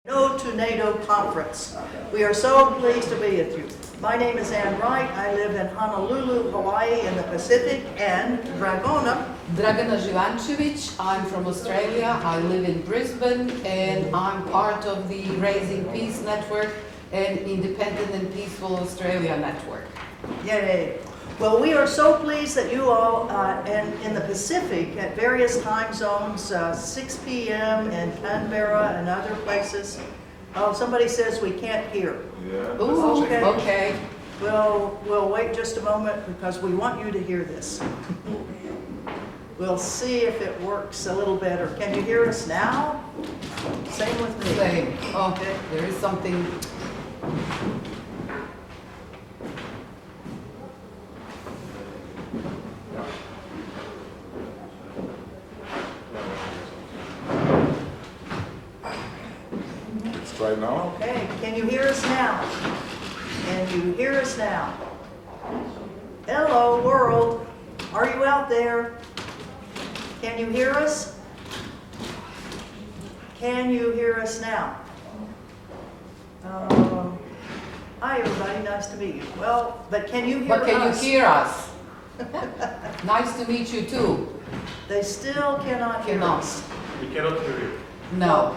No to NATO conference. We are so pleased to be with you. My name is Ann Wright. I live in Honolulu, Hawaii in the Pacific, and Dragona. Dragana Živančević, I'm from Australia. I live in Brisbane and I'm part of the Raising Peace Network and Independent and Peaceful Australia Network. Yay. Well, we are so pleased that you all in the Pacific at various time zones, 6 p.m. in Canberra and other places. Oh, somebody says we can't hear. Yeah. Ooh, Okay. okay. We'll wait just a moment because we want you to hear this. We'll see if it works a little better. Can you hear us now? Same with me. Same. Okay, there is something. Let's try now. Okay, can you hear us now? Can you hear us now? Hello, world. Are you out there? Can you hear us? Can you hear us now? Hi, everybody. Nice to meet you. Well, but can you hear us? But can you hear us? Nice to meet you too. They still cannot hear Cannot. us. We cannot hear you. No.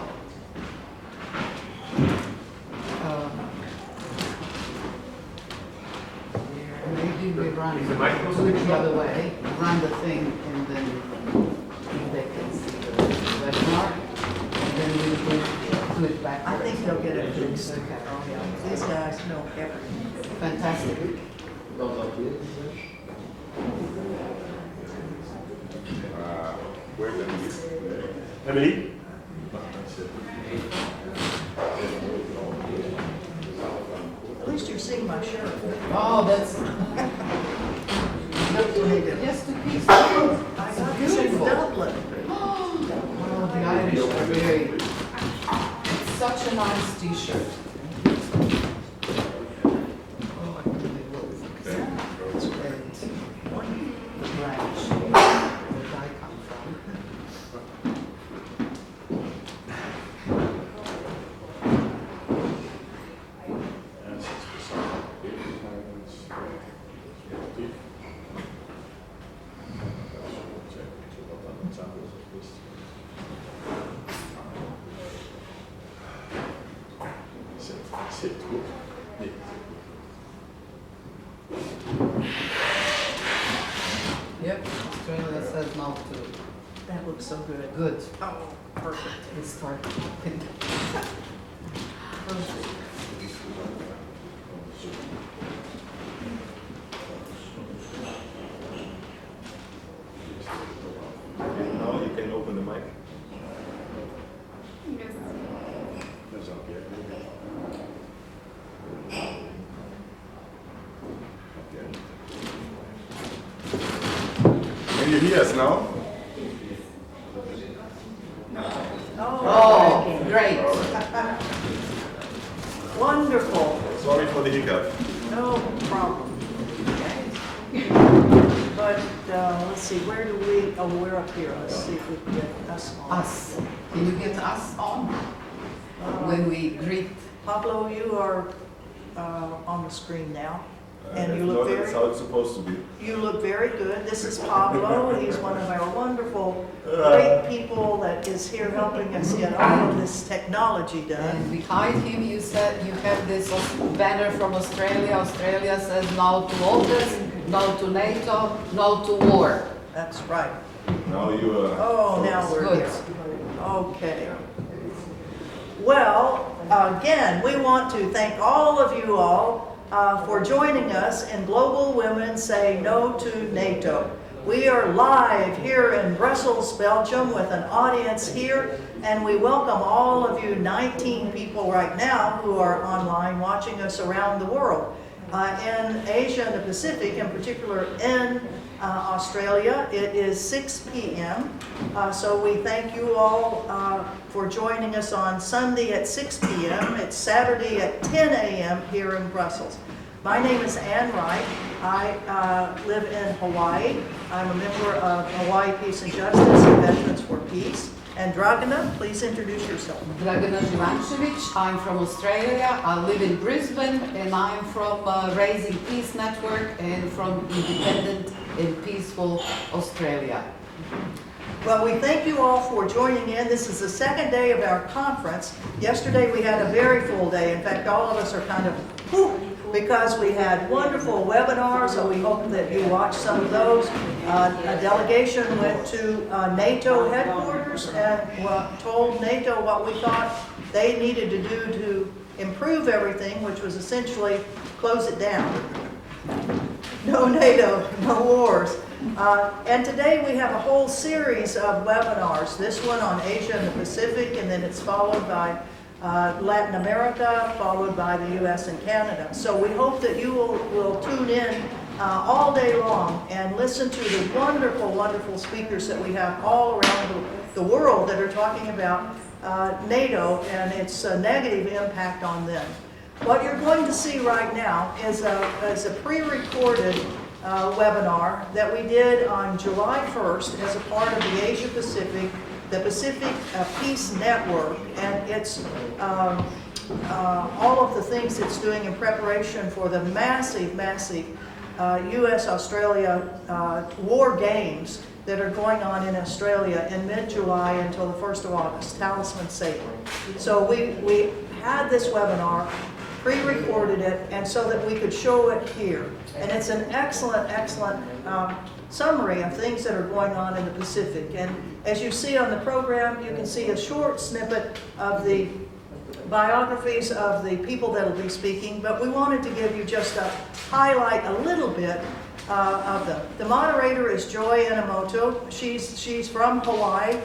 Maybe we run Is the mic close do it enough? the other way, run the thing and then they can see the webinar. And then we will do it back. I think they'll get it fixed. Okay. Oh, yeah. These guys know everything. Fantastic. Where's Emily? Emily? At least you're seeing my shirt. Oh, that's yes, the piece. I got this in Beautiful. Dublin. Oh, the Irish are very. It's such a nice T-shirt. Oh, I really will. And the branch where I come from. Zit goed. Nee. Yep, Australia says no to. That looks so good. Good. Oh, perfect. We start. Now you can open the mic. That's okay. Can you hear us now? Oh, great. Wonderful. Sorry for the hiccup. No problem. But let's see, where do we, oh, we're up here. Let's see if we can get us on. Us. Can you get us on when we greet? Pablo, you are on the screen now. And you look That's very, how it's supposed to be. you look very good. This is Pablo. He's one of our wonderful, great people that is here helping us get all of this technology done. And behind him, you said you have this banner from Australia. Australia says no to AUKUS, no to NATO, no to war. That's right. Now you are. Oh, now we're Good. here. Okay. Well, again, we want to thank all of you all for joining us in Global Women Say No to NATO. We are live here in Brussels, Belgium, with an audience here, and we welcome all of you 19 people right now who are online watching us around the world. In Asia and the Pacific, in particular in Australia, it is 6 p.m. So we thank you all for joining us on Sunday at 6 p.m. It's Saturday at 10 a.m. here in Brussels. My name is Ann Wright. I live in Hawaii. I'm a member of Hawaii Peace and Justice and Veterans for Peace. And Dragana, please introduce yourself. Dragana Živanšević, I'm from Australia, I live in Brisbane, and I'm from Raising Peace Network and from Independent and Peaceful Australia. Well, we thank you all for joining in. This is the second day of our conference. Yesterday we had a very full day. In fact, all of us are kind of whew, because we had wonderful webinars, so we hope that you watched some of those. A delegation went to NATO headquarters and told NATO what we thought they needed to do to improve everything, which was essentially close it down. No NATO, no wars. And today we have a whole series of webinars. This one on Asia and the Pacific, and then it's followed by Latin America, followed by the US and Canada. So we hope that you will tune in all day long and listen to the wonderful, wonderful speakers that we have all around the world that are talking about NATO and its negative impact on them. What you're going to see right now is a pre-recorded webinar that we did on July 1st as a part of the Asia Pacific, the Pacific Peace Network, and it's all of the things it's doing in preparation for the massive, massive US-Australia war games that are going on in Australia in mid-July until the 1st of August, Talisman Sabre. So we had this webinar, pre-recorded it, and so that we could show it here. And it's an excellent, excellent summary of things that are going on in the Pacific. And as you see on the program, you can see a short snippet of the biographies of the people that will be speaking, but we wanted to give you just a highlight a little bit of them. The moderator is Joy Inamoto. She's from Hawaii.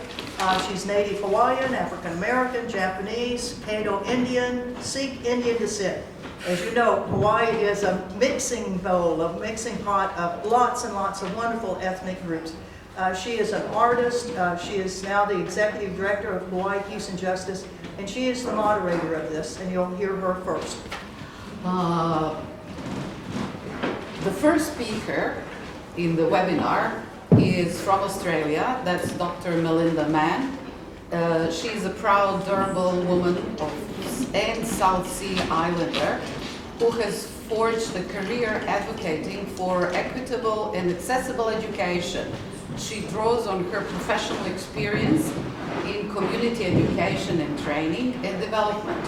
She's Native Hawaiian, African American, Japanese, Caddo Indian, Sikh Indian descent. As you know, Hawaii is a mixing bowl, a mixing pot of lots and lots of wonderful ethnic groups. She is an artist. She is now the executive director of Hawaii Peace and Justice, and she is the moderator of this, and you'll hear her first. The first speaker in the webinar is from Australia. That's Dr. Melinda Mann. She's a proud Durrell woman and South Sea Islander who has forged a career advocating for equitable and accessible education. She draws on her professional experience in community education and training and development.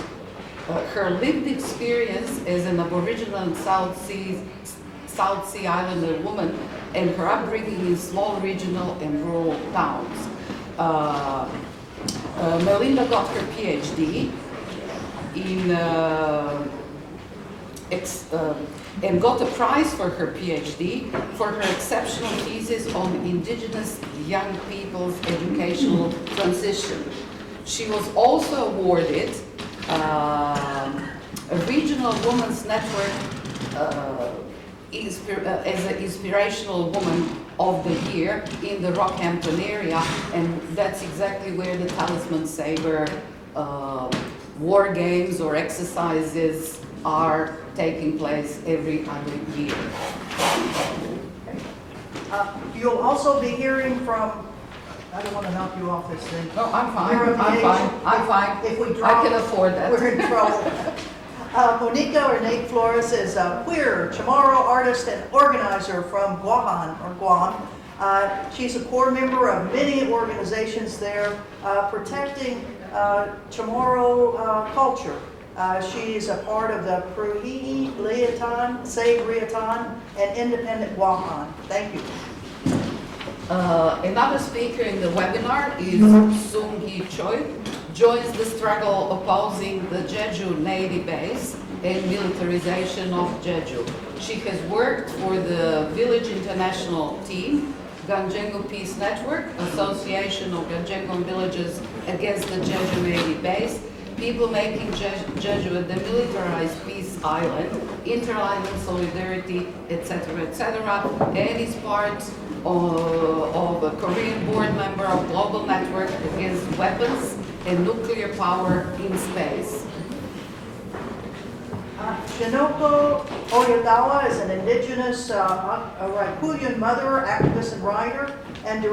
Her lived experience as an Aboriginal and South Sea Islander woman and her upbringing in small regional and rural towns. Melinda got her PhD and got a prize for her PhD for her exceptional thesis on Indigenous young people's educational transition. She was also awarded a Regional Women's Network as an Inspirational Woman of the Year in the Rockhampton area, and that's exactly where the Talisman Sabre war games or exercises are taking place every other year. You'll also be hearing from, I don't want to knock you off this thing. No, I'm fine, I'm fine. If we drop, I can afford that. We're in trouble. Monica or Nate Flores is a queer Chamorro artist and organizer from Guam. She's a core member of many organizations there protecting Chamorro culture. She's a part of the Pruhi Liatan, Save Riatan, and Independent Guam. Thank you. Another speaker in the webinar is Sung Hee Choi. Joins the struggle opposing the Jeju Navy base and militarization of Jeju. She has worked for the Village International Team, Ganjengo Peace Network, Association of Ganjengo Villages Against the Jeju Navy Base, People Making Jeju a Demilitarized Peace Island, Interisland Solidarity, etc., etc., and is part of a Korean board member of Global Network Against Weapons and Nuclear Power in Space. Shinoko Oyadawa is an indigenous Raikuyan mother, activist, and writer. and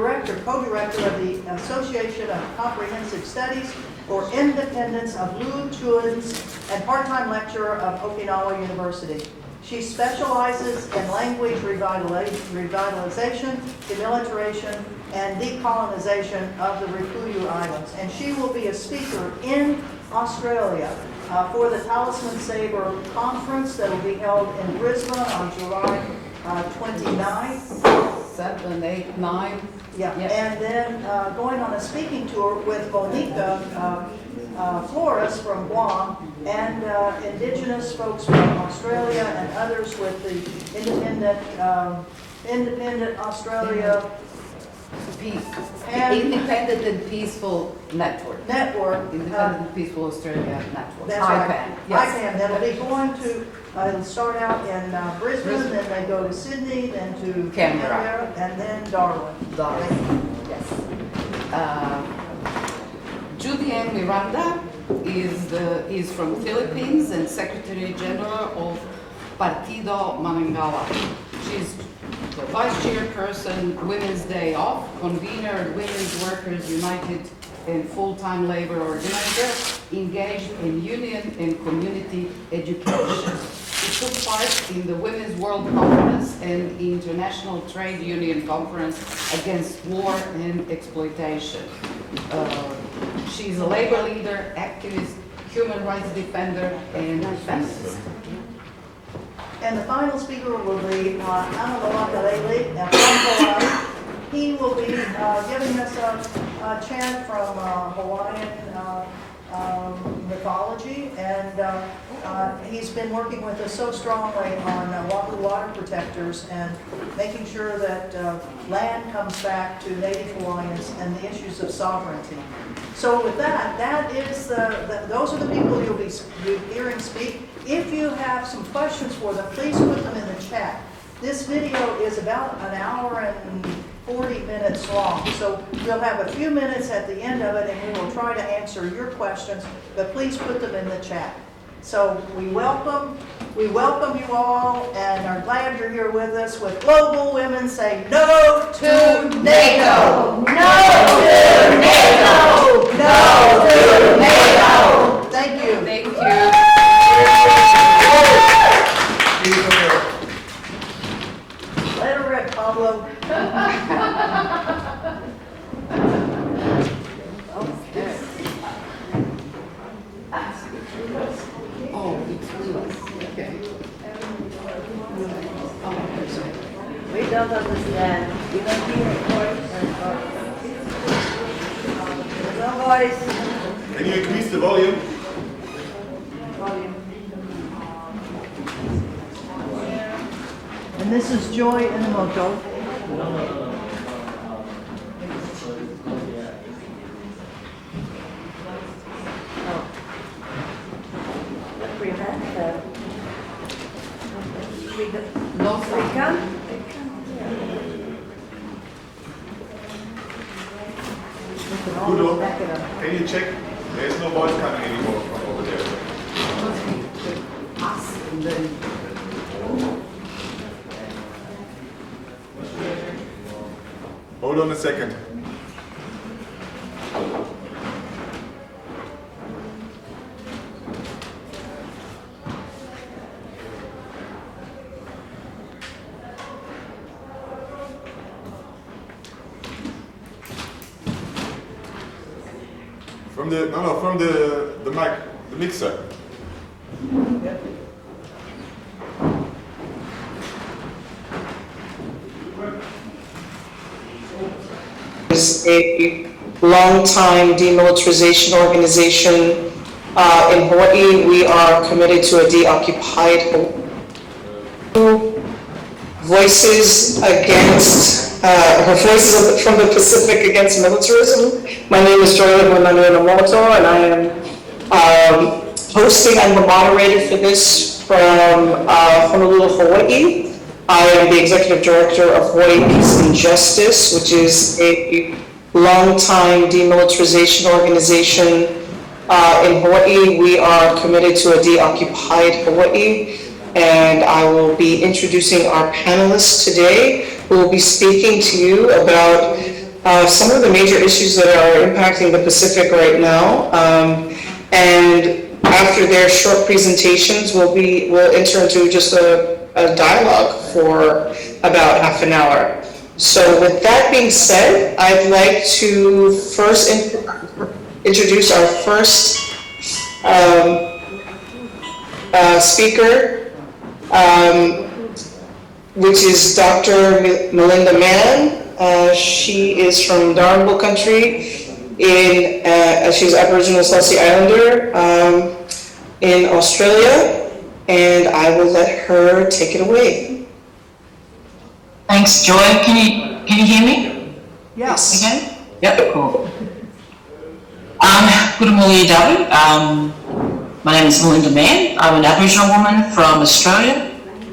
co-director of the Association of Comprehensive Studies for Independence of Lu Chuans, and part-time lecturer of Okinawa University. She specializes in language revitalization, demilitarization, and decolonization of the Ryukyu Islands. And she will be a speaker in Australia for the Talisman Sabre Conference that will be held in Brisbane on July 29th. 7, 8, 9. Yeah, Yep. and then going on a speaking tour with Monica Flores from Guam and indigenous folks from Australia and others with the Independent Australia Peace. And- Independent and Peaceful Network. Network. Independent and Peaceful Australia Network. That's right. IPAN. Yes. IPAN. That'll be going to, it'll start out in Brisbane, then they go to Sydney, then to Canberra. and then Darwin. Darwin. Yes. Judy Ann Miranda is from Philippines and Secretary General of Partido Manangawa. She's the Vice Chairperson, Women's Day Off, convener at Women's Workers United and full-time labor organizer, engaged in union and community education. She took part in the Women's World Conference and International Trade Union Conference against war and exploitation. She's a labor leader, activist, human rights defender, and feminist. And the final speaker will be Anawalakalele from Hawaii. He will be giving us a chant from Hawaiian mythology, and he's been working with us so strongly on Oahu water protectors and making sure that land comes back to Native Hawaiians and the issues of sovereignty. So with that, those are the people you'll be hearing speak. If you have some questions for them, please put them in the chat. This video is about an hour and 40 minutes long, so we'll have a few minutes at the end of it and we will try to answer your questions, but please put them in the chat. So we welcome you all and are glad you're here with us with Global Women Say No to NATO! No to NATO! No to NATO! Thank you. Thank you. Let her rip, Pablo. Okay. Oh, it's Lewis. Okay. We don't understand. We don't hear voice. No voice. Can you increase the volume? And this is Joy Inamoto. Represent No, we come. Udo, Back it up. can you check? There's no voice coming anymore from over there. us and then. Hold on a second. From the mic, the mixer. Is a long-time demilitarization organization in Hawaii. We are committed to a de-occupied Hawaii. Voices against, voices from the Pacific against militarism. My name is Joylyn Inamoto, and I am hosting. I'm the moderator for this from Honolulu, Hawaii. I am the executive director of Hawaii Peace and Justice, which is a long-time demilitarization organization in Hawaii. We are committed to a de-occupied Hawaii, and I will be introducing our panelists today. who will be speaking to you about some of the major issues that are impacting the Pacific right now. And after their short presentations, we'll enter into just a dialogue for about half an hour. So with that being said, I'd like to first introduce our first speaker, which is Dr. Melinda Mann. She is from Darnball country. She's Aboriginal Sarcee Islander in Australia, and I will let her take it away. Thanks, Joy. Can you hear me? Yes. Okay. Yep. Cool. Good morning, David. My name is Melinda Mann. I'm an Aboriginal woman from Australia.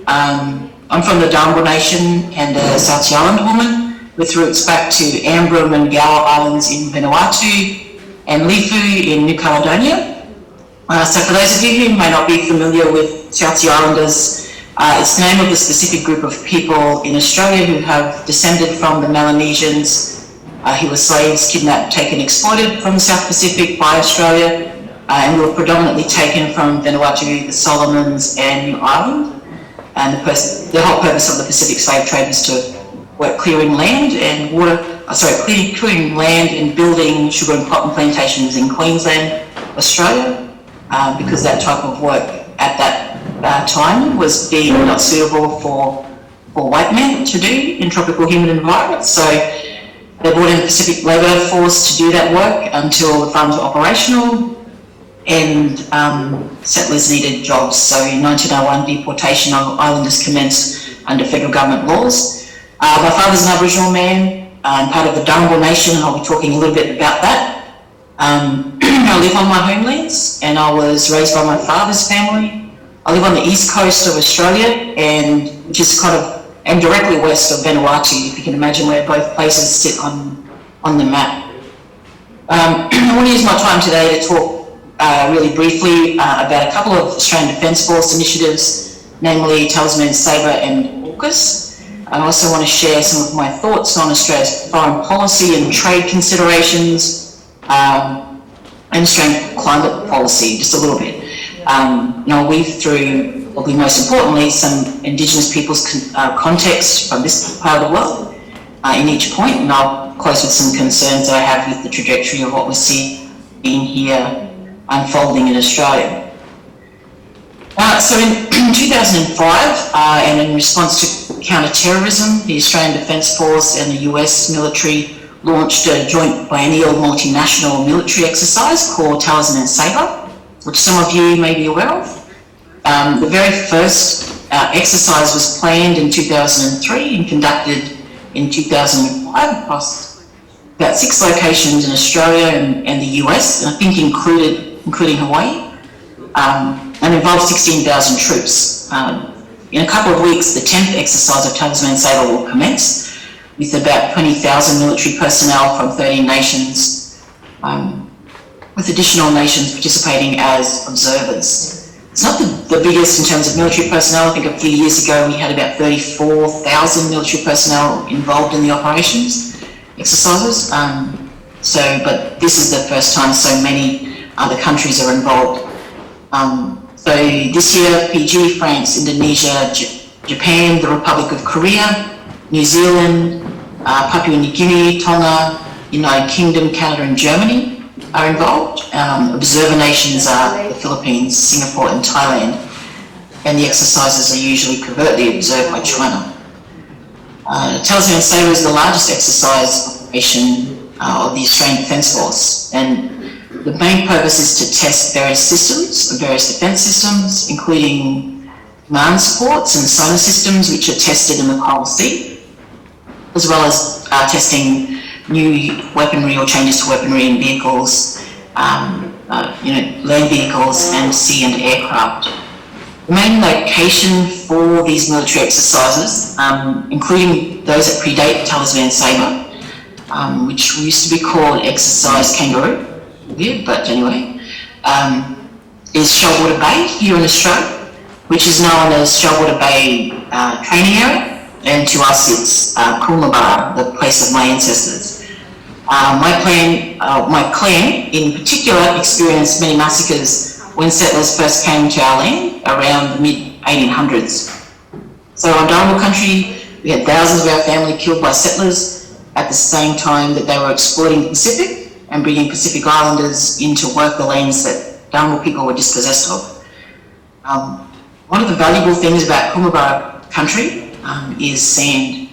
I'm from the Darnball Nation and a South Island woman with roots back to Ambrym and Gower Islands in Vanuatu and Lifu in New Caledonia. So for those of you who may not be familiar with South Islanders, it's the name of a specific group of people in Australia who have descended from the Melanesians who were slaves, kidnapped, taken, exploited from the South Pacific by Australia, and were predominantly taken from Vanuatu, the Solomons, and New Ireland. And the whole purpose of the Pacific slave trade was to work clearing land and clearing land and building sugar and cotton plantations in Queensland, Australia, because that type of work at that time was deemed not suitable for white men to do in tropical humid environments. So they brought in the Pacific Labour Force to do that work until the farms were operational and settlers needed jobs. So in 1901, deportation of islanders commenced under federal government laws. My father's an Aboriginal man, part of the Darnball Nation, and I'll be talking a little bit about that. I live on my homelands, and I was raised by my father's family. I live on the east coast of Australia, and which is and directly west of Vanuatu, if you can imagine where both places sit on the map. I want to use my time today to talk really briefly about a couple of Australian Defence Force initiatives, namely Talisman Sabre and AUKUS. I also want to share some of my thoughts on Australia's foreign policy and trade considerations, and Australian climate policy, just a little bit. I'll weave through, probably most importantly, some Indigenous people's context from this part of the world in each point, and I'll close with some concerns that I have with the trajectory of what we're seeing here unfolding in Australia. So in 2005, and in response to counter-terrorism, the Australian Defence Force and the US military launched a joint biennial multinational military exercise called Talisman Sabre, which some of you may be aware of. The very first exercise was planned in 2003 and conducted in 2005 across about 6 locations in Australia and the US, and I think including Hawaii, and involved 16,000 troops. In a couple of weeks, the 10th exercise of Talisman Sabre will commence, with about 20,000 military personnel from 13 nations, with additional nations participating as observers. It's not the biggest in terms of military personnel. I think a few years ago we had about 34,000 military personnel involved in the operations exercises. But this is the first time so many other countries are involved. So this year, Fiji, France, Indonesia, Japan, the Republic of Korea, New Zealand, Papua New Guinea, Tonga, United Kingdom, Canada and Germany are involved. Observer nations are the Philippines, Singapore and Thailand, and the exercises are usually covertly observed by China. Talisman Sabre is the largest exercise operation of the Australian Defence Force, and the main purpose is to test various defence systems, including command supports and sonar systems which are tested in the Coral Sea, as well as testing new weaponry or changes to weaponry in vehicles, land vehicles and sea and aircraft. The main location for these military exercises, including those that predate Talisman Sabre, which used to be called Exercise Kangaroo, weird, but anyway, is Shoalwater Bay here in Australia, which is known as Shoalwater Bay Training Area, and to us it's Coolabah, the place of my ancestors. My clan in particular experienced many massacres when settlers first came to our land around the mid-1800s. So on Darnball country, we had thousands of our family killed by settlers at the same time that they were exploiting the Pacific and bringing Pacific Islanders in to work the lands that Darnball people were dispossessed of. One of the valuable things about Coolabah country is sand.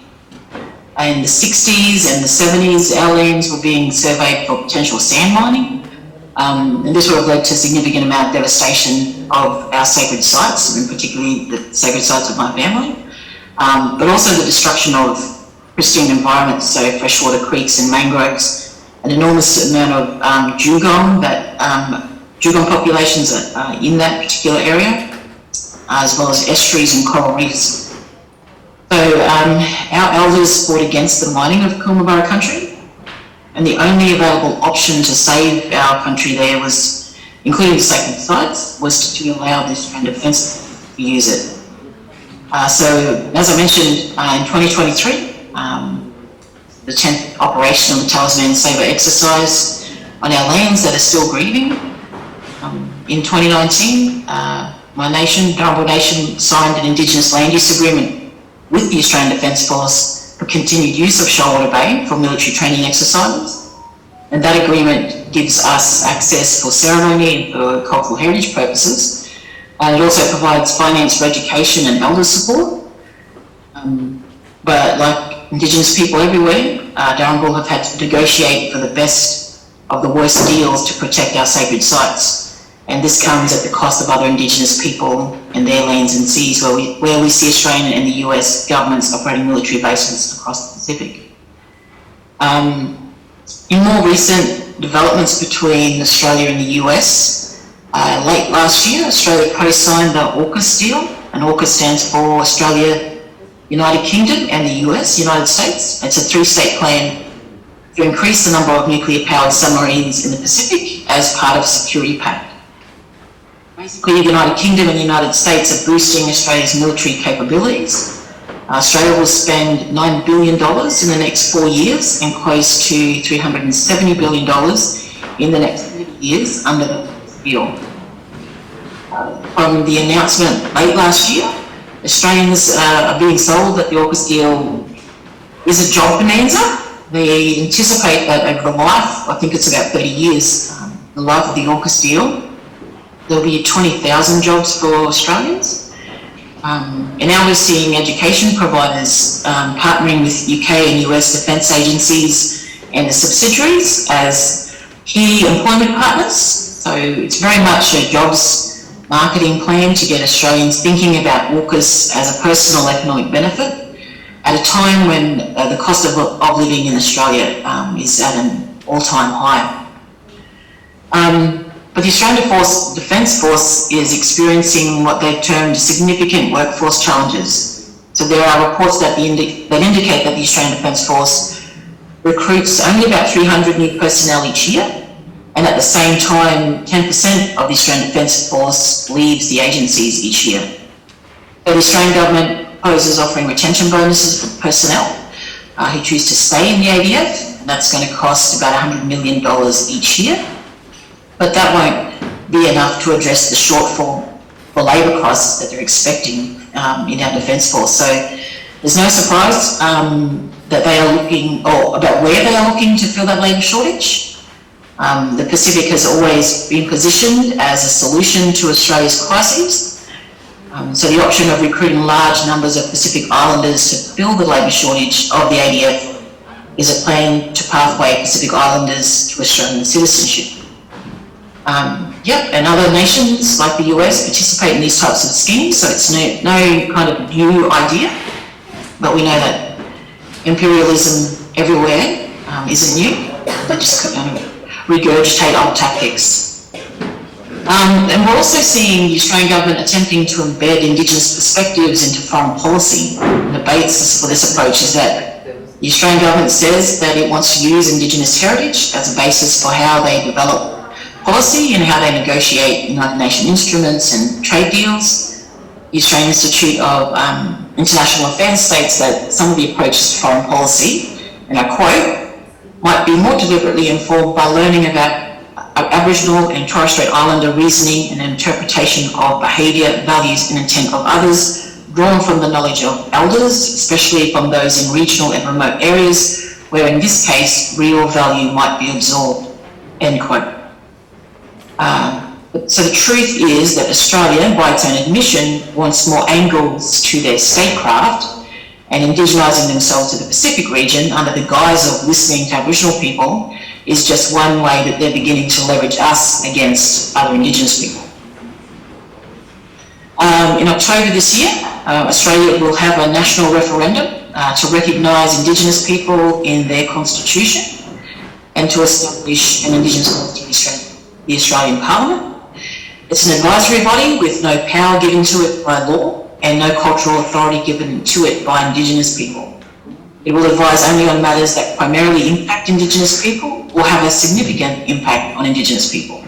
In the 60s and the 70s, our lands were being surveyed for potential sand mining, and this would have led to a significant amount of devastation of our sacred sites, and particularly the sacred sites of my family, but also the destruction of pristine environments, so freshwater creeks and mangroves, an enormous amount of dugong populations in that particular area, as well as estuaries and coral reefs. So our elders fought against the mining of Coolabah country, and the only available option to save our country there was, including sacred sites, was to allow the Australian Defence to use it. So as I mentioned, in 2023, the 10th operation of the Talisman Sabre exercise on our lands that are still grieving. In 2019, my nation, Darnball Nation, signed an Indigenous land use agreement with the Australian Defence Force for continued use of Shoalwater Bay for military training exercises. And that agreement gives us access for ceremony and for cultural heritage purposes. And it also provides finance for education and elder support. But like Indigenous people everywhere, Darnball have had to negotiate for the best of the worst deals to protect our sacred sites. And this comes at the cost of other Indigenous people and their lands and seas where we see Australian and the US governments operating military bases across the Pacific. In more recent developments between Australia and the US, late last year, Australia co-signed the AUKUS deal, and AUKUS stands for Australia, United Kingdom and the US, United States. It's a three-state plan to increase the number of nuclear-powered submarines in the Pacific as part of Security Pact. Basically, the United Kingdom and the United States are boosting Australia's military capabilities. Australia will spend $9 billion in the next 4 years and close to $370 billion in the next 30 years under the deal. From the announcement late last year, Australians are being sold that the AUKUS deal is a job bonanza. They anticipate that over the life, I think it's about 30 years, the life of the AUKUS deal, there'll be 20,000 jobs for Australians. And now we're seeing education providers partnering with UK and US defence agencies and the subsidiaries as key employment partners. So it's very much a jobs marketing plan to get Australians thinking about AUKUS as a personal economic benefit at a time when the cost of living in Australia is at an all-time high. But the Australian Defence Force is experiencing what they've termed significant workforce challenges. So there are reports that indicate that the Australian Defence Force recruits only about 300 new personnel each year, and at the same time, 10% of the Australian Defence Force leaves the agencies each year. So the Australian Government proposes offering retention bonuses for personnel who choose to stay in the ADF, and that's going to cost about $100 million each year. But that won't be enough to address the shortfall for labour costs that they're expecting in our Defence Force. So there's no surprise that they are looking, or about where they are looking to fill that labour shortage. The Pacific has always been positioned as a solution to Australia's crises. So the option of recruiting large numbers of Pacific Islanders to fill the labour shortage of the ADF is a plan to pathway Pacific Islanders to Australian citizenship. And other nations like the US participate in these types of schemes, so it's no kind of new idea, but we know that imperialism everywhere isn't new. They just kind of regurgitate old tactics. And we're also seeing the Australian government attempting to embed Indigenous perspectives into foreign policy. The basis for this approach is that the Australian government says that it wants to use Indigenous heritage as a basis for how they develop policy and how they negotiate United Nations instruments and trade deals. the Australian Institute of International Affairs states that some of the approaches to foreign policy, and I quote, might be more deliberately informed by learning about Aboriginal and Torres Strait Islander reasoning and interpretation of behaviour, values and intent of others, drawn from the knowledge of elders, especially from those in regional and remote areas, where in this case, real value might be absorbed, end quote. So the truth is that Australia, by its own admission, wants more angles to their statecraft, and indigenising themselves to the Pacific region under the guise of listening to Aboriginal people is just one way that they're beginning to leverage us against other Indigenous people. In October this year, Australia will have a national referendum to recognise Indigenous people in their constitution and to establish an Indigenous Authority, the Australian Parliament. It's an advisory body with no power given to it by law and no cultural authority given to it by Indigenous people. It will advise only on matters that primarily impact Indigenous people or have a significant impact on Indigenous people.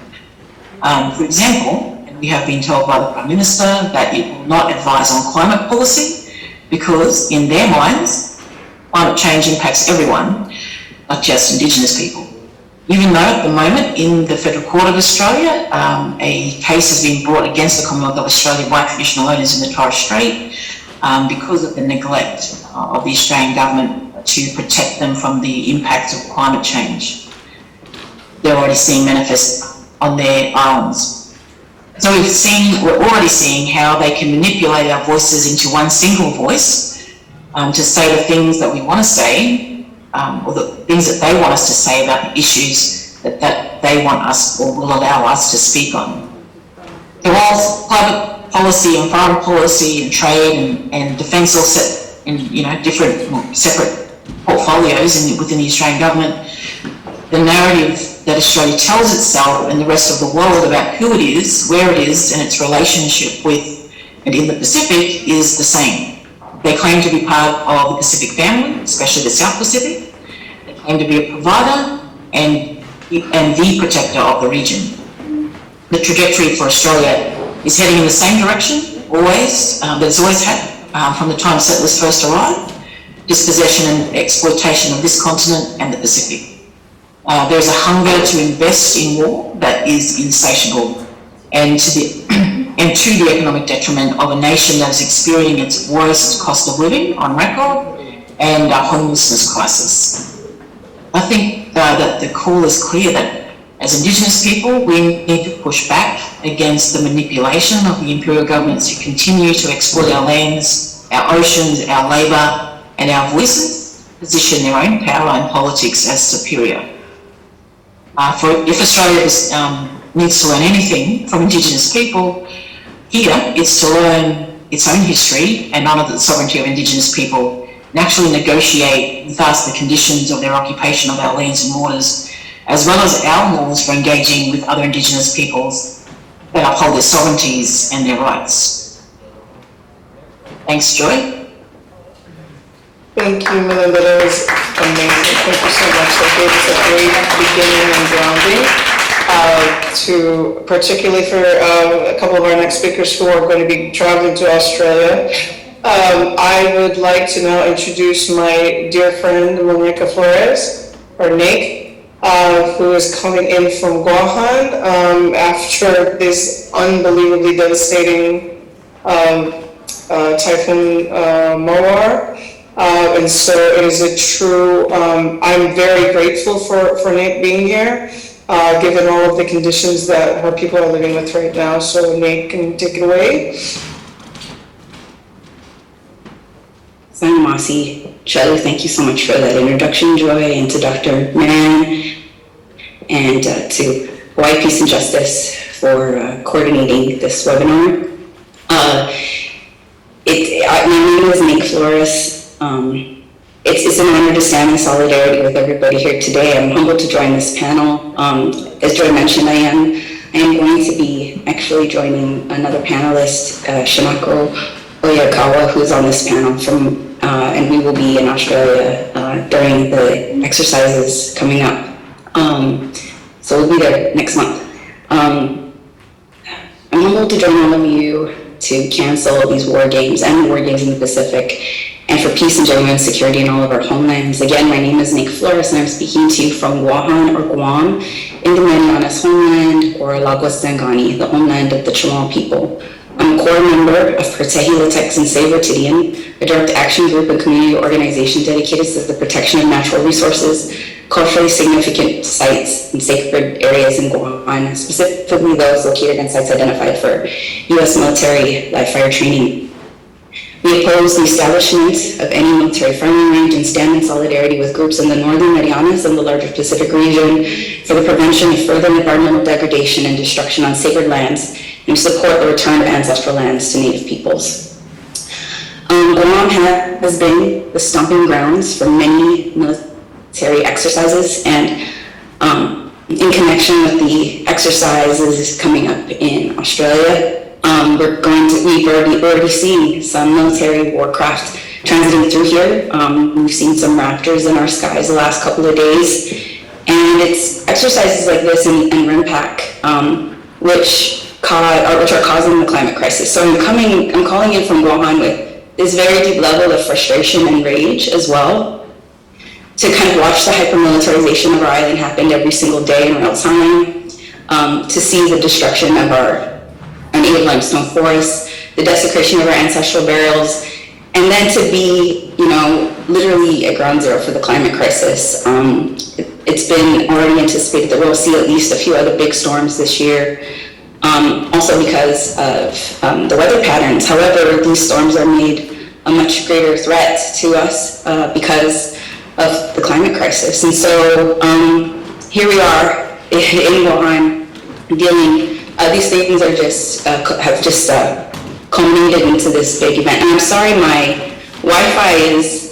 For example, we have been told by the Prime Minister that it will not advise on climate policy because, in their minds, climate change impacts everyone, not just Indigenous people. Even though at the moment in the Federal Court of Australia, a case has been brought against the Commonwealth of Australia by traditional owners in the Torres Strait because of the neglect of the Australian government to protect them from the impacts of climate change. They're already seeing manifest on their islands. So we're already seeing how they can manipulate our voices into one single voice to say the things that we want to say, or the things that they want us to say about the issues that they want us or will allow us to speak on. So while private policy and foreign policy and trade and defence all set in different separate portfolios within the Australian government, the narrative that Australia tells itself and the rest of the world about who it is, where it is, and its relationship with and in the Pacific is the same. They claim to be part of the Pacific family, especially the South Pacific. They claim to be a provider and the protector of the region. The trajectory for Australia is heading in the same direction, always, that it's always had from the time settlers first arrived, dispossession and exploitation of this continent and the Pacific. There's a hunger to invest in war that is insatiable and to the economic detriment of a nation that is experiencing its worst cost of living on record and a homelessness crisis. I think that the call is clear that as Indigenous people, we need to push back against the manipulation of the imperial governments who continue to exploit our lands, our oceans, our labour and our voices, position their own power and politics as superior. If Australia needs to learn anything from Indigenous people, here it's to learn its own history and honour the sovereignty of Indigenous people and actually negotiate with us the conditions of their occupation of our lands and waters, as well as our laws for engaging with other Indigenous peoples that uphold their sovereignties and their rights. Thanks, Joy. Thank you, Melinda. That was amazing. Thank you so much. That gave us a great beginning and grounding, particularly for a couple of our next speakers who are going to be traveling to Australia. I would like to now introduce my dear friend, Monica Flores, or Nick, who is coming in from Guahan after this unbelievably devastating Typhoon Mawar. And so it is a true, I'm very grateful for Nate being here, given all of the conditions that her people are living with right now. So Nate can take it away. Sanamasi, Shelley, thank you so much for that introduction, Joy, and to Dr. Mann, and to Hawaii Peace and Justice for coordinating this webinar. My name is Nick Flores. It's an honor to stand in solidarity with everybody here today. I'm humbled to join this panel. As Joy mentioned, I am going to be actually joining another panelist, Shinako Oyakawa, who's on this panel and we will be in Australia during the exercises coming up. So we'll be there next month. I'm humbled to join all of you to cancel these war games and war games in the Pacific, and for peace and genuine security in all of our homelands. Again, my name is Nick Flores, and I'm speaking to you from Wuhan, or Guam, in the Marianas homeland, or Lagos Zangani, the homeland of the Chamorro people. I'm a core member of Proteji Latex and Save Rutidian, a direct action group and community organization dedicated to the protection of natural resources, culturally significant sites, and sacred areas in Guam, specifically those located in sites identified for U.S. military live fire training. We oppose the establishment of any military firing range and stand in solidarity with groups in the Northern Marianas and the larger Pacific region for the prevention of further environmental degradation and destruction on sacred lands, and support the return of ancestral lands to Native peoples. Guam has been the stomping grounds for many military exercises, and in connection with the exercises coming up in Australia, we've already seen some military warcraft transiting through here. We've seen some Raptors in our skies the last couple of days, and it's exercises like this and RIMPAC which are causing the climate crisis. So I'm calling in from Wuhan with this very deep level of frustration and rage as well, to kind of watch the hyper-militarization of our island happen every single day in real time, to see the destruction of our native limestone forests, the desecration of our ancestral burials, and then to be, literally at ground zero for the climate crisis. It's been already anticipated that we'll see at least a few other big storms this year, also because of the weather patterns. However, these storms are made a much greater threat to us because of the climate crisis. And so here we are in Wuhan dealing. These things are have just culminated into this big event. And I'm sorry, my Wi-Fi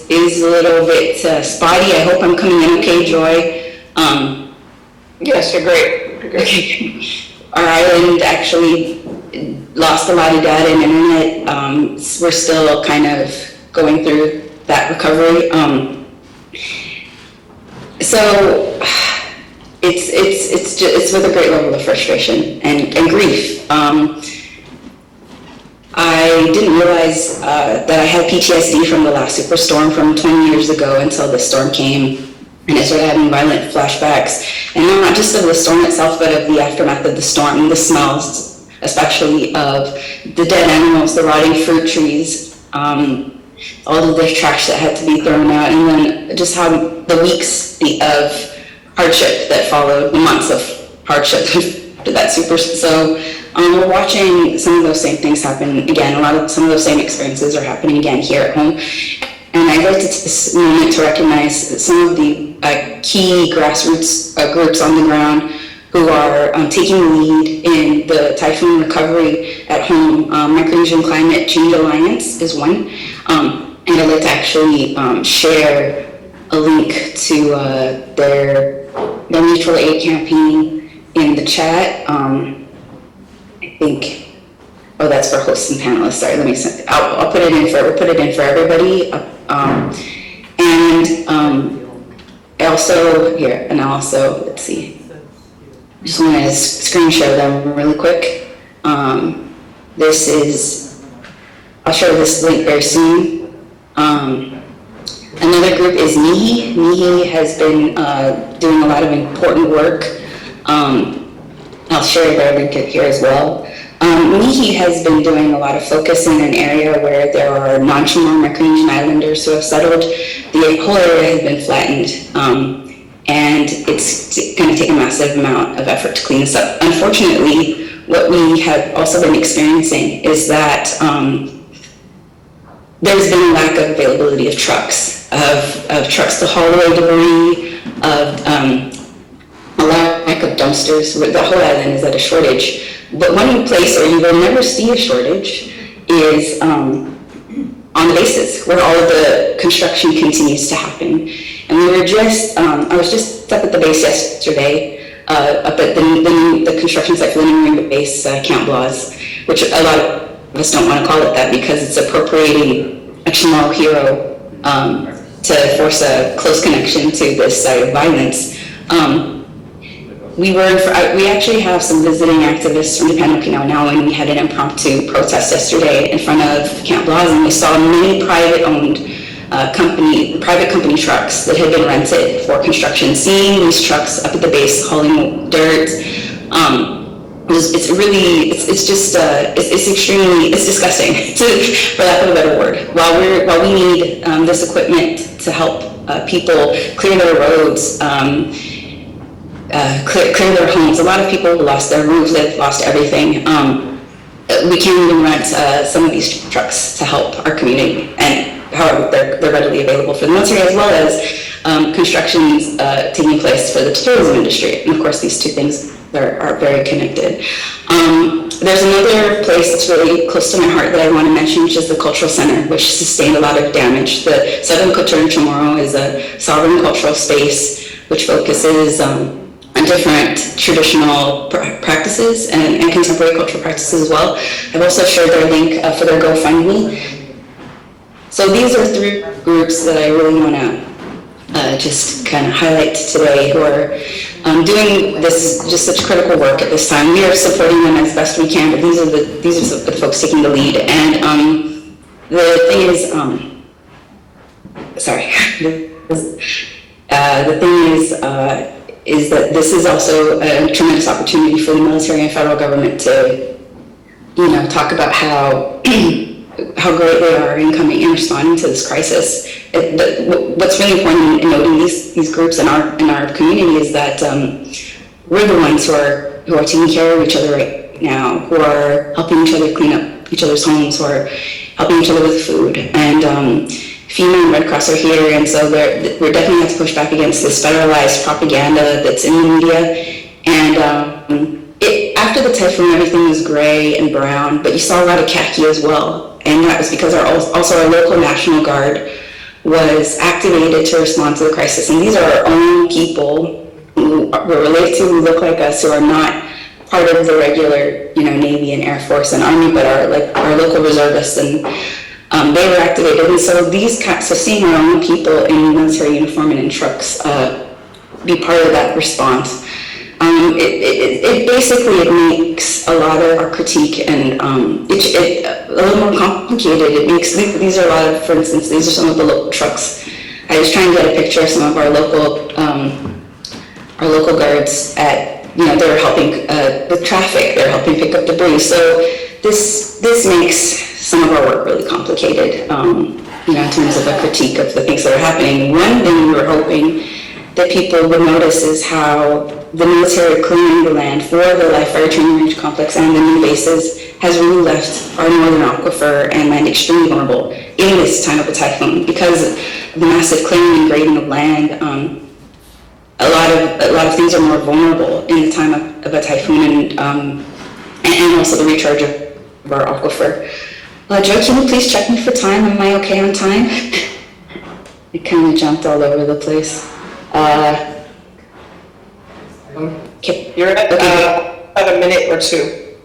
is a little bit spotty. I hope I'm coming in okay, Joy. Yes, you're great. You're great. Okay. Our island actually lost a lot of data and internet. We're still kind of going through that recovery. So it's with a great level of frustration and grief. I didn't realize that I had PTSD from the last superstorm from 20 years ago until the storm came, and I started having violent flashbacks, and not just of the storm itself, but of the aftermath of the storm, and the smells, especially of the dead animals, the rotting fruit trees, all of the trash that had to be thrown out, and then just how the weeks of hardship that followed, the months of hardship to that super. So we're watching some of those same things happen again. Some of those same experiences are happening again here at home. And I'd like to take this moment to recognize some of the key grassroots groups on the ground who are taking the lead in the typhoon recovery at home. Micronesian Climate Change Alliance is one. And I'd like to actually share a link to their mutual aid campaign in the chat. I think, oh, that's for hosts and panelists. Sorry, let me send. I'll put it in for. We'll put it in for everybody. I also here, and also let's see. I just want to screen share them really quick. This is. I'll share this link very soon. Another group is NIHI. NIHI has been doing a lot of important work. I'll share their link here as well. NIHI has been doing a lot of focus in an area where there are non-Chamorro Micronesian Islanders who have settled. The whole area has been flattened, and it's going to take a massive amount of effort to clean this up. Unfortunately, what we have also been experiencing is that there's been a lack of availability of trucks, of trucks to haul away debris, of a lack of dumpsters. The whole island is at a shortage. But one place where you will never see a shortage is on the bases, where all of the construction continues to happen. And we were just, I was just up at the base yesterday, up at the construction site for the new ring base, Camp Blas, which a lot of us don't want to call it that because it's appropriating a Chamorro hero to force a close connection to this site of violence. we actually have some visiting activists from Japan, Okinawa now, and we had an impromptu protest yesterday in front of Camp Blaze, and we saw many private company trucks that had been rented for construction. Seeing these trucks up at the base hauling dirt, it's extremely disgusting, for lack of a better word. While we need this equipment to help people clear their roads, clear their homes. A lot of people lost their roofs, they've lost everything. We can't even rent some of these trucks to help our community, and however, they're readily available for the military, as well as constructions taking place for the tourism industry. And of course, these two things are very connected. There's another place that's really close to my heart that I want to mention, which is the Cultural Center, which sustained a lot of damage. The Southern Culture in Chamorro is a sovereign cultural space which focuses on different traditional practices and contemporary cultural practices as well. I've also shared their link for their GoFundMe. So these are 3 groups that I really want to just kind of highlight today, who are doing this just such critical work at this time. We are supporting them as best we can, but these are the folks taking the lead. And the thing is, the thing is that this is also a tremendous opportunity for the military and federal government to, talk about how great they are in coming and responding to this crisis. What's really important in noting these groups in our community is that we're the ones who are taking care of each other right now, who are helping each other clean up each other's homes, who are helping each other with food. And FEMA and Red Cross are here, and so we're definitely have to push back against this federalized propaganda that's in the media. And after the typhoon, everything was gray and brown, but you saw a lot of khaki as well. And that was because also our local National Guard was activated to respond to the crisis. And these are our own people who we're related to, who look like us, who are not part of the regular, Navy and Air Force and Army, but are like our local reservists, and they were activated. And so so seeing our own people in military uniform and in trucks be part of that response, it basically makes a lot of our critique and it a little more complicated. It makes these are a lot of, for instance, these are some of the local trucks. I was trying to get a picture of some of our local guards at, they're helping with traffic, they're helping pick up debris. So this makes some of our work really complicated, in terms of a critique of the things that are happening. One thing we were hoping that people would notice is how the military clearing the land for the live fire training range complex and the new bases has really left our northern aquifer and land extremely vulnerable in this time of a typhoon, because of the massive clearing and grading of land. A lot of things are more vulnerable in the time of a typhoon, and also the recharge of our aquifer. Joe, can you please check me for time? Am I okay on time? It kind of jumped all over the place. Okay. You're at about a minute or 2.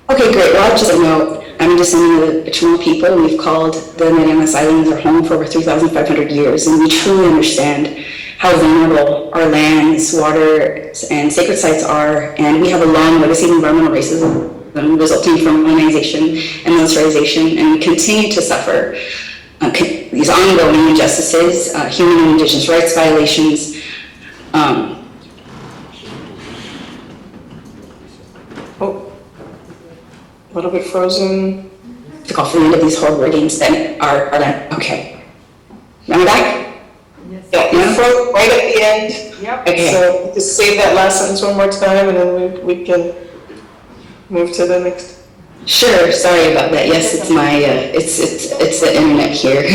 Okay, great. Well, I'll just note, I'm just saying the Chamorro people, we've called the Marianas Islands our home for over 3,500 years, and we truly understand how vulnerable our lands, waters, and sacred sites are, and we have a long legacy of environmental racism resulting from colonization and militarization, and we continue to suffer these ongoing injustices, human and indigenous rights violations. A little bit frozen. To call for the end of these horrible games that are okay. Am I back? Yeah, you froze right at the end. Yep. Okay. So just say that last sentence one more time, and then we can move to the next. Sure. Sorry about that. Yes, it's my it's the internet here,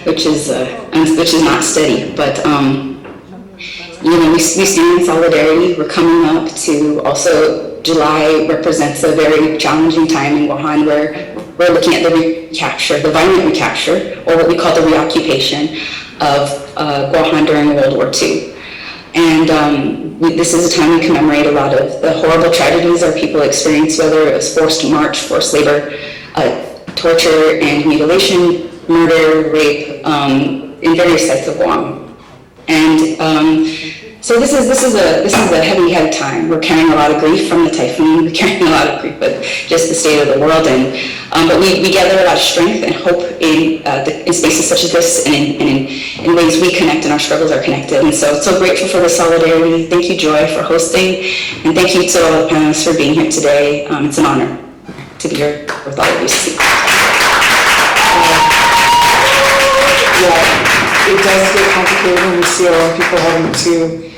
which is not steady. But we stand in solidarity. We're coming up to also. July represents a very challenging time in Wuhan, where we're looking at the violent recapture, or what we call the reoccupation of Wuhan during World War II. And this is a time we commemorate a lot of the horrible tragedies our people experienced, whether it was forced march, forced labor, torture and mutilation, murder, rape, in various sites of Guam. And So this is a heavy time. We're carrying a lot of grief from the typhoon. We're carrying a lot of grief with just the state of the world, and but we gather a lot of strength and hope in spaces such as this, and in ways we connect and our struggles are connected. And so grateful for the solidarity. Thank you, Joy, for hosting, and thank you to all the panelists for being here today. It's an honor to be here with all of you. Yeah, it does get complicated when we see a lot of people having to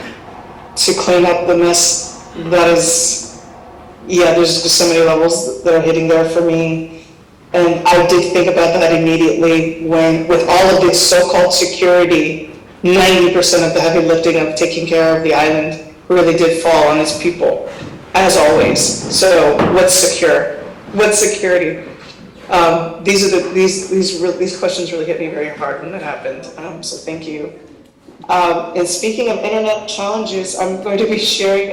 clean up the mess that is, yeah, there's just so many levels that are hitting there for me. And I did think about that immediately when, with all of this so-called security, 90% of the heavy lifting of taking care of the island really did fall on its people, as always. So what's secure? What's security? These questions really hit me very hard when that happened. So thank you. And speaking of internet challenges, I'm going to be sharing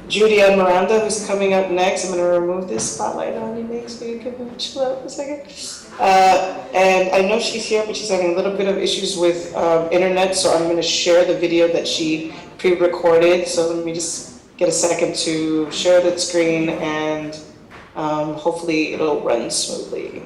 Judy Ann Miranda, who's coming up next. I'm going to remove this spotlight on you, Nick, so you can chill out for a second. And I know she's here, but she's having a little bit of issues with internet, so I'm going to share the video that she pre-recorded. So let me just get a second to share that screen, and hopefully it'll run smoothly.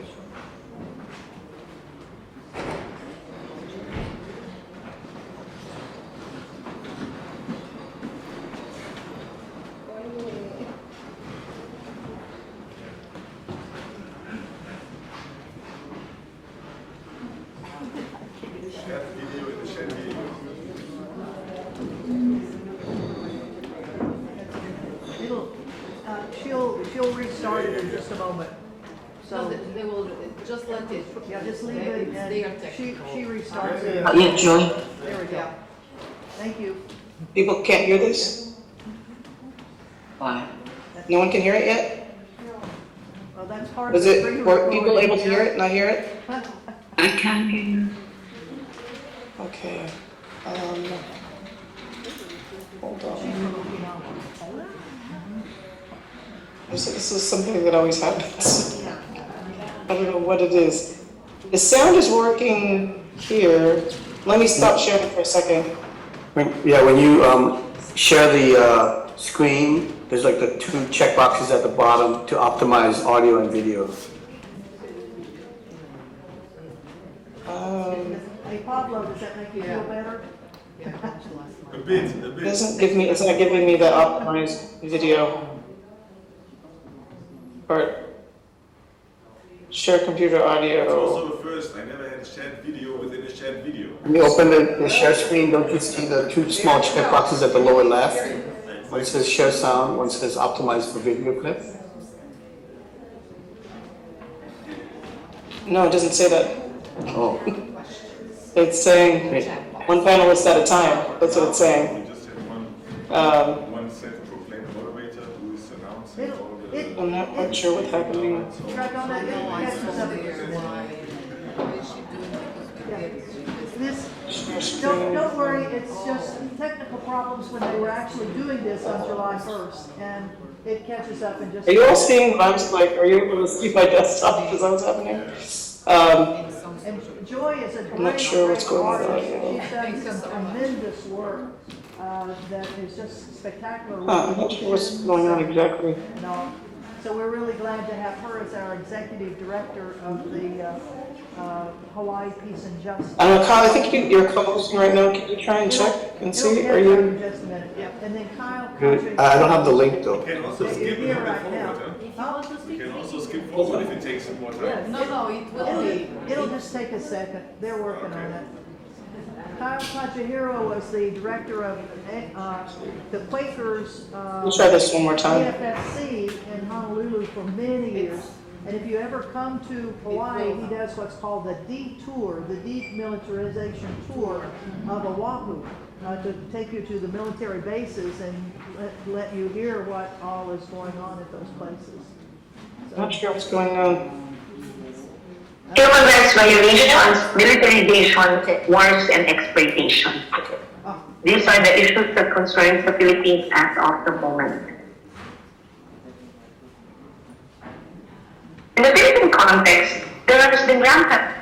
She'll restart it in just a moment. So So, they will just let it. yeah, just leave it They are and technical. she restarts it. Yeah, Joy. There we go. Thank you. People can't hear this? Why? No one can hear it yet? Well, that's part of Is the it, pre-recording. were people able to hear it, not hear it? I can't hear you. Okay. Hold on. This is something that always happens. I don't know what it is. The sound is working here. Let me stop sharing for a second. When you share the screen, there's like the two check boxes at the bottom to optimize audio and video. Hey Pablo, does that make you feel better? A bit. It's not giving me the optimized video. Or share computer audio. It's also the first. I never had a shared video within a shared video. When you open the share screen, don't you see the two small check boxes at the lower left? One says share sound, one says optimize for video clip. No, it doesn't say that. Oh, It's saying one panelist at a time. That's what it's saying. We just had one self-proclaimed moderator who is announcing all the. I'm not quite sure what's happening. Track on that, it catches up. Why is she doing it? This, don't worry, it's just technical problems when they were actually doing this on July 1st, and it catches up in just. Are you all seeing what I'm like? Are you able to see my desktop? Is that what's happening? And Joy is a great, not sure what's great going on artist. here. She's done some tremendous work that is just spectacular. I'm not sure what's going on exactly. No. So we're really glad to have her as our executive director of the Hawaii Peace and Justice. I don't know, Kyle, I think you're co-hosting right now. Can you try and check and see? It'll Are get you? in just a minute. Yep. And then Kyle. good. I don't have the link though. We can also You're skip a here little bit right now. forward. Huh? We can also skip forward if it takes some more time. No, it will be. It'll just take a second. They're working on it. Kyle Kachihiro was the director of the Quakers We'll try this one more time. AFSC in Honolulu for many years. And if you ever come to Hawaii, he does what's called the detour, the demilitarization tour of Oahu, to take you to the military bases and let you hear what all is going on at those places. Not sure what's going on. Human rights violations, militarization, wars, and exploitation. These are the issues that concern the Philippines as of the moment. In the Philippine context, there has been rampant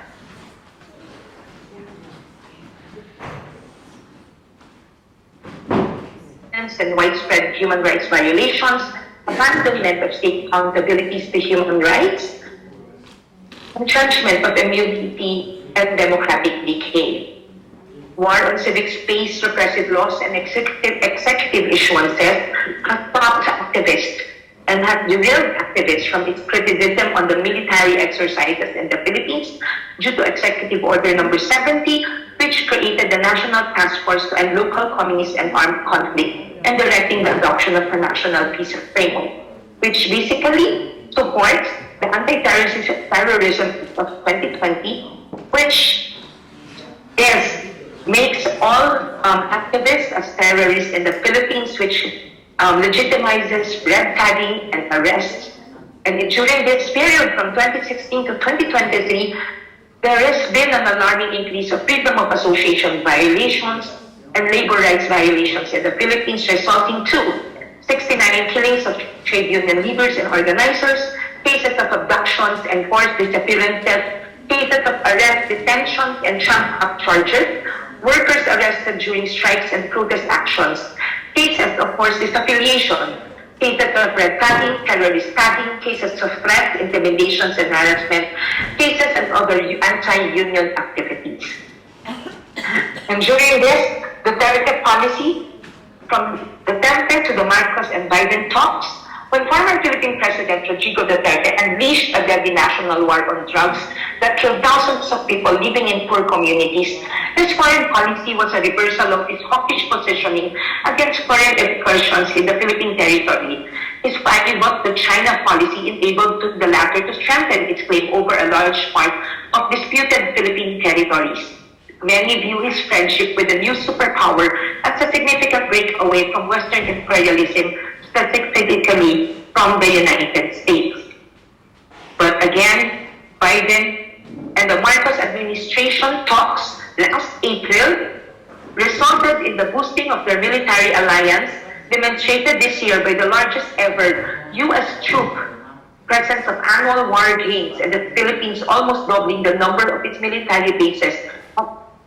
abuses and widespread human rights violations, abandonment of state accountabilities to human rights, entrenchment of immunity, and democratic decay. War on civic space, repressive laws, and executive issuances have stopped activists and have derailed activists from its criticism on the military exercises in the Philippines due to Executive Order Number 70, which created the National Task Force to End Local Communist and Armed Conflict and directing the adoption of a national peace framework, which basically supports the anti-terrorism of 2020, which makes all activists as terrorists in the Philippines, which legitimizes red tagging and arrests. And during this period from 2016 to 2023, there has been an alarming increase of freedom of association violations and labor rights violations in the Philippines, resulting to 69 killings of trade union leaders and organizers, cases of abductions and forced disappearances, cases of arrest, detentions, and trump-up charges, workers arrested during strikes and protest actions, cases of forced disaffiliation, cases of red tagging, terrorist tagging, cases of threats, intimidations, and harassment, cases and other anti-union activities. And during this Duterte policy, from Duterte to the Marcos and Biden talks, when former Philippine President Rodrigo Duterte unleashed a deadly national war on drugs that killed thousands of people living in poor communities, his foreign policy was a reversal of his hawkish positioning against foreign incursions in the Philippine territory. His pivot to China policy enabled the latter to strengthen its claim over a large part of disputed Philippine territories. Many view his friendship with the new superpower as a significant break away from Western imperialism, specifically from the United States. But again, Biden and the Marcos administration talks last April resulted in the boosting of their military alliance, demonstrated this year by the largest ever U.S. troop presence of annual war gains in the Philippines, almost doubling the number of its military bases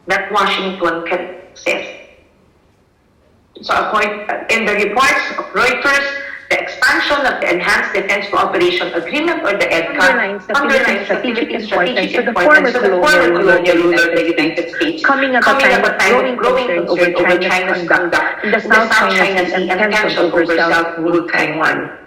that Washington says. So in the reports of Reuters, the expansion of the Enhanced Defense Cooperation Agreement, or the EDCA, underlines the Philippines' strategic importance to the former colonial ruler of the United States, coming at a time of growing concern over China's conduct in the South China Sea and tensions over self-ruled Taiwan.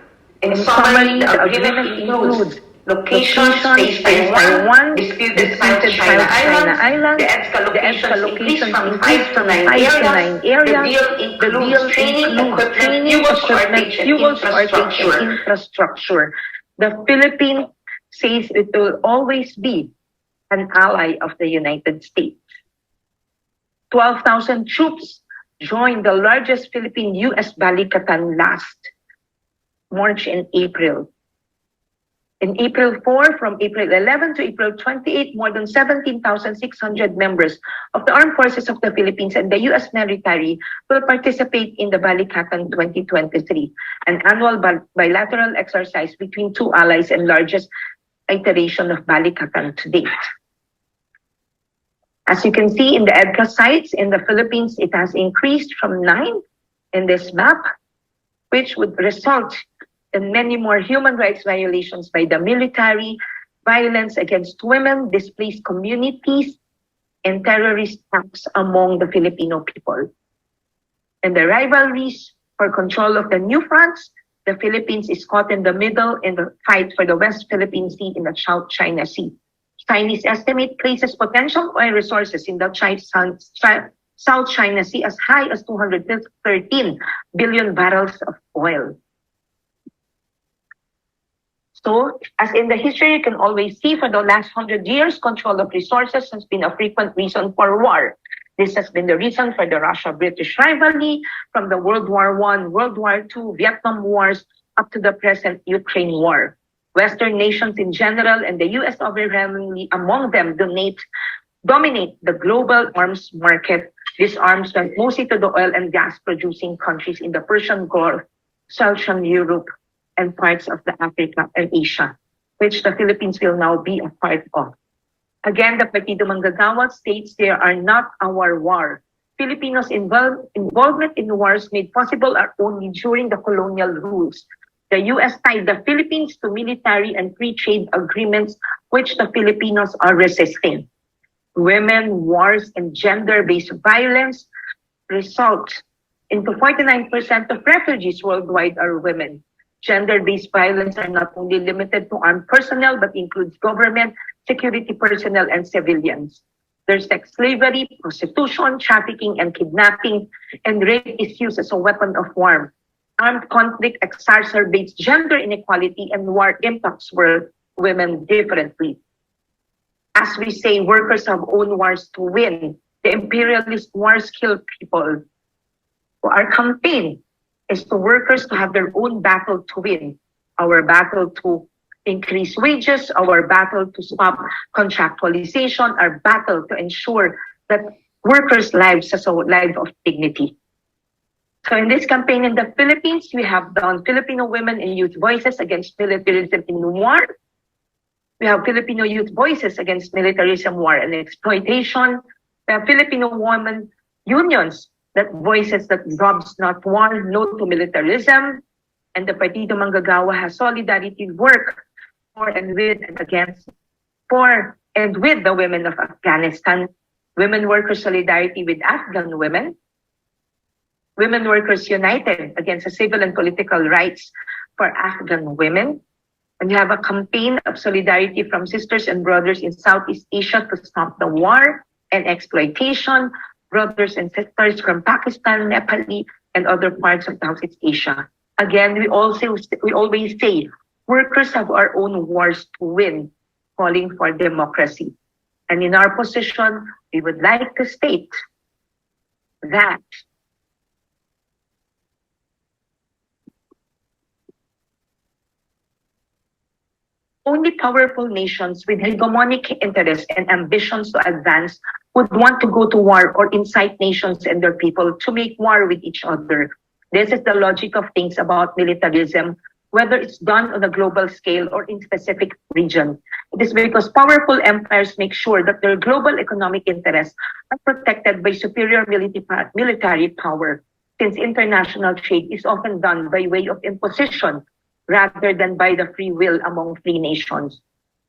In summary, the agreement includes location, space Taiwan, disputed South China Islands, the EDCA locations increased from 5 to 9 areas. The deal includes training, equipment, fuel shortage, and infrastructure. The Philippines says it will always be an ally of the United States. 12,000 troops joined the largest Philippine-U.S. Balikatan last March and April. In April 4, from April 11 to April 28, more than 17,600 members of the Armed Forces of the Philippines and the U.S. military will participate in the Balikatan 2023, an annual bilateral exercise between two allies and largest iteration of Balikatan to date. As you can see in the EDCA sites in the Philippines, it has increased from 9 in this map, which would result and many more human rights violations by the military, violence against women, displaced communities, and terrorist acts among the Filipino people. And the rivalries for control of the new fronts, the Philippines is caught in the middle in the fight for the West Philippine Sea in the South China Sea. Chinese estimate places potential oil resources in the South China Sea as high as 213 billion barrels of oil. So, as in the history, you can always see for the last 100 years, control of resources has been a frequent reason for war. This has been the reason for the Russia-British rivalry from the World War I, World War II, Vietnam Wars, up to the present Ukraine war. Western nations in general and the U.S. overwhelmingly among them dominate the global arms market. These arms went mostly to the oil and gas producing countries in the Persian Gulf, Southern Europe, and parts of the Africa and Asia, which the Philippines will now be a part of. Again, the Partido Manggagawa states they are not our war. Filipinos' involvement in wars made possible are only during the colonial rules. The U.S. tied the Philippines to military and free trade agreements, which the Filipinos are resisting. Women, wars, and gender-based violence result into 49% of refugees worldwide are women. Gender-based violence are not only limited to armed personnel, but includes government, security personnel, and civilians. There's sex slavery, prostitution, trafficking, and kidnapping, and rape is used as a weapon of war. Armed conflict exacerbates gender inequality, and war impacts women differently. As we say, workers have own wars to win. The imperialist wars kill people. Our campaign is to workers to have their own battle to win. Our battle to increase wages, our battle to stop contractualization, our battle to ensure that workers' lives as a life of dignity. So in this campaign in the Philippines, we have done Filipino Women and Youth Voices Against Militarism in War. We have Filipino Youth Voices Against Militarism, War, and Exploitation. We have Filipino women unions that voices that jobs not war, no to militarism. And the Partido Manggagawa has solidarity work for and with and against, for and with the women of Afghanistan. Women Workers Solidarity with Afghan Women. Women Workers United Against the Civil and Political Rights for Afghan Women. And we have a campaign of solidarity from sisters and brothers in Southeast Asia to stop the war and exploitation. Brothers and sisters from Pakistan, Nepal, and other parts of Southeast Asia. Again, we always say, workers have our own wars to win, calling for democracy. And in our position, we would like to state that only powerful nations with hegemonic interests and ambitions to advance would want to go to war or incite nations and their people to make war with each other. This is the logic of things about militarism, whether it's done on a global scale or in specific region. It is because powerful empires make sure that their global economic interests are protected by superior military power, since international trade is often done by way of imposition rather than by the free will among free nations.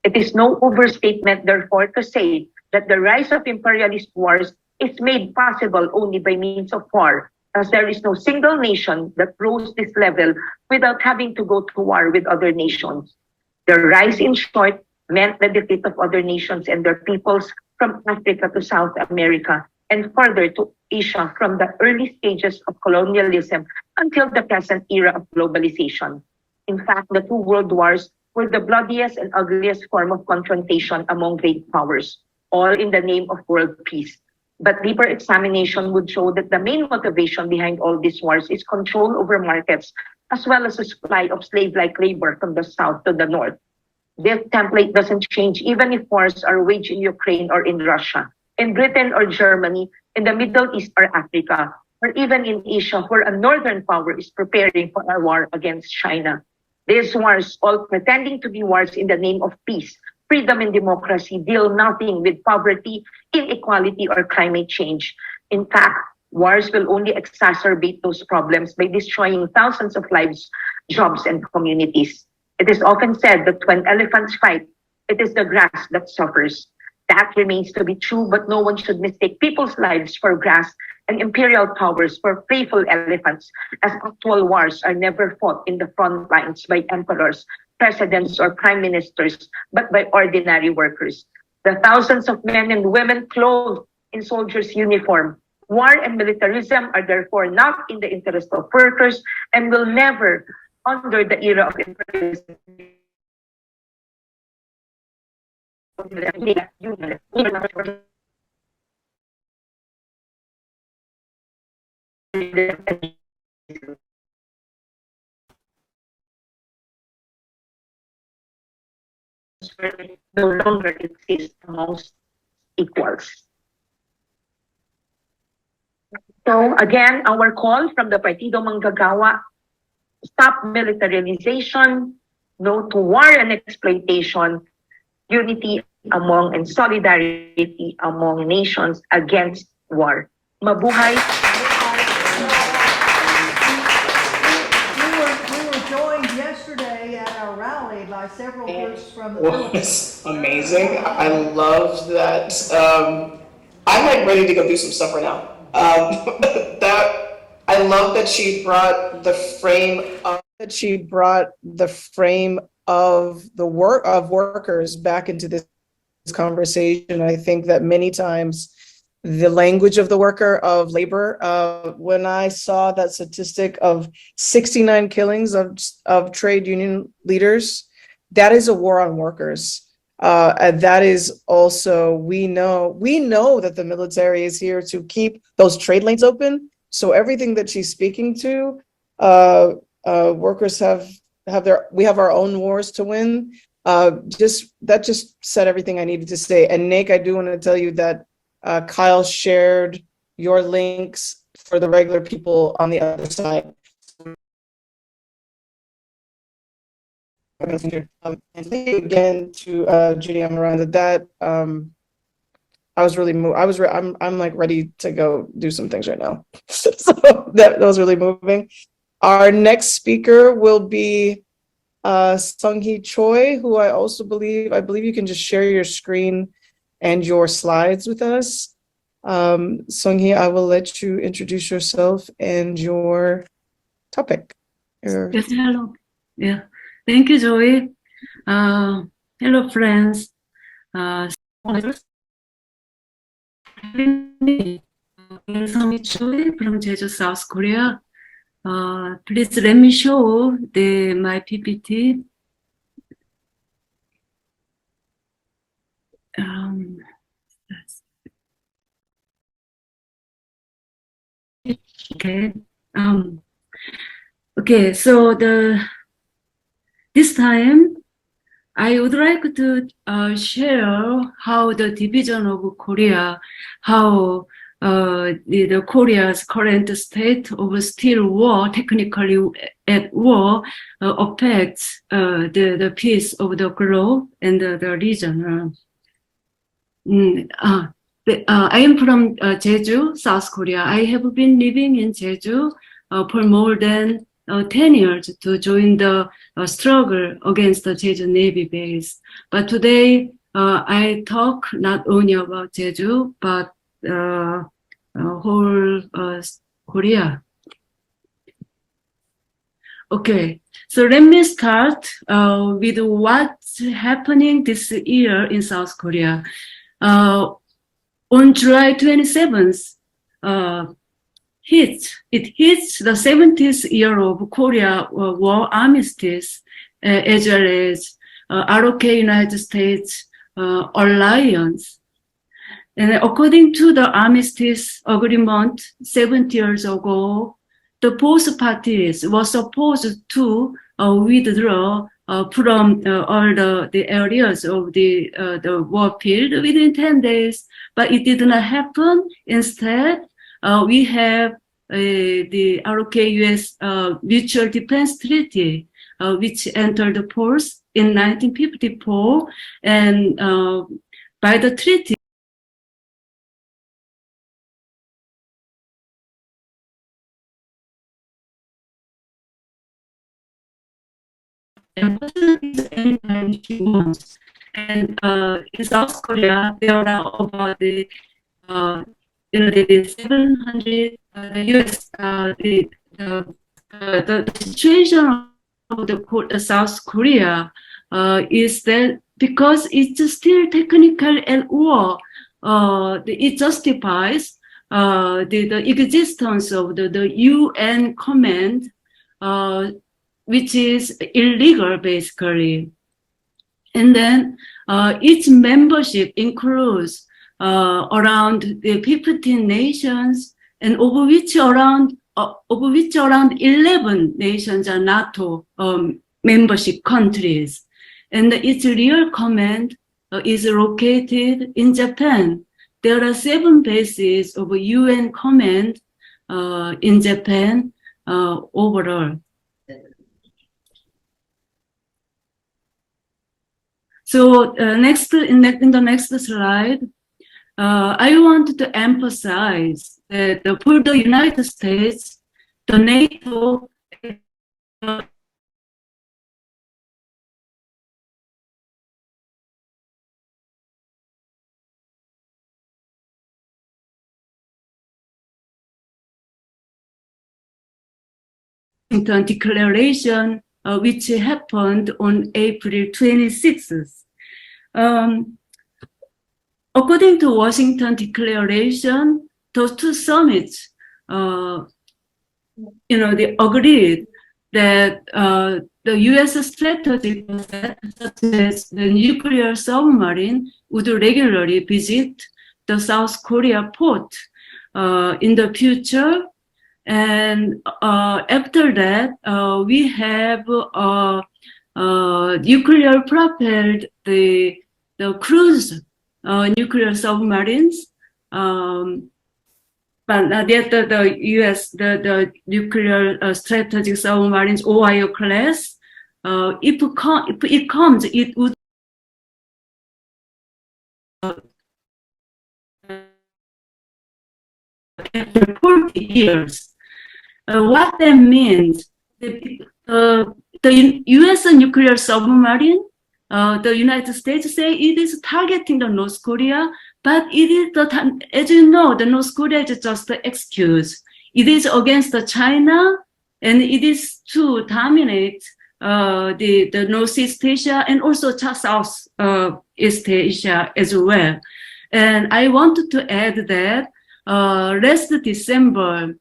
It is no overstatement, therefore, to say that the rise of imperialist wars is made possible only by means of war, as there is no single nation that rose this level without having to go to war with other nations. The rise, in short, meant the defeat of other nations and their peoples from Africa to South America and further to Asia from the early stages of colonialism until the present era of globalization. In fact, the two world wars were the bloodiest and ugliest form of confrontation among great powers, all in the name of world peace. But deeper examination would show that the main motivation behind all these wars is control over markets, as well as the supply of slave-like labor from the south to the north. This template doesn't change even if wars are waged in Ukraine or in Russia, in Britain or Germany, in the Middle East or Africa, or even in Asia, where a northern power is preparing for a war against China. These wars, all pretending to be wars in the name of peace, freedom, and democracy, deal nothing with poverty, inequality, or climate change. In fact, wars will only exacerbate those problems by destroying thousands of lives, jobs, and communities. It is often said that when elephants fight, it is the grass that suffers. That remains to be true, but no one should mistake people's lives for grass and imperial powers for playful elephants, as actual wars are never fought in the front lines by emperors, presidents, or prime ministers, but by ordinary workers. The thousands of men and women clothed in soldiers' uniform. War and militarism are therefore not in the interest of workers and will never, under the era of imperialism, no longer exist amongst equals. So again, our call from the Partido Manggagawa, stop militarization, no to war and exploitation, unity among and solidarity among nations against war. Mabuhay. We were joined yesterday at our rally by several groups from the Philippines. Was amazing. I loved that. I'm like ready to go do some stuff right now. I love that she brought the frame of the work of workers back into this conversation. I think that many times the language of the worker of labor, when I saw that statistic of 69 killings of trade union leaders, that is a war on workers. And that is also, we know that the military is here to keep those trade lanes open. So everything that she's speaking to, workers we have our own wars to win. That just said everything I needed to say. And Nick, I do want to tell you that Kyle shared your links for the regular people on the other side. And thank you again to Judy and Miranda. That I was really moved. I'm like ready to go do some things right now. So that was really moving. Our next speaker will be Sung-hee Choi, who I believe you can just share your screen and your slides with us. Sung-hee, I will let you introduce yourself and your topic. Yes, hello. Yeah, thank you, Joey. Hello, friends. Sung-hee Choi from Jeju, South Korea. Please let me show my PPT. Okay. Okay. So this time I would like to share how the division of Korea, how the Korea's current state of still war, technically at war, affects the peace of the globe and the region. I am from Jeju, South Korea. I have been living in Jeju for more than 10 years to join the struggle against the Jeju Navy base. But today, I talk not only about Jeju, but whole Korea. Okay, so let me start with what's happening this year in South Korea. On July 27th, it hits the 70th year of Korea war armistice, as well as ROK United States alliance. And according to the armistice agreement 70 years ago, the both parties were supposed to withdraw from all the areas of the war field within 10 days, but it did not happen. Instead, we have the ROK-US Mutual Defense Treaty, which entered force in 1954, and by the treaty, and anytime she wants. And in South Korea, there are about the 700 US. The situation of the South Korea is that because it's still technically at war, it justifies the existence of the UN command, which is illegal basically. And then its membership includes around the 15 nations, and over which around 11 nations are NATO membership countries. And its real command is located in Japan. There are 7 bases of UN command in Japan overall. So next, in the next slide, I want to emphasize that for the United States, the NATO Declaration, which happened on April 26th. According to Washington Declaration, those two summits, they agreed that the U.S. strategy such as the nuclear submarine would regularly visit the South Korea port in the future. And after that, we have nuclear propelled the cruise nuclear submarines, but yet the U.S. the nuclear strategic submarines Ohio class, if it comes, it would after 40 years. What that means, the U.S. nuclear submarine, the United States say it is targeting the North Korea, but it is as you know, the North Korea is just an excuse. It is against China, and it is to dominate the Northeast Asia and also South East Asia as well. And I wanted to add that last December,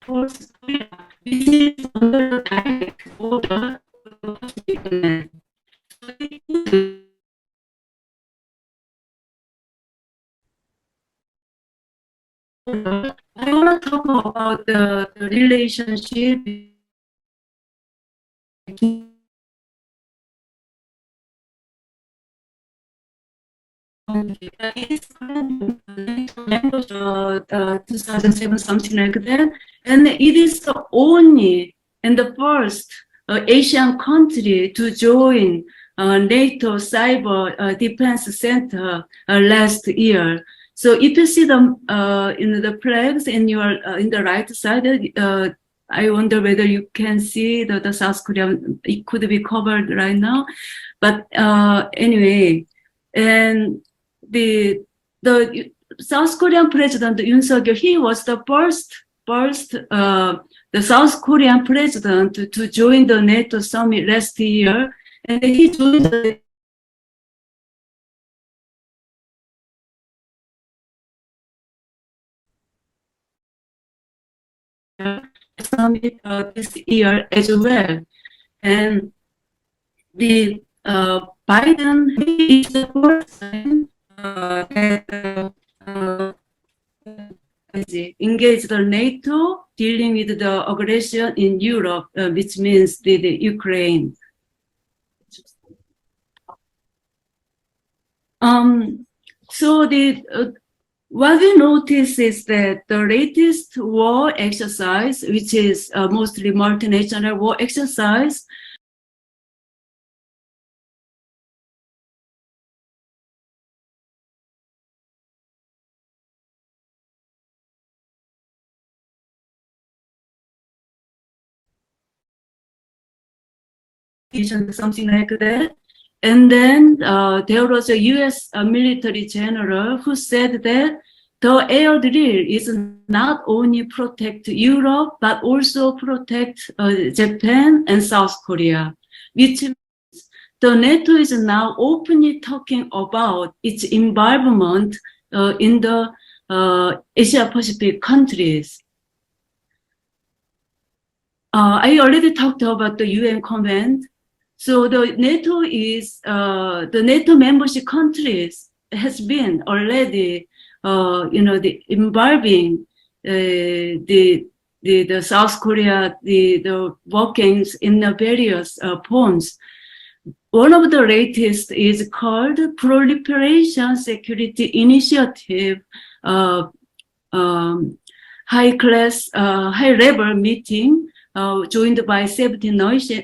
which is under the direct order of the I want to talk about the relationship it's language 2007, something like that, and it is the only and the first Asian country to join NATO Cyber Defense Center last year. So if you see the in the flags in your in the right side, I wonder whether you can see the South Korea. It could be covered right now, but anyway, and the South Korean President Yoon Suk-yeol, he was the first the South Korean president to join the NATO summit last year, and he joined the summit this year as well. And the Biden is the person that engaged the NATO dealing with the aggression in Europe, which means the Ukraine. So what we notice is that the latest war exercise, which is mostly multinational war exercise, something like that. And then there was a U.S. military general who said that the air drill is not only protect Europe, but also protect Japan and South Korea, which means the NATO is now openly talking about its involvement in the Asia-Pacific countries. I already talked about the UN Convent. So the NATO is the NATO membership countries has been already the involving the South Korea the workings in the various forms. One of the latest is called Proliferation Security Initiative, high-level meeting joined by 17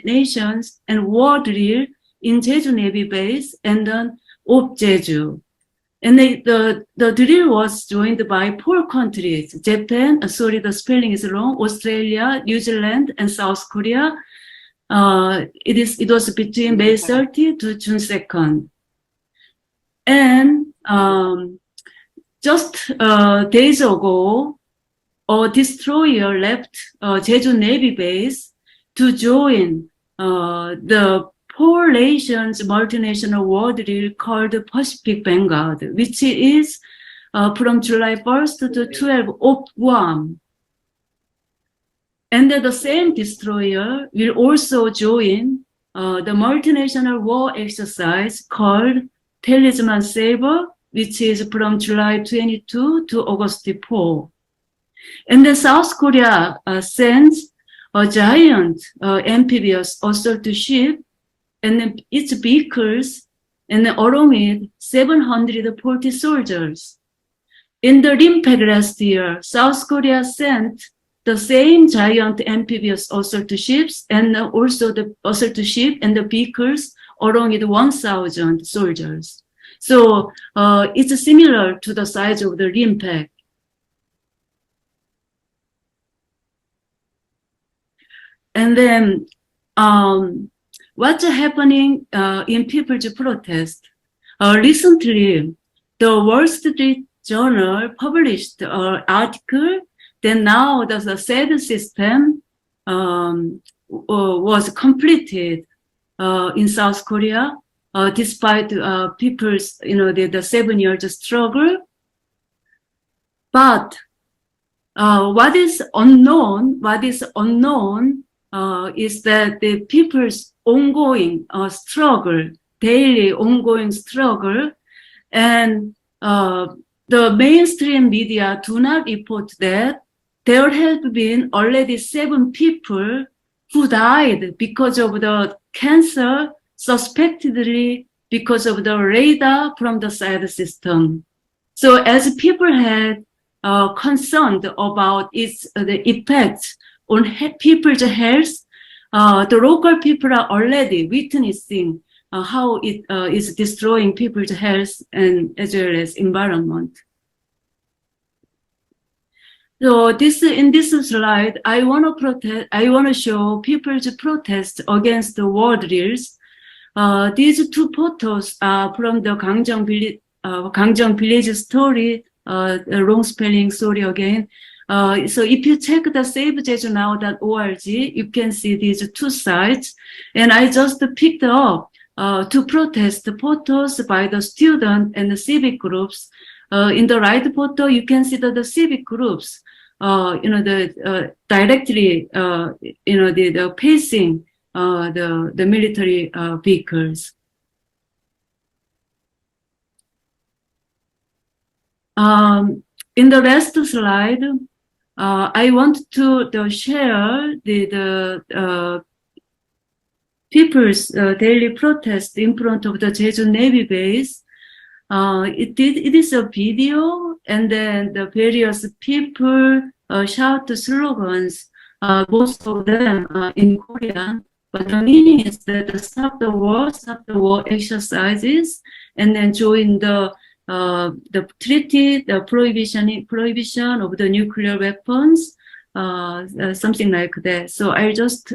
nations, and war drill in Jeju Navy Base and then off Jeju. And the drill was joined by 4 countries, Japan, sorry, the spelling is wrong, Australia, New Zealand, and South Korea. It was between May 30 to June 2nd. And just days ago, a destroyer left Jeju Navy Base to join the 4 nations multinational war drill called Pacific Vanguard, which is from July 1st to 12th off Guam. And the same destroyer will also join the multinational war exercise called Talisman Sabre, which is from July 22 to August 4. And then South Korea sends a giant amphibious assault ship and then its vehicles, and then along with 740 soldiers. In the RIMPAC last year, South Korea sent the same giant amphibious assault ships and also the assault ship and the vehicles along with 1,000 soldiers. So it's similar to the size of the RIMPAC. And then what's happening in people's protest? Recently, the Wall Street Journal published an article that now the SAD system was completed in South Korea, despite people's, the 7 years struggle. But what is unknown is that the people's ongoing struggle, daily ongoing struggle, and the mainstream media do not report that there have been already 7 people who died because of the cancer, suspectedly because of the radar from the SAD system. So as people had concerned about the effects on people's health, the local people are already witnessing how it is destroying people's health and as well as environment. So in this slide, I want to show people's protest against the war drills. These 2 photos are from the Gangjong village story, wrong spelling, sorry again. So if you check the savejejunow.org, you can see these 2 sites. And I just picked up 2 protest photos by the student and the civic groups. In the right photo, you can see that the civic groups, directly, the facing the military vehicles. In the last slide, I want to share the people's daily protest in front of the Jeju Navy Base. It is a video, and then the various people shout slogans, most of them in Korean. But the meaning is that stop the war exercises, and then join the treaty, the prohibition of the nuclear weapons, something like that. So I'll just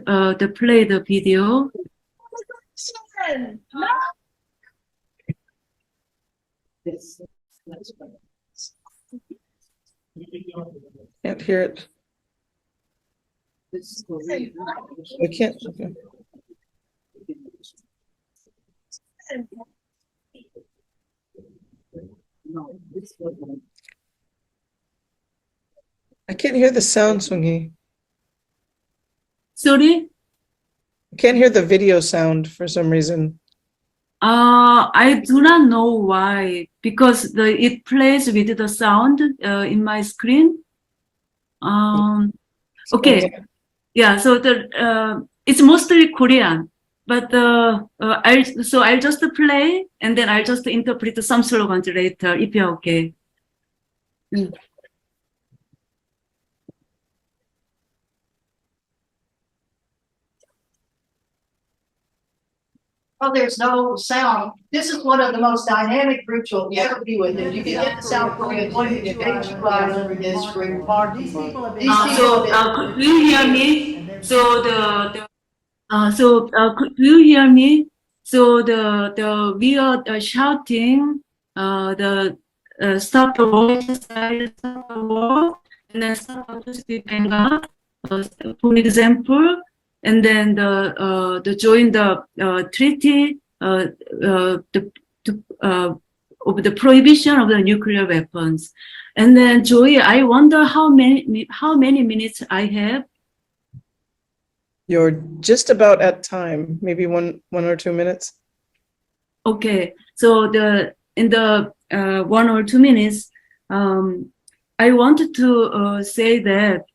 play the video. Can't hear it. I can't. Okay. I can't hear the sound, Sung-hee. Sorry? I can't hear the video sound for some reason. I do not know why, because it plays with the sound in my screen. Okay, yeah. So it's mostly Korean, but I'll just play and then I'll just interpret some slogans later if you're okay. Well, there's no sound. This is one of the most dynamic groups you'll ever be with. If you can get to South Korea, one of the Jeju Island is remarkable. Could you hear me? Could you hear me? So we are shouting the stop the war, stop the war, and then stop to speak Bengal, for example, and then the join the treaty of the prohibition of the nuclear weapons. And then Joey, I wonder how many minutes I have. You're just about at time, maybe one or 2 minutes. Okay, so in the 1 or 2 minutes, I wanted to say that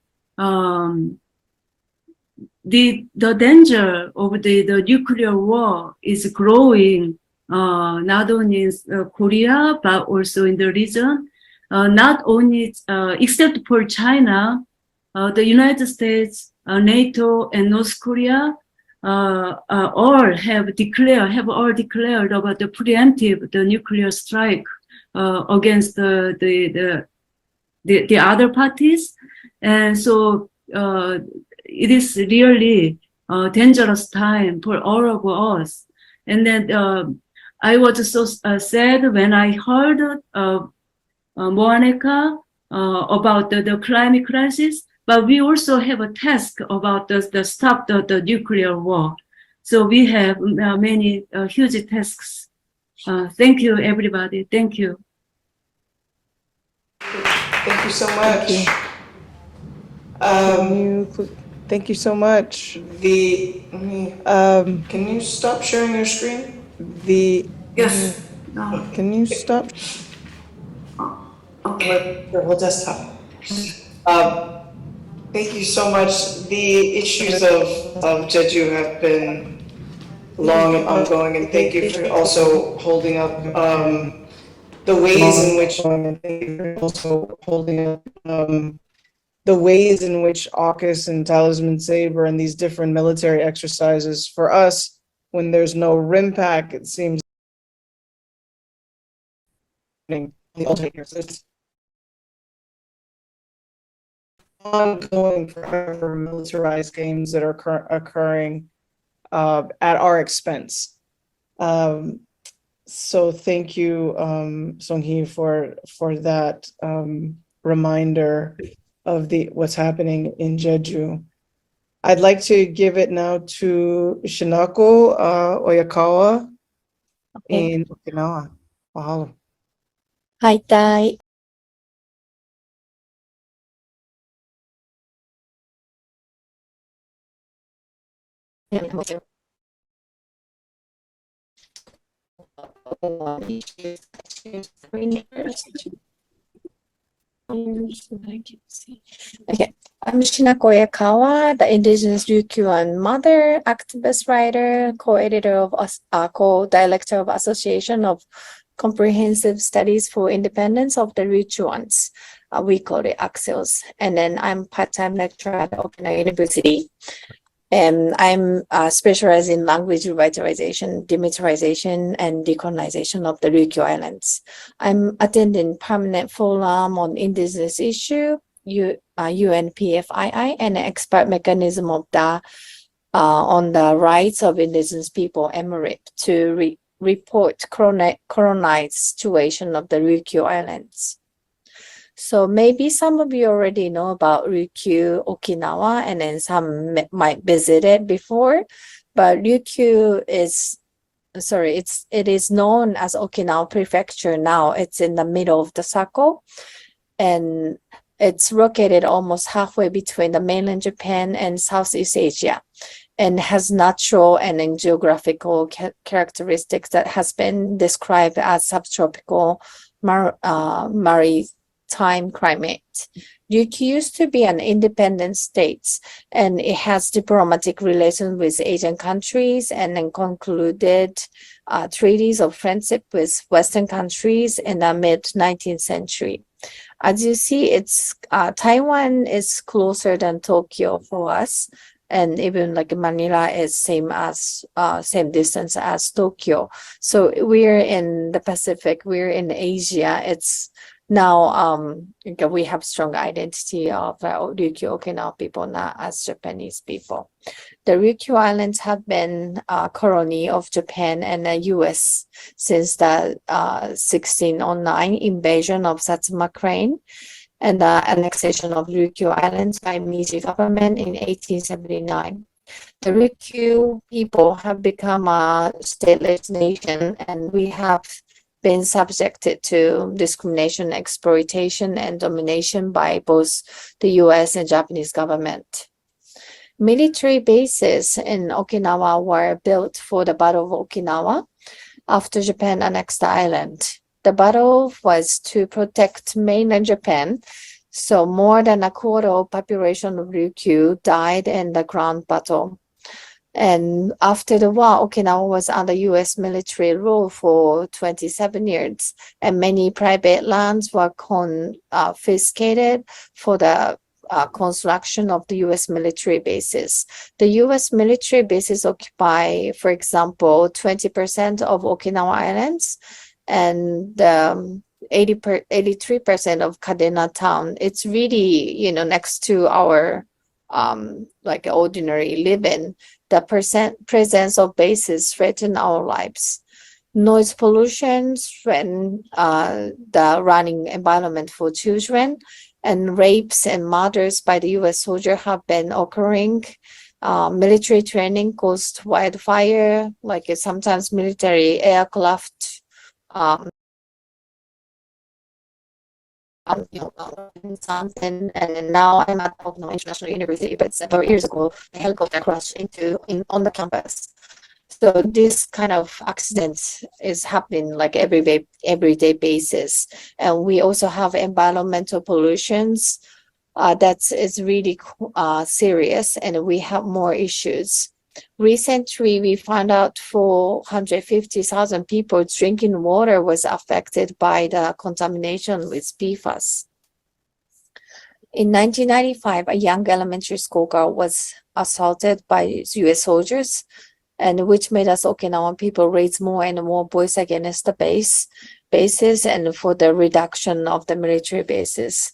the danger of the nuclear war is growing, not only in Korea but also in the region. Not only except for China, the United States, NATO, and North Korea all have declared about the preemptive nuclear strike against the other parties, and so it is really a dangerous time for all of us. And then I was so sad when I heard Moaneka about the climate crisis, but we also have a task about the stop the nuclear war. So we have many huge tasks. Thank you, everybody. Thank you. Thank you so much. Thank you so much. Can you stop sharing your screen? Yes. Can you stop? Okay, we'll desktop. Thank you so much. The issues of Jeju have been long and ongoing, and thank you for also holding up the ways in which the ways in which AUKUS and Talisman Sabre and these different military exercises, for us, when there's no RIMPAC, it seems it's ongoing forever militarized games that are occurring at our expense. So thank you, Song-hee, for that reminder of what's happening in Jeju. I'd like to give it now to Shinako Oyakawa in Okinawa. Mahalo. Hi, Tai. Okay, I'm Shinako Oyakawa, the indigenous Ryukyuan mother, activist writer, co-editor of co-director of Association of Comprehensive Studies for Independence of the Ryukyuans. We call it AXIOS. And then I'm part-time lecturer at Okinawa University. And I'm specialized in language revitalization, demilitarization, and decolonization of the Ryukyu Islands. I'm attending permanent forum on indigenous issue, UNPFII, and expert mechanism of the on the rights of indigenous people, EMIRIP, to report colonized situation of the Ryukyu Islands. So maybe some of you already know about Ryukyu, Okinawa, and then some might visit it before. But Ryukyu it is known as Okinawa Prefecture now. It's in the middle of the circle, and it's located almost halfway between the mainland Japan and Southeast Asia, and has natural and geographical characteristics that has been described as subtropical maritime climate. Ryukyu used to be an independent state, and it has diplomatic relations with Asian countries, and then concluded treaties of friendship with Western countries in the mid-19th century. As you see, Taiwan is closer than Tokyo for us, and even like Manila is same distance as Tokyo. So we're in the Pacific, we're in Asia. It's now we have strong identity of Ryukyu Okinawa people, not as Japanese people. The Ryukyu Islands have been a colony of Japan and the U.S. since the 1609 invasion of Satsuma Crane and the annexation of Ryukyu Islands by Meiji government in 1879. The Ryukyu people have become a stateless nation, and we have been subjected to discrimination, exploitation, and domination by both the US and Japanese government. Military bases in Okinawa were built for the Battle of Okinawa after Japan annexed the island. The battle was to protect mainland Japan, so more than a quarter of population of Ryukyu died in the ground battle. And after the war, Okinawa was under US military rule for 27 years, and many private lands were confiscated for the construction of the US military bases. The US military bases occupy, for example, 20% of Okinawa Islands and 83% of Kadena town. It's really, next to our like ordinary living. The presence of bases threaten our lives. Noise pollution threaten the running environment for children, and rapes and murders by the US soldier have been occurring. Military training caused wildfire, like sometimes military aircraft something. And now I'm at Okinawa International University, but several years ago, a helicopter crashed on the campus. So this kind of accidents is happening like everyday basis. And we also have environmental pollutions that is really serious, and we have more issues. Recently, we found out 450,000 people drinking water was affected by the contamination with PFAS. In 1995, a young elementary school girl was assaulted by US soldiers, and which made us Okinawan people raise more and more voice against the bases and for the reduction of the military bases.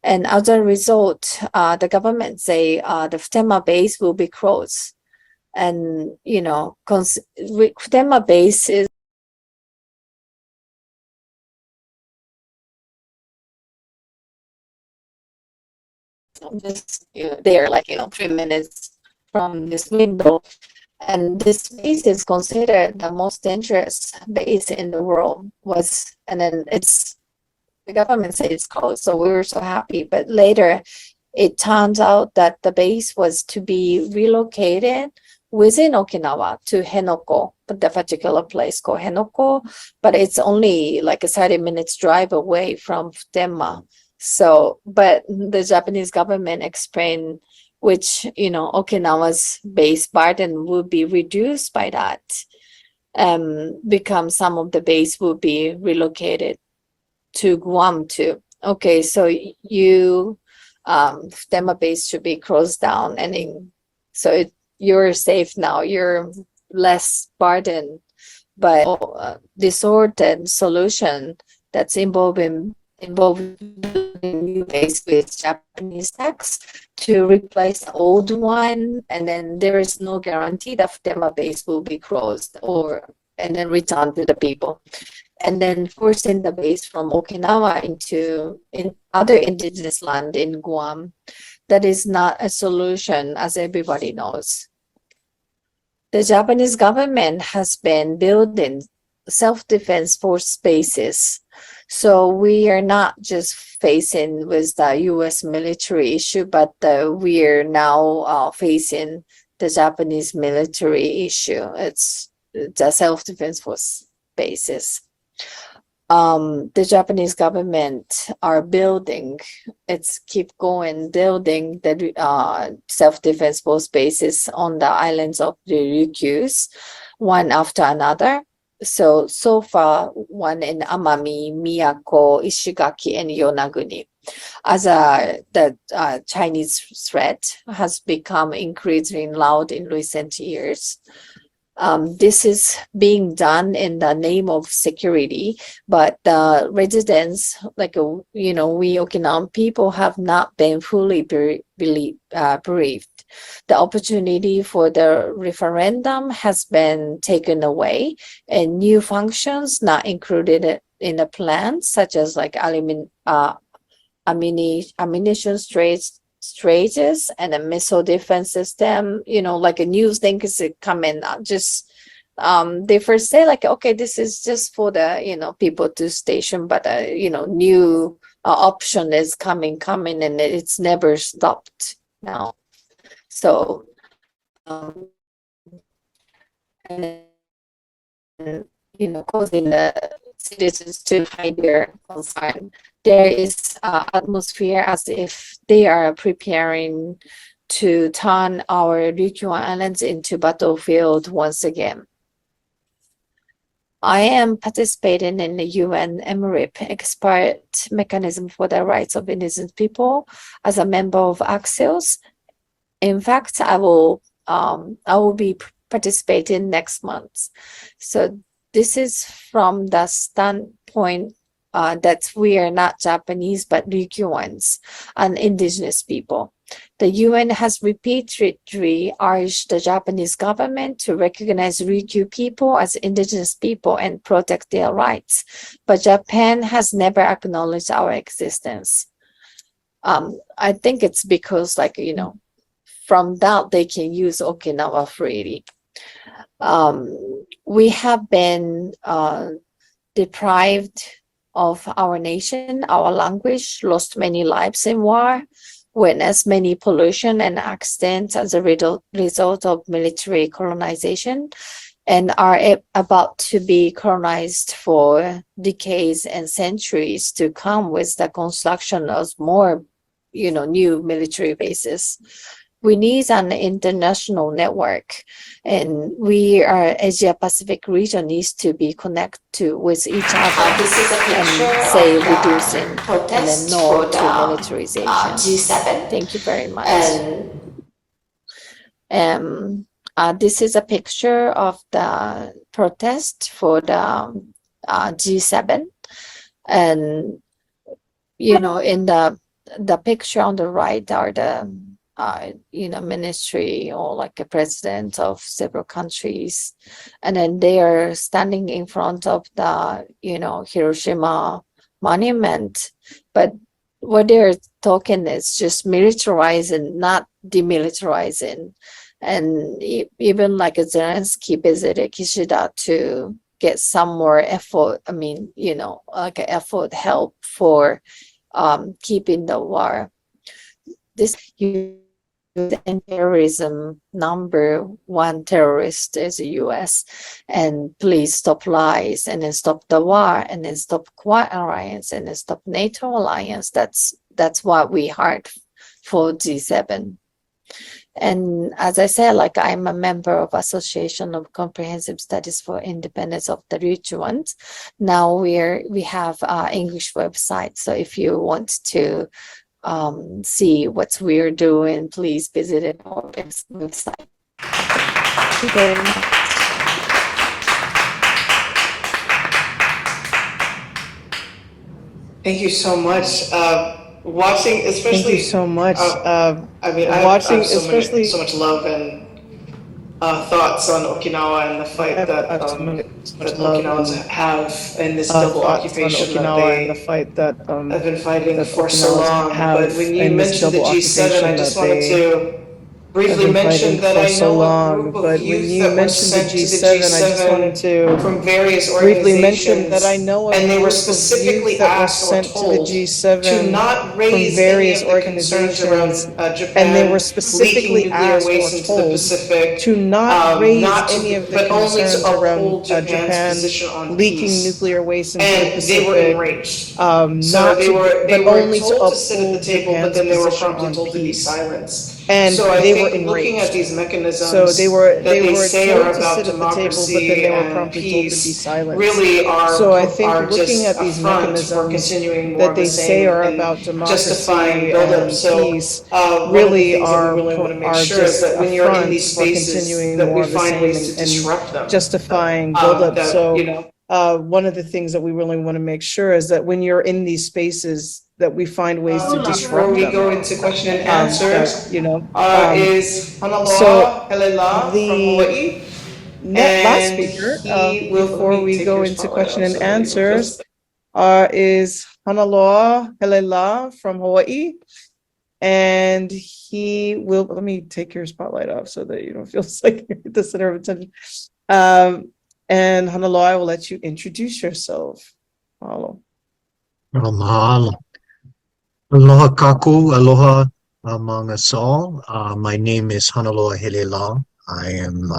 And as a result, the government say the Futenma base will be closed. And, Futenma base is just there, 3 minutes from this window. And this base is considered the most dangerous base in the world. And then the government said it's closed, so we were so happy. But later, it turns out that the base was to be relocated within Okinawa to Henoko, the particular place called Henoko, but it's only like a 30 minutes drive away from Futenma. So, but the Japanese government explained which, Okinawa's base burden will be reduced by that, become some of the base will be relocated to Guam too. Okay, so Futenma base should be closed down, and you're safe now. You're less burdened by disordered solution that's involving new base with Japanese tax to replace the old one, and then there is no guarantee that Futenma base will be closed and then returned to the people. And then forcing the base from Okinawa in other indigenous land in Guam. That is not a solution, as everybody knows. The Japanese government has been building self-defense force bases. So we are not just facing with the US military issue, but we are now facing the Japanese military issue. It's the self-defense force bases. The Japanese government are building, keep going, building the self-defense force bases on the islands of the Ryukyus, one after another. So far, one in Amami, Miyako, Ishigaki, and Yonaguni. as the Chinese threat has become increasingly loud in recent years. This is being done in the name of security, but the residents, like, we Okinawan people have not been fully briefed. The opportunity for the referendum has been taken away, and new functions not included in the plan, such as like ammunition strategies and a missile defense system, like a new thing is coming, just they first say like, okay, this is just for the people to station, but new option is coming and it's never stopped now. So causing the citizens to hide their concern. There is atmosphere as if they are preparing to turn our Ryukyu Islands into battlefield once again. I am participating in the UN MRIP expert mechanism for the rights of indigenous people as a member of Axios. In fact, I will be participating next month. So this is from the standpoint that we are not Japanese, but Ryukyuans and indigenous people. The UN has repeatedly urged the Japanese government to recognize Ryukyu people as indigenous people and protect their rights, but Japan has never acknowledged our existence. I think it's because, from that they can use Okinawa freely. We have been deprived of our nation, our language, lost many lives in war, witnessed many pollution and accidents as a result of military colonization, and are about to be colonized for decades and centuries to come with the construction of more, new military bases. We need an international network, and Asia Pacific region needs to be connected with each other. This is a picture and of reducing protest and no for to the militarization. G7. Thank you very much. And this is a picture of the protest for the G7, and in the picture on the right are the ministry or like a president of several countries, and then they are standing in front of the Hiroshima monument, but what they're talking is just militarizing, not demilitarizing. And even like Zelensky visited Kishida to get some more effort, effort help for keeping the war. This and terrorism #1 terrorist is the US, and please stop lies, and then stop the war, and then stop Quad Alliance, and then stop NATO alliance. That's what we heard for G7. And as I said, I'm a member of Association of Comprehensive Studies for Independence of the Ryukyuans. Now we have English website, so if you want to see what we're doing, please visit our website. Thank you very much. Thank you so much. Watching, especially. Thank you so much. I have watching, so especially so much love and thoughts on Okinawa and the fight that Okinawans have in this double occupation that they have been fighting for so long. But when you mentioned the G7, I just wanted to briefly mention that I know a group of youth that were sent to the G7 from various organizations, and they were specifically asked or told to not raise any of the concerns around Japan leaking nuclear waste into the Pacific, to not raise any of the but only concerns to around uphold Japan's Japan position on leaking peace. nuclear waste into the And Pacific. they were enraged. So they were told to sit at the table, but then they were promptly told to be silenced. And So I they were think looking at enraged. these mechanisms So they were that they say told are to about sit at the table, but then democracy they were and promptly told to be peace silent. really So I think are looking just at these a front for mechanisms continuing more that of the they say same are and about justifying democracy buildup. and So peace one really of the things that are we really want to make are sure is just that when a you're in front these for spaces continuing that more we of the find same ways to and disrupt them. justifying buildup. That, So you know, one of the things that we really want to make sure is that when you're in these spaces, that we find ways to before disrupt we them. go into question and answers, That, you know, is Hanaloa so Helela from Hawaii. last And speaker, he will, before we take go your into spotlight question off and so that you can answers, close is Hanaloa Helela from Hawaii. And he will, let me take your spotlight off so that you don't feel like you're at the center of attention. And Hanaloa, I will let you introduce yourself. Mahalo. Mahalo. Aloha kaku, aloha mga sol. My name is Hanaloa Helela. I am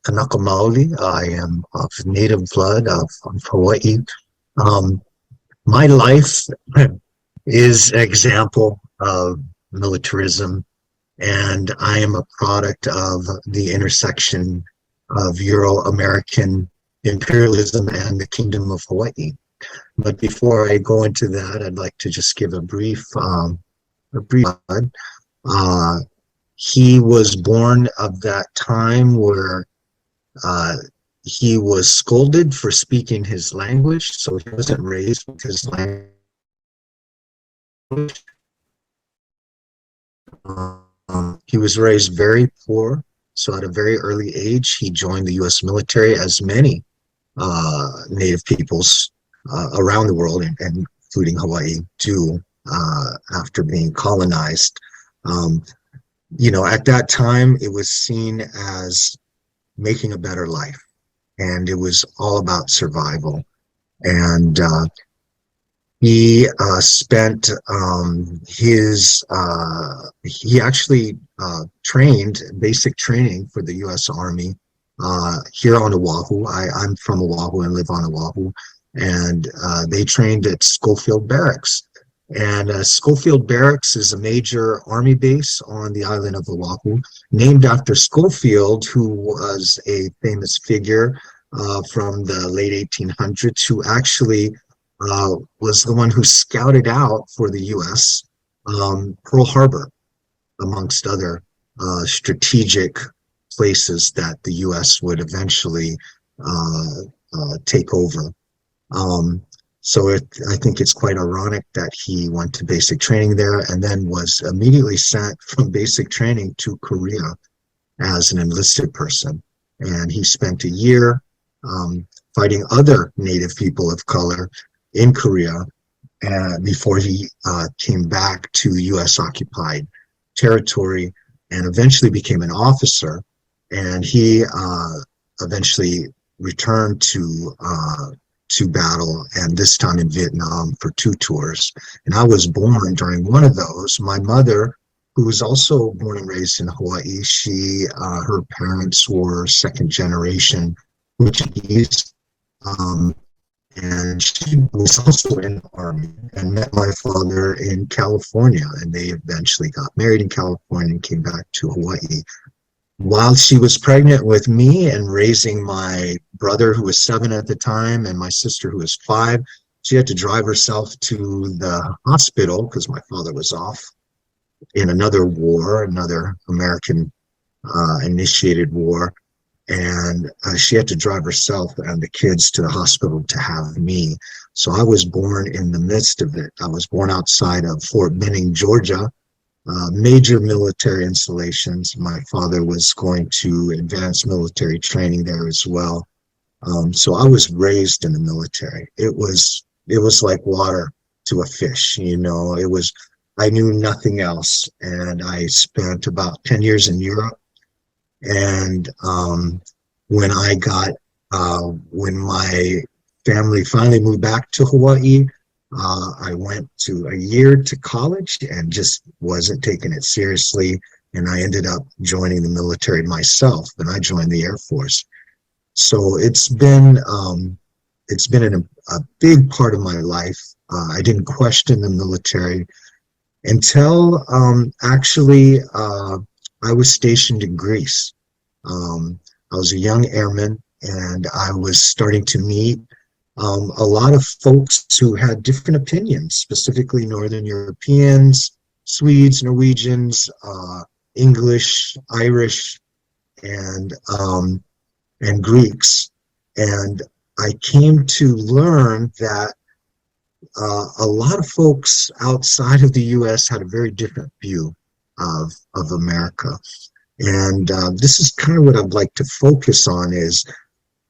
Kanaka Maoli. I am of native blood of Hawaii. My life is an example of militarism, and I am a product of the intersection of Euro-American imperialism and the Kingdom of Hawaii. But before I go into that, I'd like to just give a brief. He was born of that time where he was scolded for speaking his language, so he wasn't raised with his language. He was raised very poor, so at a very early age, he joined the U.S. military, as many Native peoples around the world, and including Hawaii, do after being colonized. You know, at that time, it was seen as making a better life, and it was all about survival. And he spent he actually trained basic training for the U.S. Army here on Oahu. I'm from Oahu and live on Oahu, and they trained at Schofield Barracks. And Schofield Barracks is a major army base on the island of Oahu, named after Schofield, who was a famous figure from the late 1800s, who actually was the one who scouted out for the U.S. Pearl Harbor, amongst other strategic places that the U.S. would eventually take over. So I think it's quite ironic that he went to basic training there and then was immediately sent from basic training to Korea as an enlisted person. And he spent a year fighting other Native people of color in Korea before he came back to U.S. occupied territory and eventually became an officer. And he eventually returned to battle, and this time in Vietnam for 2 tours. And I was born during one of those. My mother, who was also born and raised in Hawaii, her parents were second generation Portuguese, and she was also in the Army and met my father in California, and they eventually got married in California and came back to Hawaii. While she was pregnant with me and raising my brother, who was 7 at the time, and my sister, who was 5, she had to drive herself to the hospital because my father was off in another war, another American initiated war. And she had to drive herself and the kids to the hospital to have me. So I was born in the midst of it. I was born outside of Fort Benning, Georgia. Major military installations. My father was going to advanced military training there as well. So I was raised in the military. It was like water to a fish, you know. I knew nothing else, and I spent about 10 years in Europe. And when my family finally moved back to Hawaii, I went to a year to college and just wasn't taking it seriously. And I ended up joining the military myself, and I joined the Air Force. So it's been a big part of my life. I didn't question the military. until actually I was stationed in Greece. I was a young airman, and I was starting to meet a lot of folks who had different opinions, specifically Northern Europeans, Swedes, Norwegians, English, Irish, and Greeks. And I came to learn that a lot of folks outside of the U.S. had a very different view of America. And this is kind of what I'd like to focus on, is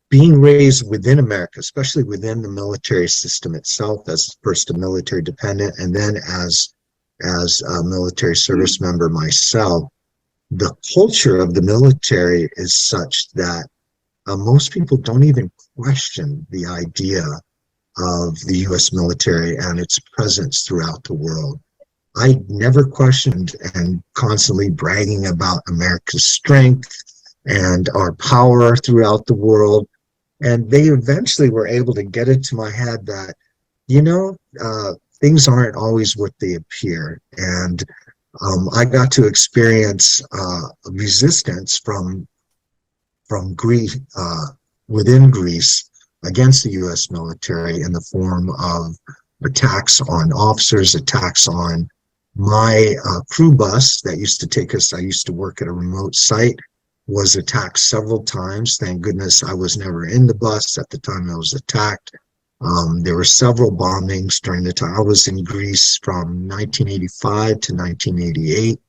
being raised within America, especially within the military system itself, as first a military dependent, and then as a military service member myself. The culture of the military is such that most people don't even question the idea of the U.S. military and its presence throughout the world. I never questioned, and constantly bragging about America's strength and our power throughout the world. And they eventually were able to get it to my head that, things aren't always what they appear. And I got to experience resistance from Greece, within Greece, against the U.S. military in the form of attacks on officers, attacks on my crew bus that used to take us. I used to work at a remote site, was attacked several times. Thank goodness I was never in the bus at the time I was attacked. There were several bombings during the time I was in Greece from 1985 to 1988.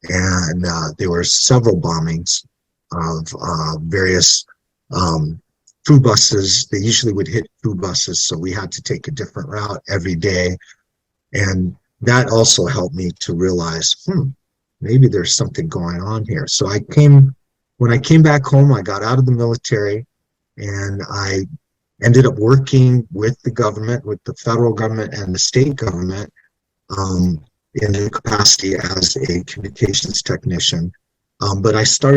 And there were several bombings of various crew buses. They usually would hit crew buses, so we had to take a different route every day. And that also helped me to realize, maybe there's something going on here. So when I came back home, I got out of the military, and I ended up working with the government, with the federal government and the state government, in the capacity as a communications technician. But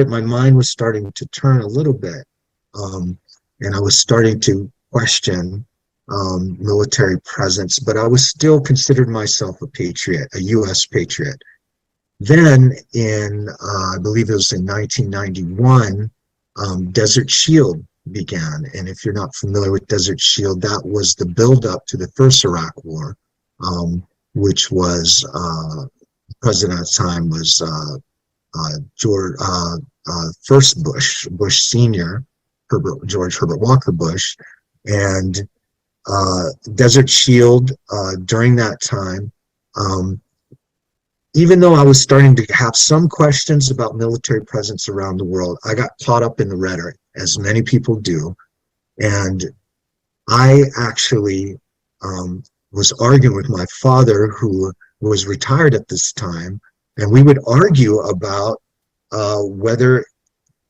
my mind was starting to turn a little bit, and I was starting to question military presence, but I was still considered myself a patriot, a U.S. patriot. Then I believe it was in 1991, Desert Shield began. And if you're not familiar with Desert Shield, that was the buildup to the first Iraq War, which was, the president at the time was first Bush Senior, George Herbert Walker Bush. And Desert Shield, during that time, even though I was starting to have some questions about military presence around the world, I got caught up in the rhetoric, as many people do. And I actually was arguing with my father, who was retired at this time, and we would argue about whether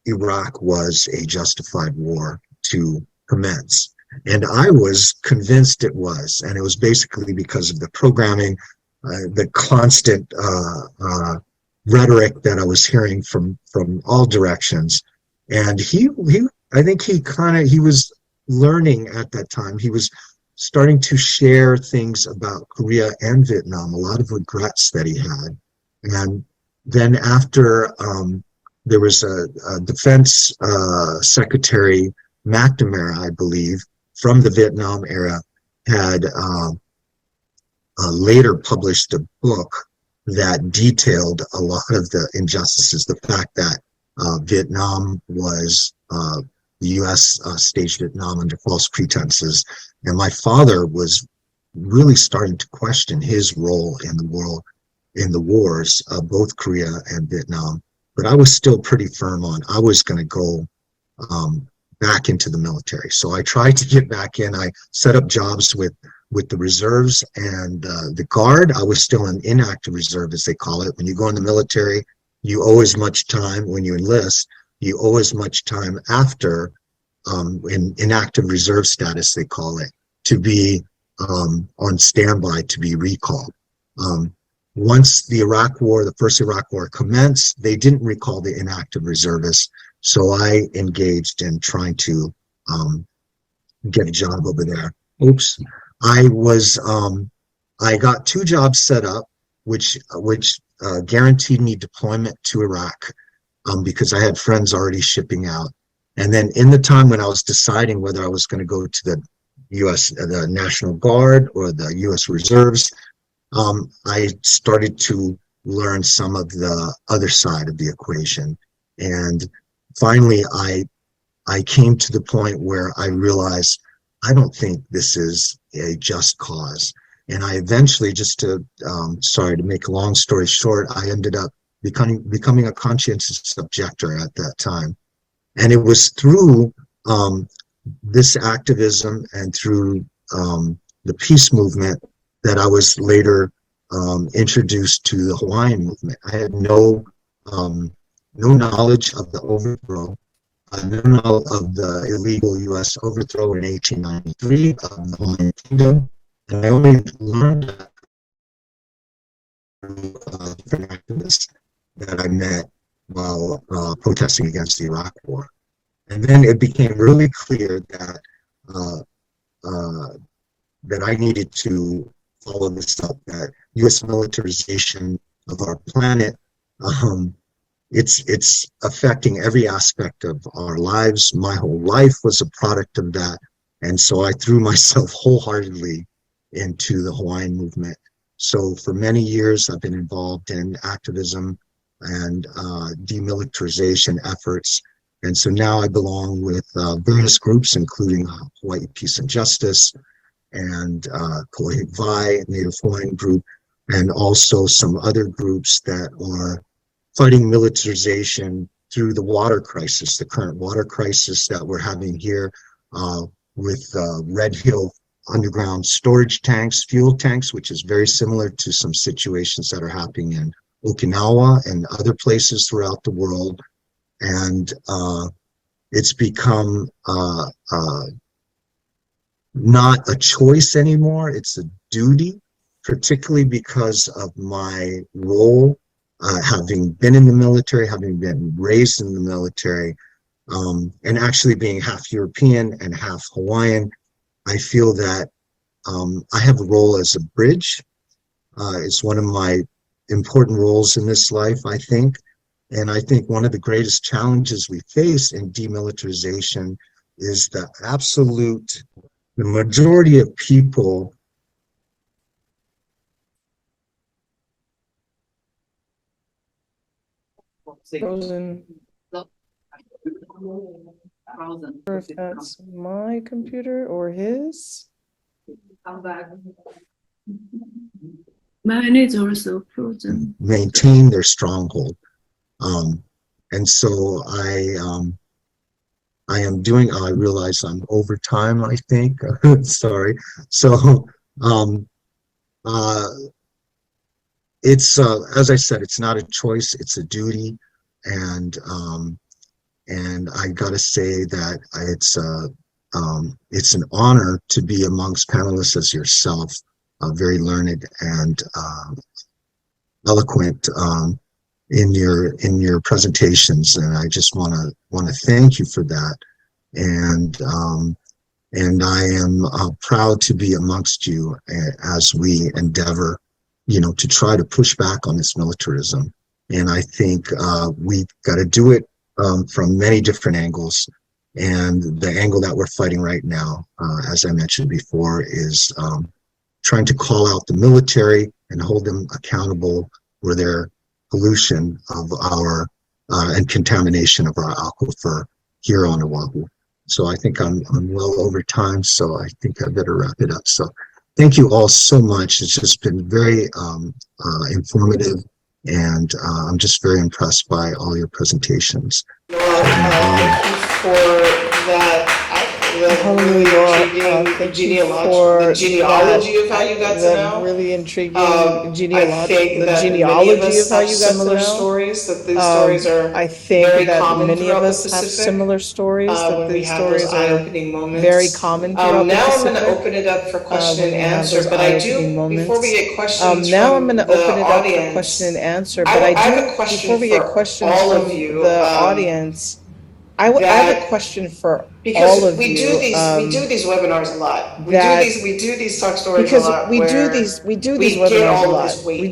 Iraq was a justified war to commence. And I was convinced it was, and it was basically because of the programming, the constant rhetoric that I was hearing from all directions. And I think he was learning at that time. He was starting to share things about Korea and Vietnam, a lot of regrets that he had. And then after there was a defense secretary, McNamara, I believe, from the Vietnam era, had later published a book that detailed a lot of the injustices, the fact that Vietnam was, the U.S. staged Vietnam under false pretenses. And my father was really starting to question his role in the world, in the wars, both Korea and Vietnam. But I was still pretty firm on, I was going to go back into the military. So I tried to get back in. I set up jobs with the reserves and the Guard. I was still an inactive reserve, as they call it. When you go in the military, you owe as much time. When you enlist, you owe as much time after, in inactive reserve status, they call it, to be on standby to be recalled. Once the Iraq War, the first Iraq War commenced, they didn't recall the inactive reservists. So I engaged in trying to get a job over there. Oops. I got 2 jobs set up. which guaranteed me deployment to Iraq, because I had friends already shipping out. And then in the time when I was deciding whether I was going to go to the the National Guard or the U.S. Reserves, I started to learn some of the other side of the equation. And finally, I came to the point where I realized I don't think this is a just cause. And I eventually, just to, sorry, to make a long story short, I ended up becoming a conscientious objector at that time. And it was through this activism and through the peace movement that I was later introduced to the Hawaiian movement. I had no knowledge of the overthrow, no knowledge of the illegal U.S. overthrow in 1893 of the Hawaiian Kingdom, and I only learned that through different activists that I met while protesting against the Iraq War. And then it became really clear that that I needed to follow this up, that U.S. militarization of our planet, it's affecting every aspect of our lives. My whole life was a product of that. And so I threw myself wholeheartedly into the Hawaiian movement. So for many years, I've been involved in activism and demilitarization efforts. And so now I belong with various groups, including Hawaii Peace and Justice and Ko'ehi Vai, Native Hawaiian group, and also some other groups that are fighting militarization through the water crisis, the current water crisis that we're having here with Red Hill underground storage tanks, fuel tanks, which is very similar to some situations that are happening in Okinawa and other places throughout the world. And it's become not a choice anymore, it's a duty, particularly because of my role, having been in the military, having been raised in the military, and actually being half European and half Hawaiian. I feel that I have a role as a bridge. It's one of my important roles in this life, I think. And I think one of the greatest challenges we face in demilitarization is the majority of people Frozen. Or if that's my computer or his. Mine is also frozen. maintain their stronghold. And so I realize I'm over time, I think. Sorry. So it's as I said, it's not a choice, it's a duty. And I gotta say that it's an honor to be amongst panelists as yourself, very learned and eloquent in your presentations, and I just want to thank you for that. And I am proud to be amongst you as we endeavor, to try to push back on this militarism. And I think we've got to do it from many different angles. And the angle that we're fighting right now, as I mentioned before, is trying to call out the military and hold them accountable for their pollution of our and contamination of our aquifer here on Oahu. So I think I'm well over time, so I think I better wrap it up. So thank you all so much. It's just been very informative, and I'm just very impressed by all your presentations. Thank you for that. Thank you for the genealogy of how you got to know. Really intriguing I think that genealogy many of us of how have you got to similar know. stories, that these stories are I think very that common many of throughout the us have Pacific, similar stories, that when we these have those stories are eye-opening moments. very common throughout the now I'm Pacific. going to open it up for question when and we have answer, those but I do, eye-opening before we moments. get questions Now from I'm going to the open it up for audience, question and answer, I but I have do, a question before we get for questions all from of you. the audience, I have a that- question for all Because of we you. do these webinars a lot. We do these talk stories because a lot. we do where these get webinars a all of lot. this weight. We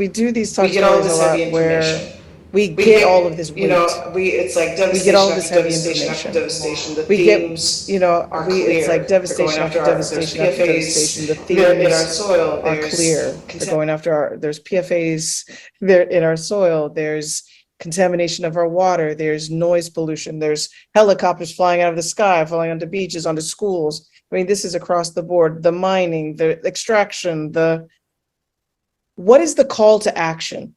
do these talk We get all stories a this lot heavy where information. we get all of this weight. You know, it's like We get all devastation this after heavy devastation information. after devastation. The We get, themes you know, are it's clear. like They're devastation going after our- devastation there's after PFAs devastation. The in our themes soil. are There's clear. They're going after there's PFAs there in our soil. There's contamination of our water. There's noise pollution. There's helicopters flying out of the sky, flying onto beaches, onto schools. I mean, this is across the board. The mining, the extraction, what is the call to action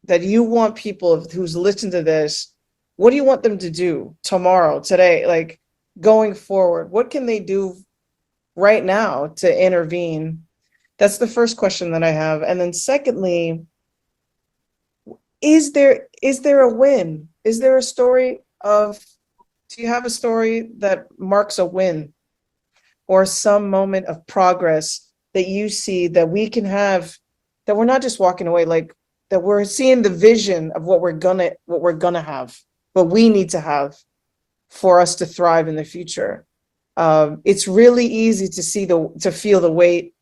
that you want people who's listened to this? What do you want them to do tomorrow, today, like going forward? What can they do right now to intervene? That's the first question that I have. And then secondly, is there a win? Is there a story do you have a story that marks a win or some moment of progress that you see that we can have, that we're not just walking away, like that we're seeing the vision of what we're gonna have, what we need to have for us to thrive in the future? It's really easy to feel the weight,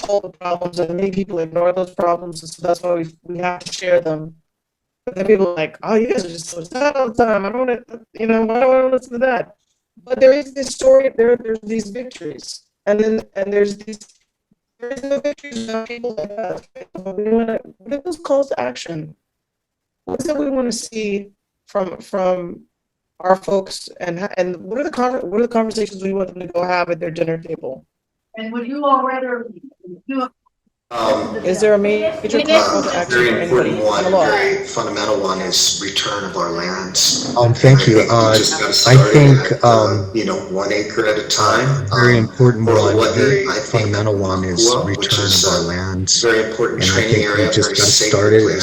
all the problems, and many people ignore those problems, and so that's why we have to share them. But then people are like, oh, you guys are just so sad all the time. I don't want to, why do I want to listen to that? But there is this story, there's these victories, and there's no victories without people like us. What are those calls to action? What is it we want to see from our folks, and what are the conversations we want them to go have at their dinner table? And would you already do Is there a major call to action Very for anybody? important one, Hello. very fundamental one is return of our lands. Thank you. I think, 1 acre at a time. Very important one, very fundamental one is return of our lands. Very important training area. And I think we just got started at,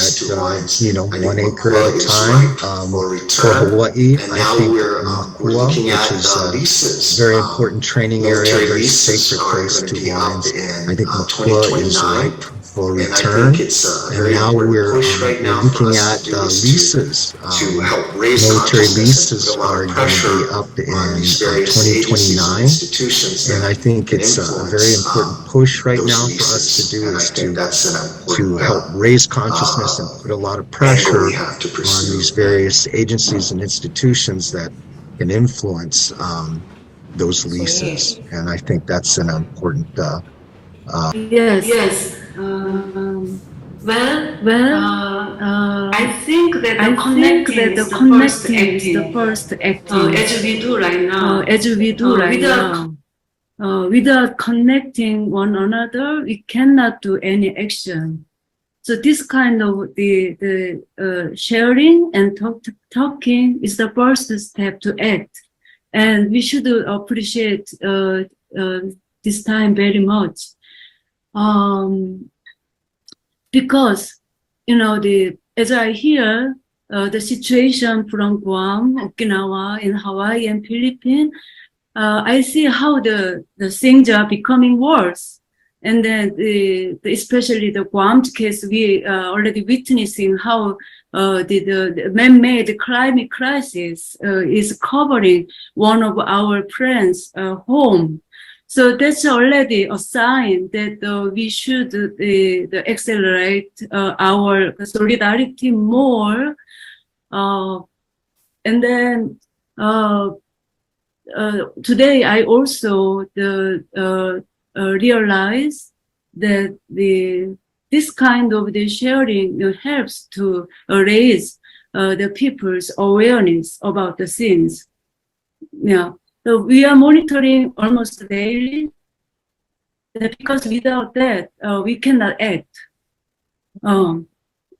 1 acre at a time. For Hawaii, I think Makua, which is a very important training area, very sacred place to Hawaiians. I think Makua is ripe for return, and now we're looking at leases. Military leases are going to be up in 2029, and I think it's a very important push right now for us to do is to help raise consciousness and put a lot of pressure on these various agencies and institutions that can influence those leases, and I think that's an important Yes. I think that the connecting is the first acting. As we do right now. Without connecting one another, we cannot do any action. So this kind of the sharing and talking is the first step to act, and we should appreciate this time very much. Because, as I hear the situation from Guam, Okinawa, in Hawaii and Philippines, I see how the things are becoming worse. And then especially the Guam case, we are already witnessing how the man-made climate crisis is covering one of our friends' home. So that's already a sign that we should accelerate our solidarity more. And then today I also realize that this kind of the sharing helps to raise the people's awareness about the things. Yeah. So we are monitoring almost daily, because without that, we cannot act. And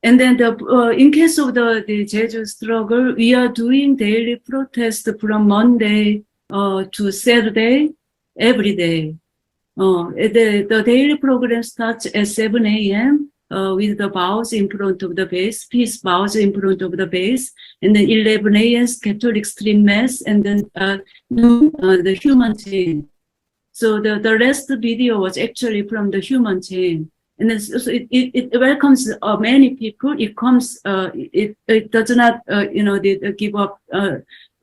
then in case of the Jeju struggle, we are doing daily protest from Monday to Saturday, every day. The daily program starts at 7 a.m. With the bows in front of the base, peace bows in front of the base, and then 11 a.m. Catholic stream mass, and then noon, the human chain. So the rest video was actually from the human chain. and then so it welcomes many people. It comes, it does not, give up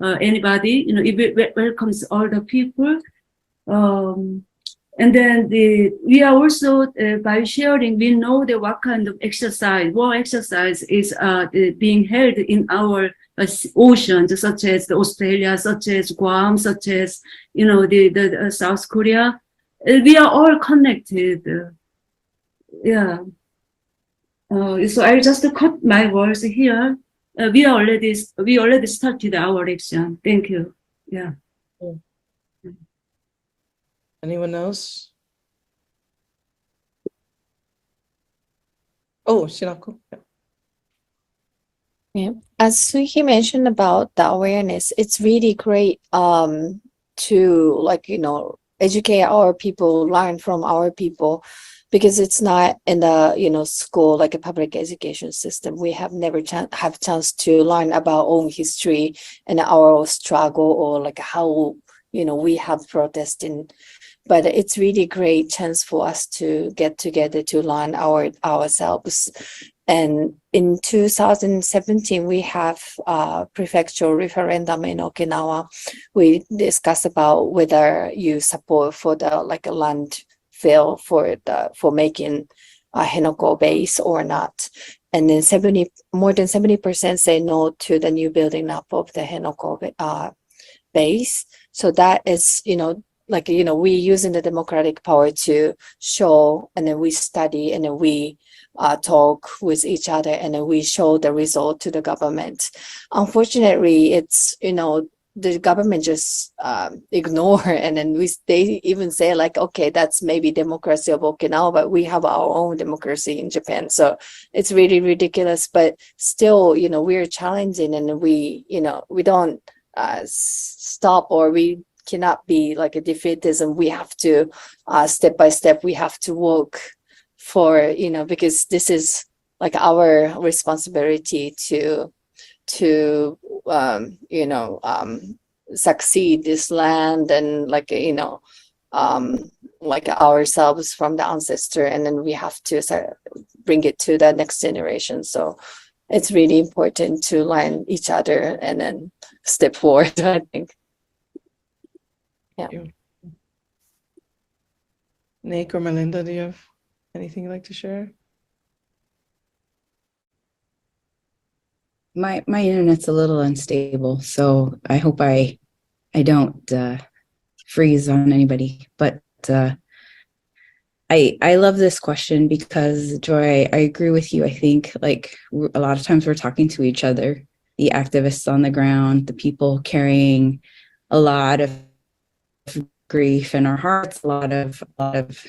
anybody. It welcomes all the people. And then we are also, by sharing, we know that what kind of exercise, war exercise is being held in our oceans, such as Australia, such as Guam, such as, the South Korea. We are all connected. Yeah. So I just cut my words here. We already started our action. Thank you. Yeah. Anyone else? Oh, Shinako. Yeah. As Suki mentioned about the awareness, it's really great to educate our people, learn from our people, because it's not in the school, like a public education system. We have never have chance to learn about our own history and our struggle, or like how we have protesting. But it's really great chance for us to get together to learn ourselves. And in 2017, we have a prefectural referendum in Okinawa. We discussed about whether you support for the a landfill for making a Henoko base or not. And then more than 70% say no to the new building up of the Henoko base. So that is, we using the democratic power to show, and then we study, and then we talk with each other, and then we show the result to the government. Unfortunately, it's, the government just ignore, and then they even say okay, that's maybe democracy of Okinawa, but we have our own democracy in Japan. So it's really ridiculous, but still, we're challenging, and we don't stop, or we cannot be like a defeatism. We have to step by step, we have to work for, because this is our responsibility to succeed this land, and ourselves from the ancestor, and then we have to bring it to the next generation. So it's really important to learn each other and then step forward, I think. Yeah. Nick or Melinda, do you have anything you'd like to share? My internet's a little unstable, so I hope I don't freeze on anybody. But I love this question because, Joy, I agree with you. I think a lot of times we're talking to each other, the activists on the ground, the people carrying a lot of grief in our hearts, a lot of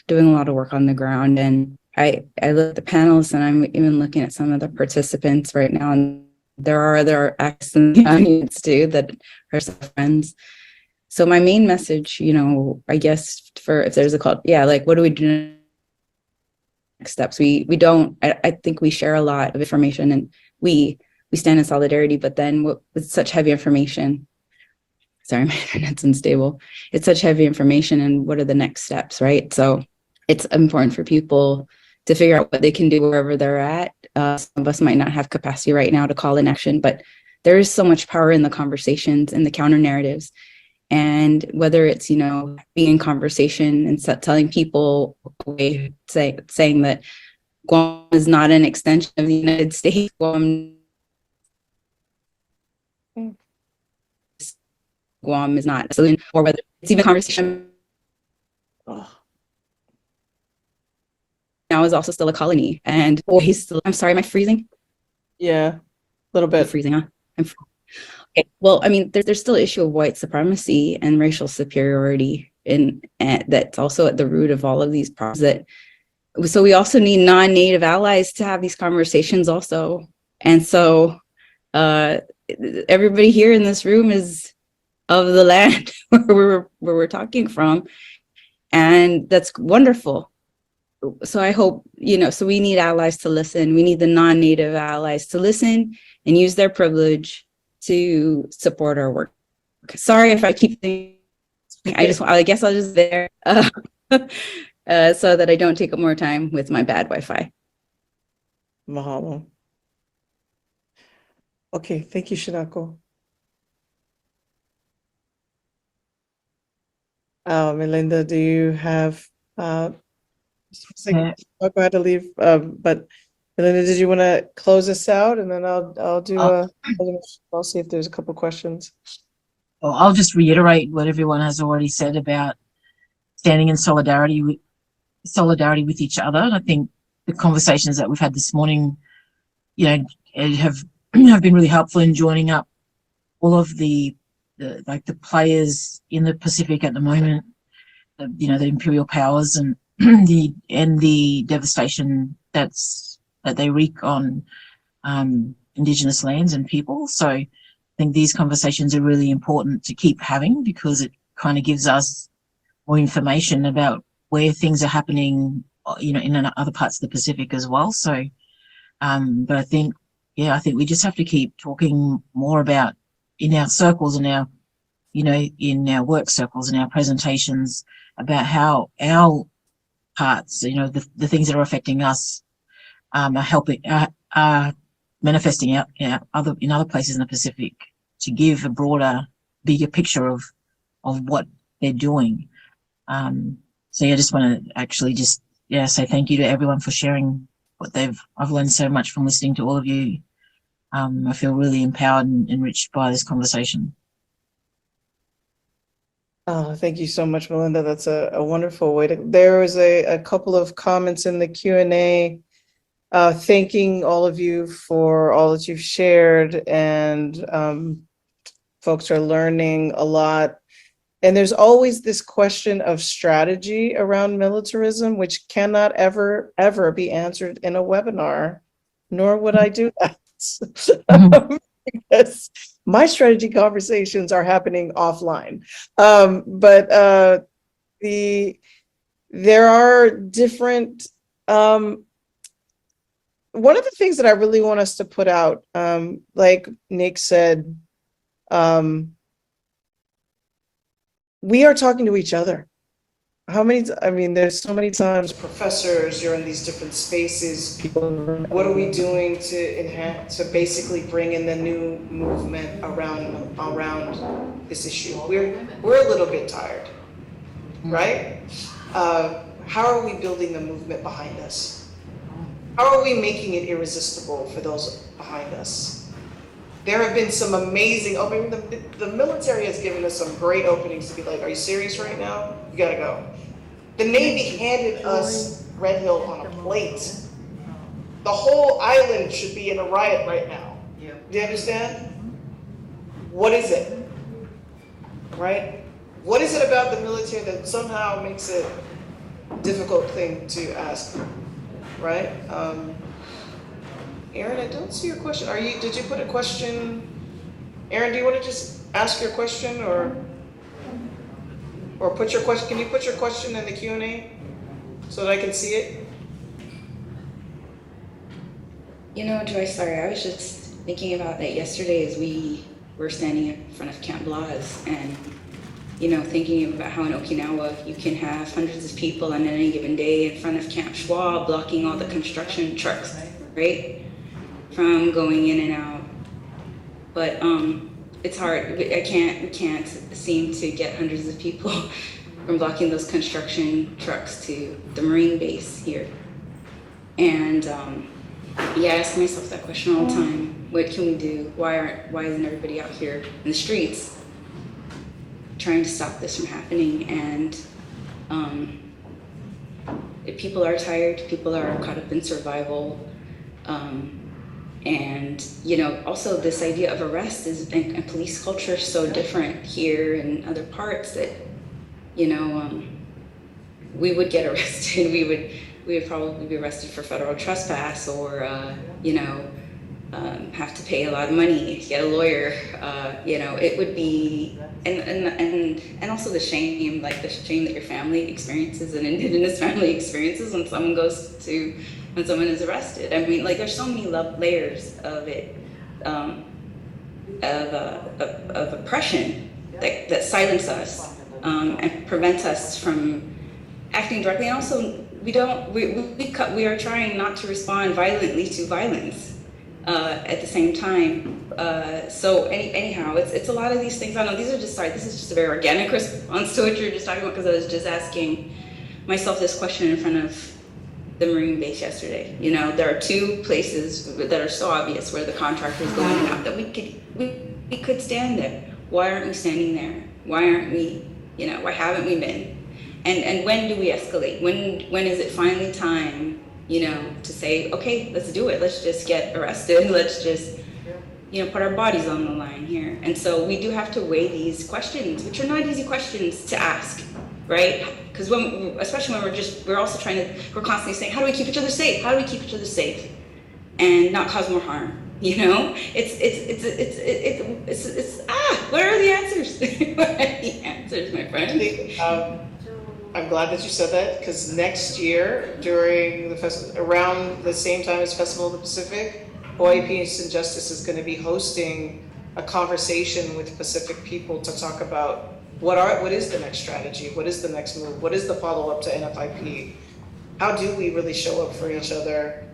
doing a lot of work on the ground. And I look at the panelists, and I'm even looking at some of the participants right now, and there are other actors in the audience too that are some friends. So my main message, I guess, for if there's a call, what do we do next steps? We don't, I think we share a lot of information, and we stand in solidarity, but then with such heavy information, sorry, my internet's unstable. It's such heavy information, and what are the next steps, right? So it's important for people to figure out what they can do wherever they're at. Some of us might not have capacity right now to call in action, but there is so much power in the conversations and the counter narratives. And whether it's, being in conversation and telling people, saying that Guam is not an extension of the United States, Guam is not, or whether it's even conversation now is also still a colony, and he's still, I'm sorry, am I freezing? Yeah, a little bit. I'm freezing, huh? Okay. Well, I mean, there's still an issue of white supremacy and racial superiority, and that's also at the root of all of these problems. So we also need non-native allies to have these conversations also. And so everybody here in this room is of the land where we're talking from, and that's wonderful. So I hope, so we need allies to listen. We need the non-native allies to listen and use their privilege to support our work. Sorry if I keep thinking, I guess I'll just there. so that I don't take up more time with my bad Wi-Fi. Mahalo. Okay, thank you, Shinako. Melinda, do you have Yeah. I'll go ahead to leave, but Melinda, did you want to close us out, and then I'll do I'll see if there's a couple questions. Well, I'll just reiterate what everyone has already said about standing in solidarity with each other. And I think the conversations that we've had this morning, you know, have been really helpful in joining up all of the players in the Pacific at the moment. You know, the imperial powers and the devastation that they wreak on Indigenous lands and people. So I think these conversations are really important to keep having, because it kind of gives us more information about where things are happening, you know, in other parts of the Pacific as well. So, but I think we just have to keep talking more about in our circles and our, you know, in our work circles and our presentations about how our parts, you know, the things that are affecting us, are helping, are manifesting out in other places in the Pacific, to give a broader, bigger picture of what they're doing. So yeah, I just want to actually just say thank you to everyone for sharing what I've learned so much from listening to all of you. I feel really empowered and enriched by this conversation. Oh, thank you so much, Melinda. That's a wonderful way to. There was a couple of comments in the Q&A, thanking all of you for all that you've shared, and folks are learning a lot. And there's always this question of strategy around militarism, which cannot ever be answered in a webinar, nor would I do that. Because my strategy conversations are happening offline. But there are different, one of the things that I really want us to put out, like Nick said, we are talking to each other. There's so many times professors, you're in these different spaces. What are we doing to basically bring in the new movement around this issue? We're a little bit tired, right? How are we building the movement behind us? How are we making it irresistible for those behind us? There have been some amazing openings. The military has given us some great openings to be like, are you serious right now? You gotta go. The Navy handed us Red Hill on a plate. The whole island should be in a riot right now. Do you understand? What is it? Right? What is it about the military that somehow makes it a difficult thing to ask? Right? Aaron, I don't see your question. Did you put a question? Aaron, do you want to just ask your question or put your question? Can you put your question in the Q&A so that I can see it? You know, Joy, sorry, I was just thinking about that yesterday as we were standing in front of Camp Laz, and, you know, thinking about how in Okinawa you can have hundreds of people on any given day in front of Camp Schwab blocking all the construction trucks, right? From going in and out. But it's hard. We can't seem to get hundreds of people from blocking those construction trucks to the Marine base here. And I ask myself that question all the time. What can we do? Why isn't everybody out here in the streets trying to stop this from happening? And people are tired. People are caught up in survival. And, you know, also this idea of arrest and police culture is so different here and other parts that, you know, we would get arrested. We would probably be arrested for federal trespass, or, you know, have to pay a lot of money, get a lawyer. You know, it would be, and also the shame, like the shame that your family experiences and Indigenous family experiences when someone when someone is arrested. I mean, like, there's so many layers of it, of oppression that silence us and prevent us from acting directly. And also, we are trying not to respond violently to violence at the same time. So anyhow, it's a lot of these things. I know this is just a very organic response to what you're just talking about, because I was just asking myself this question in front of the Marine base yesterday. You know, there are two places that are so obvious where the contractor is going out that we could stand there. Why aren't we standing there? Why aren't we, why haven't we been? And when do we escalate? When is it finally time, to say, okay, let's do it. Let's just get arrested. Let's just, put our bodies on the line here. And so we do have to weigh these questions, which are not easy questions to ask, right? Because especially when we're also we're constantly saying, how do we keep each other safe? How do we keep each other safe and not cause more harm? Where are the answers? Where are the answers, my friend? I'm glad that you said that, because next year, during the around the same time as Festival of the Pacific, Hawaii Peace and Justice is going to be hosting a conversation with Pacific people to talk about what is the next strategy, what is the next move, what is the follow-up to NFIP, how do we really show up for each other,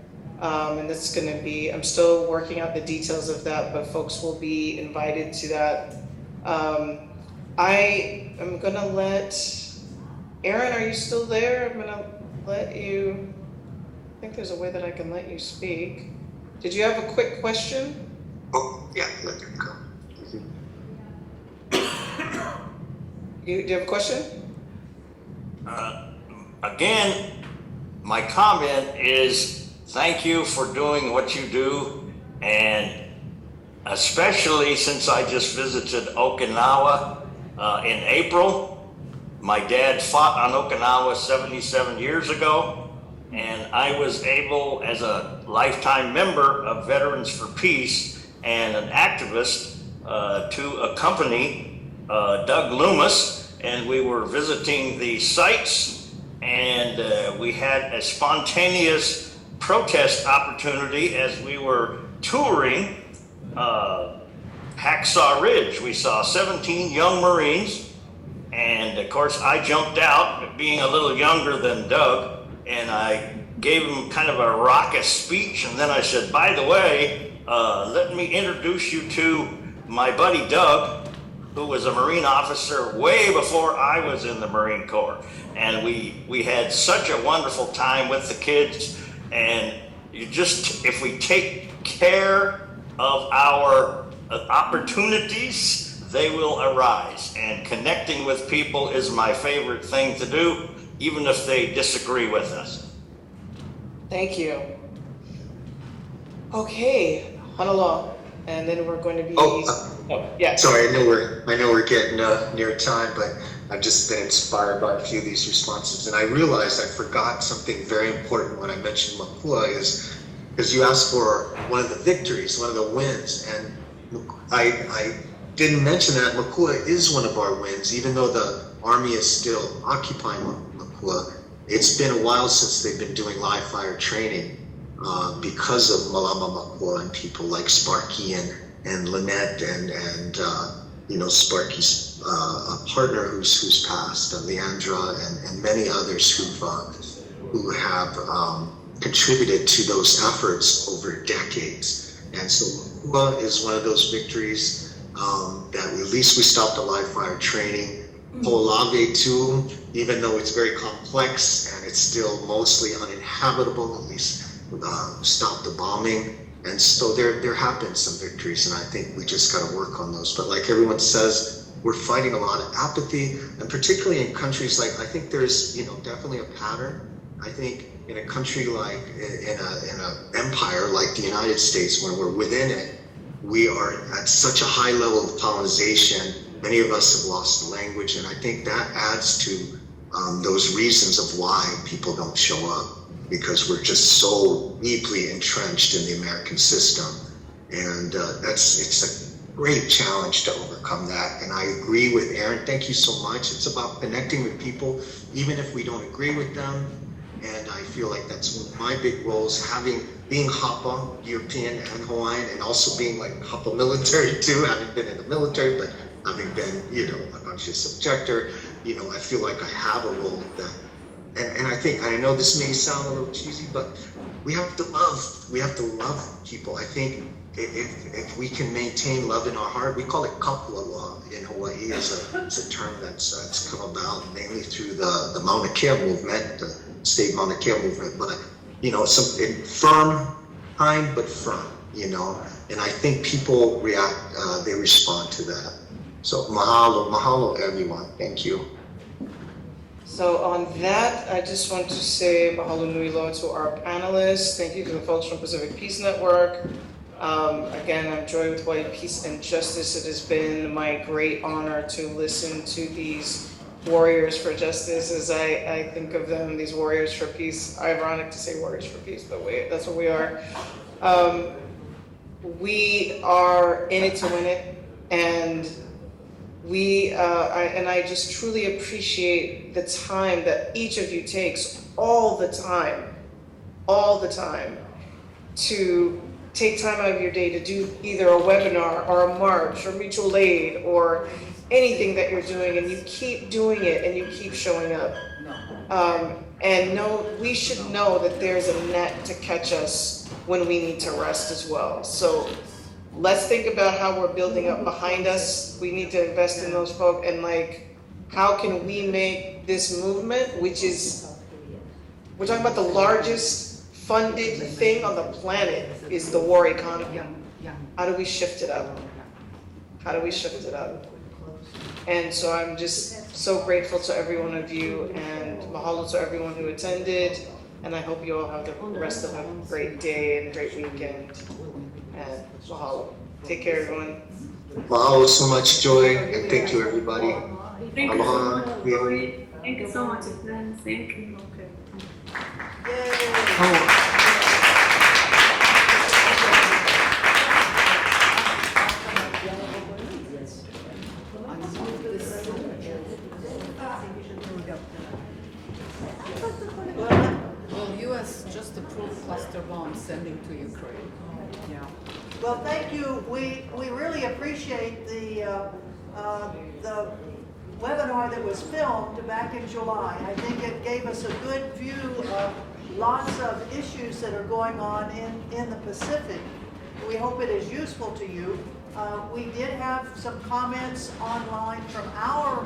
and that's going to be, I'm still working out the details of that, but folks will be invited to that. I am going to let Aaron, are you still there? I'm gonna let you, I think there's a way that I can let you speak. Did you have a quick question? Oh, yeah, let him go. Do you have a question? Again, my comment is thank you for doing what you do, and especially since I just visited Okinawa in April. My dad fought on Okinawa 77 years ago, and I was able, as a lifetime member of Veterans for Peace and an activist, to accompany Doug Loomis, and we were visiting the sites, and we had a spontaneous protest opportunity as we were touring Hacksaw Ridge. We saw 17 young Marines. And of course, I jumped out, being a little younger than Doug, and I gave him kind of a raucous speech. And then I said, by the way, let me introduce you to my buddy Doug, who was a Marine officer way before I was in the Marine Corps. And we had such a wonderful time with the kids. And if we take care of our opportunities, they will arise, and connecting with people is my favorite thing to do, even if they disagree with us. Thank you. Okay, Honolulu, and then we're going to be. Yeah. Sorry, I know we're getting near time, but I've just been inspired by a few of these responses, and I realized I forgot something very important when I mentioned Makua, is because you asked for one of the victories, one of the wins, and I didn't mention that Makua is one of our wins, even though the Army is still occupying Makua. It's been a while since they've been doing live fire training because of Malama Makua and people like Sparky and Lynette and Sparky's partner who's passed, Leandra, and many others who have contributed to those efforts over decades. And so Makua is one of those victories. That at least we stopped the live fire training. Polave too, even though it's very complex and it's still mostly uninhabitable, at least stopped the bombing. And so there have been some victories, and I think we just got to work on those. But like everyone says, we're fighting a lot of apathy, and particularly in countries like, I think there's definitely a pattern. I think in a country like in an empire like the United States, when we're within it, we are at such a high level of colonization. Many of us have lost the language, and I think that adds to those reasons of why people don't show up, because we're just so deeply entrenched in the American system. And it's a great challenge to overcome that. And I agree with Aaron. Thank you so much. It's about connecting with people, even if we don't agree with them. And I feel like that's one of my big roles, being Hapa, European and Hawaiian, and also being like Hapa military too, having been in the military, but having been, a conscious objector, I feel like I have a role with that. and I know this may sound a little cheesy, but we have to love people. I think if we can maintain love in our heart, we call it kapua in Hawaii, is a term that's come about mainly through the Mauna Kea movement, the state Mauna Kea movement, but some firm, kind but firm, and I think people react, they respond to that. So mahalo everyone, thank you. So on that, I just want to say mahalo nui loa to our panelists. Thank you to the folks from Pacific Peace Network. Again, I'm Joy with Hawaii Peace and Justice. It has been my great honor to listen to these warriors for justice, as I think of them, these warriors for peace. Ironic to say warriors for peace, but that's what we are. We are in it to win it, and I just truly appreciate the time that each of you takes all the time to take time out of your day to do either a webinar or a march or mutual aid or anything that you're doing, and you keep doing it and you keep showing up. And we should know that there's a net to catch us when we need to rest as well. So let's think about how we're building up behind us. We need to invest in those folks, and how can we make this movement, which is, we're talking about the largest funded thing on the planet is the war economy. How do we shift it up? And so I'm just so grateful to every one of you, and mahalo to everyone who attended. And I hope you all have the rest of a great day and great weekend. And mahalo. Take care, everyone. Mahalo so much, Joy, and thank you, everybody. Thank you so Aloha. much, Lori. Thank you so much, friends. Thank you. Well, U.S. just approved cluster bombs sending to Ukraine. Yeah. Well, thank you. We really appreciate the webinar that was filmed back in July. I think it gave us a good view of lots of issues that are going on in the Pacific. We hope it is useful to you. We did have some comments online from our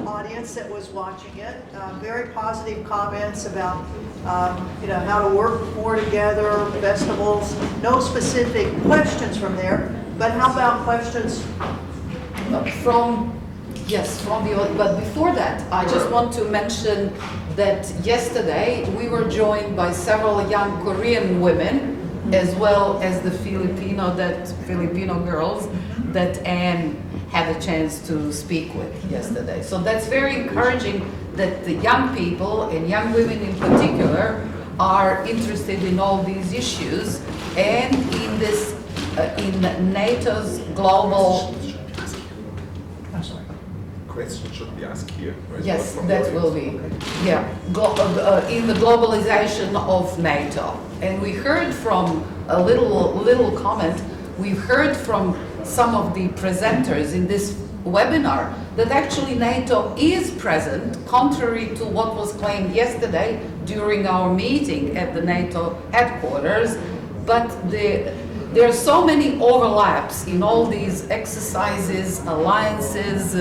audience that was watching it, very positive comments about how to work more together, festivals. No specific questions from there, but how about questions from the audience? But before that, I just want to mention that yesterday we were joined by several young Korean women, as well as the Filipino girls that Anne had a chance to speak with yesterday. So that's very encouraging that the young people, and young women in particular, are interested in all these issues and in this, in NATO's global. I'm sorry. Question should be asked here. Right? Yes, that will be. Yeah, in the globalization of NATO, and we heard from a little comment. We've heard from some of the presenters in this webinar that actually NATO is present, contrary to what was claimed yesterday during our meeting at the NATO headquarters. But there are so many overlaps in all these exercises, alliances,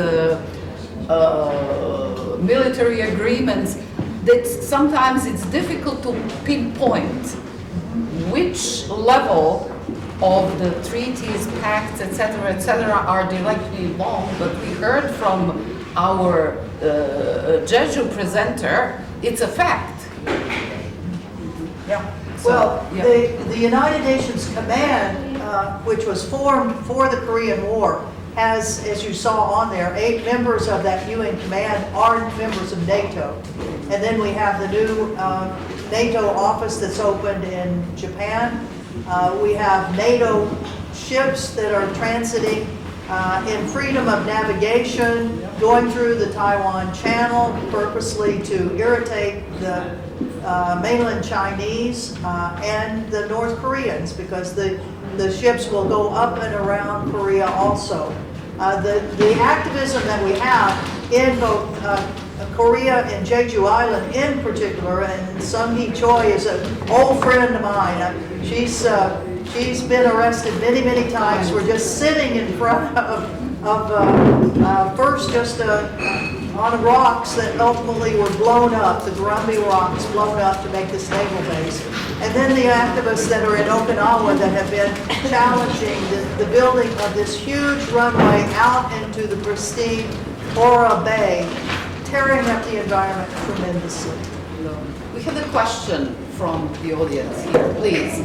military agreements, that sometimes it's difficult to pinpoint which level of the treaties, pacts, etc., are directly involved. But we heard from our Jeju presenter, it's a fact. Yeah. Well, the United Nations Command, which was formed for the Korean War, has, as you saw on there, 8 members of that UN command are members of NATO. And then we have the new NATO office that's opened in Japan. We have NATO ships that are transiting in freedom of navigation, going through the Taiwan Channel purposely to irritate the mainland Chinese and the North Koreans, because the ships will go up and around Korea also. The activism that we have in both Korea and Jeju Island in particular, and Sung Hee Choi is an old friend of mine. She's been arrested many, many times. We're just sitting in front of first just on rocks that ultimately were blown up, the Gurumbi rocks blown up to make this naval base. And then the activists that are in Okinawa that have been challenging the building of this huge runway out into the pristine Ora Bay, tearing up the environment tremendously. We have a question from the audience here, please.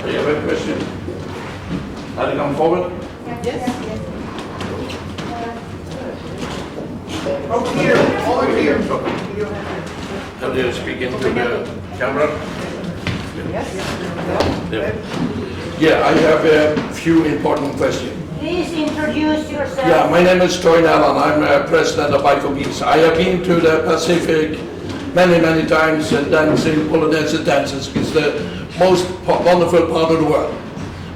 I have a question. How to come forward? Yes. Over here, over here. How do you speak into the camera? Yes. Yeah, I have a few important questions. Please introduce yourself. Yeah, my name is Toyn Allen. I'm president of Bike for Peace. I have been to the Pacific many, many times and dancing Polynesian dances. It's the most wonderful part of the world.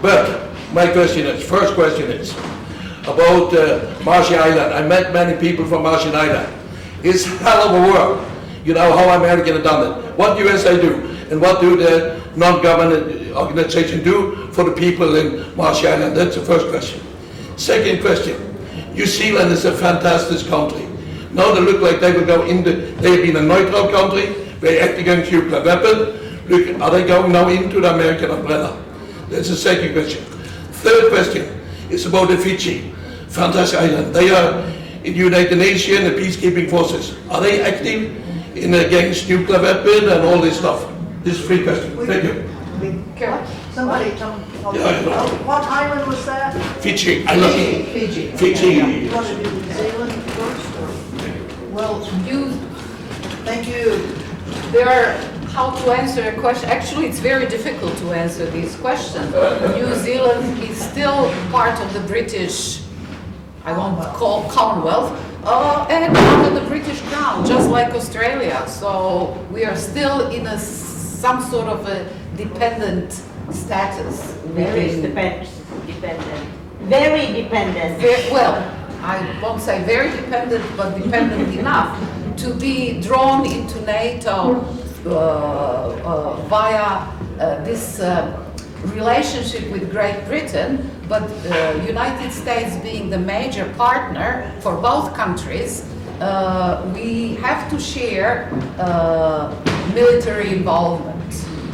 But my question is, first question is about Marshall Island. I met many people from Marshall Island. It's hell of a world. You know how America have done it. What USA do and what do the non-government organization do for the people in Marshall Island? That's the first question. Second question, New Zealand is a fantastic country. Now they look like they will go in they have been a neutral country, they act against nuclear weapons. Look, are they going now into the American umbrella? That's the second question. Third question is about the Fiji, fantastic island. They are in United Nations, the peacekeeping forces. Are they active in against nuclear weapons and all this stuff? This is three questions. Thank you. Somebody tell me. Yeah, What island was that? Fiji. I love it. Fiji. Fiji. You want to do New Zealand first? Or? Well, Thank you. there are how to answer a question. Actually, it's very difficult to answer these questions. New Zealand is still part of the British, I won't call Commonwealth, and under the British Crown, just like Australia. So we are still in some sort of a dependent status. Very dependent. Very dependent. Well, I won't say very dependent, but dependent enough to be drawn into NATO via this relationship with Great Britain, but United States being the major partner for both countries, we have to share military involvement.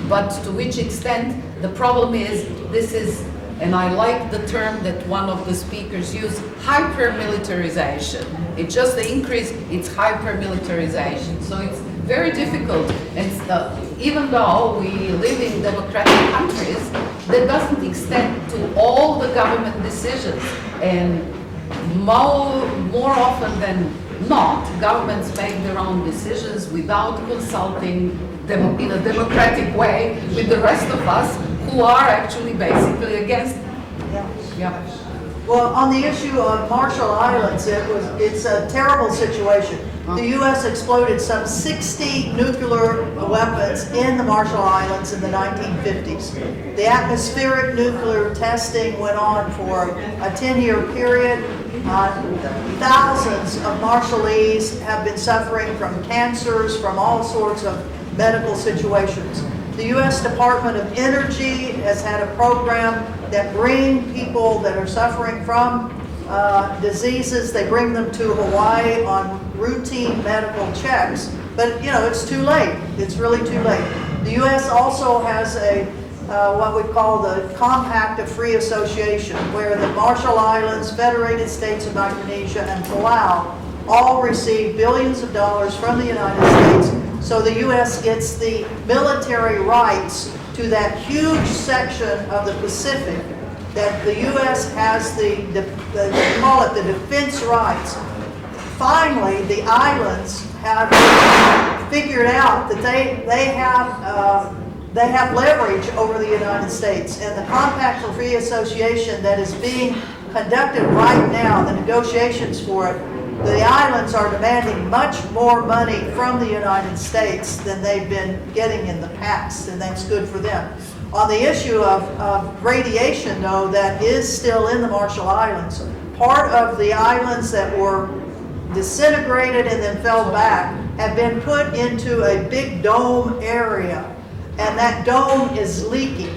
But to which extent, the problem is, this is, and I like the term that one of the speakers used, hyper-militarization. It's just the increase, it's hyper-militarization. So it's very difficult, and even though we live in democratic countries, that doesn't extend to all the government decisions. And more often than not, governments make their own decisions without consulting them in a democratic way with the rest of us who are actually basically against it. Yeah. Well, on the issue of Marshall Islands, it's a terrible situation. The U.S. exploded some 60 nuclear weapons in the Marshall Islands in the 1950s. The atmospheric nuclear testing went on for a 10-year period. Thousands of Marshallese have been suffering from cancers, from all sorts of medical situations. The U.S. Department of Energy has had a program that bring people that are suffering from diseases, they bring them to Hawaii on routine medical checks. But, you know, it's too late. It's really too late. The U.S. also has a what we call the Compact of Free Association, where the Marshall Islands, Federated States of Micronesia, and Palau all receive billions of dollars from the United States. So the U.S. gets the military rights to that huge section of the Pacific that the U.S. has they call it the defense rights. Finally, the islands have figured out that they have leverage over the United States, and the Compact for Free Association that is being conducted right now, the negotiations for it, the islands are demanding much more money from the United States than they've been getting in the past, and that's good for them. On the issue of radiation, though, that is still in the Marshall Islands, part of the islands that were disintegrated and then fell back have been put into a big dome area, and that dome is leaking.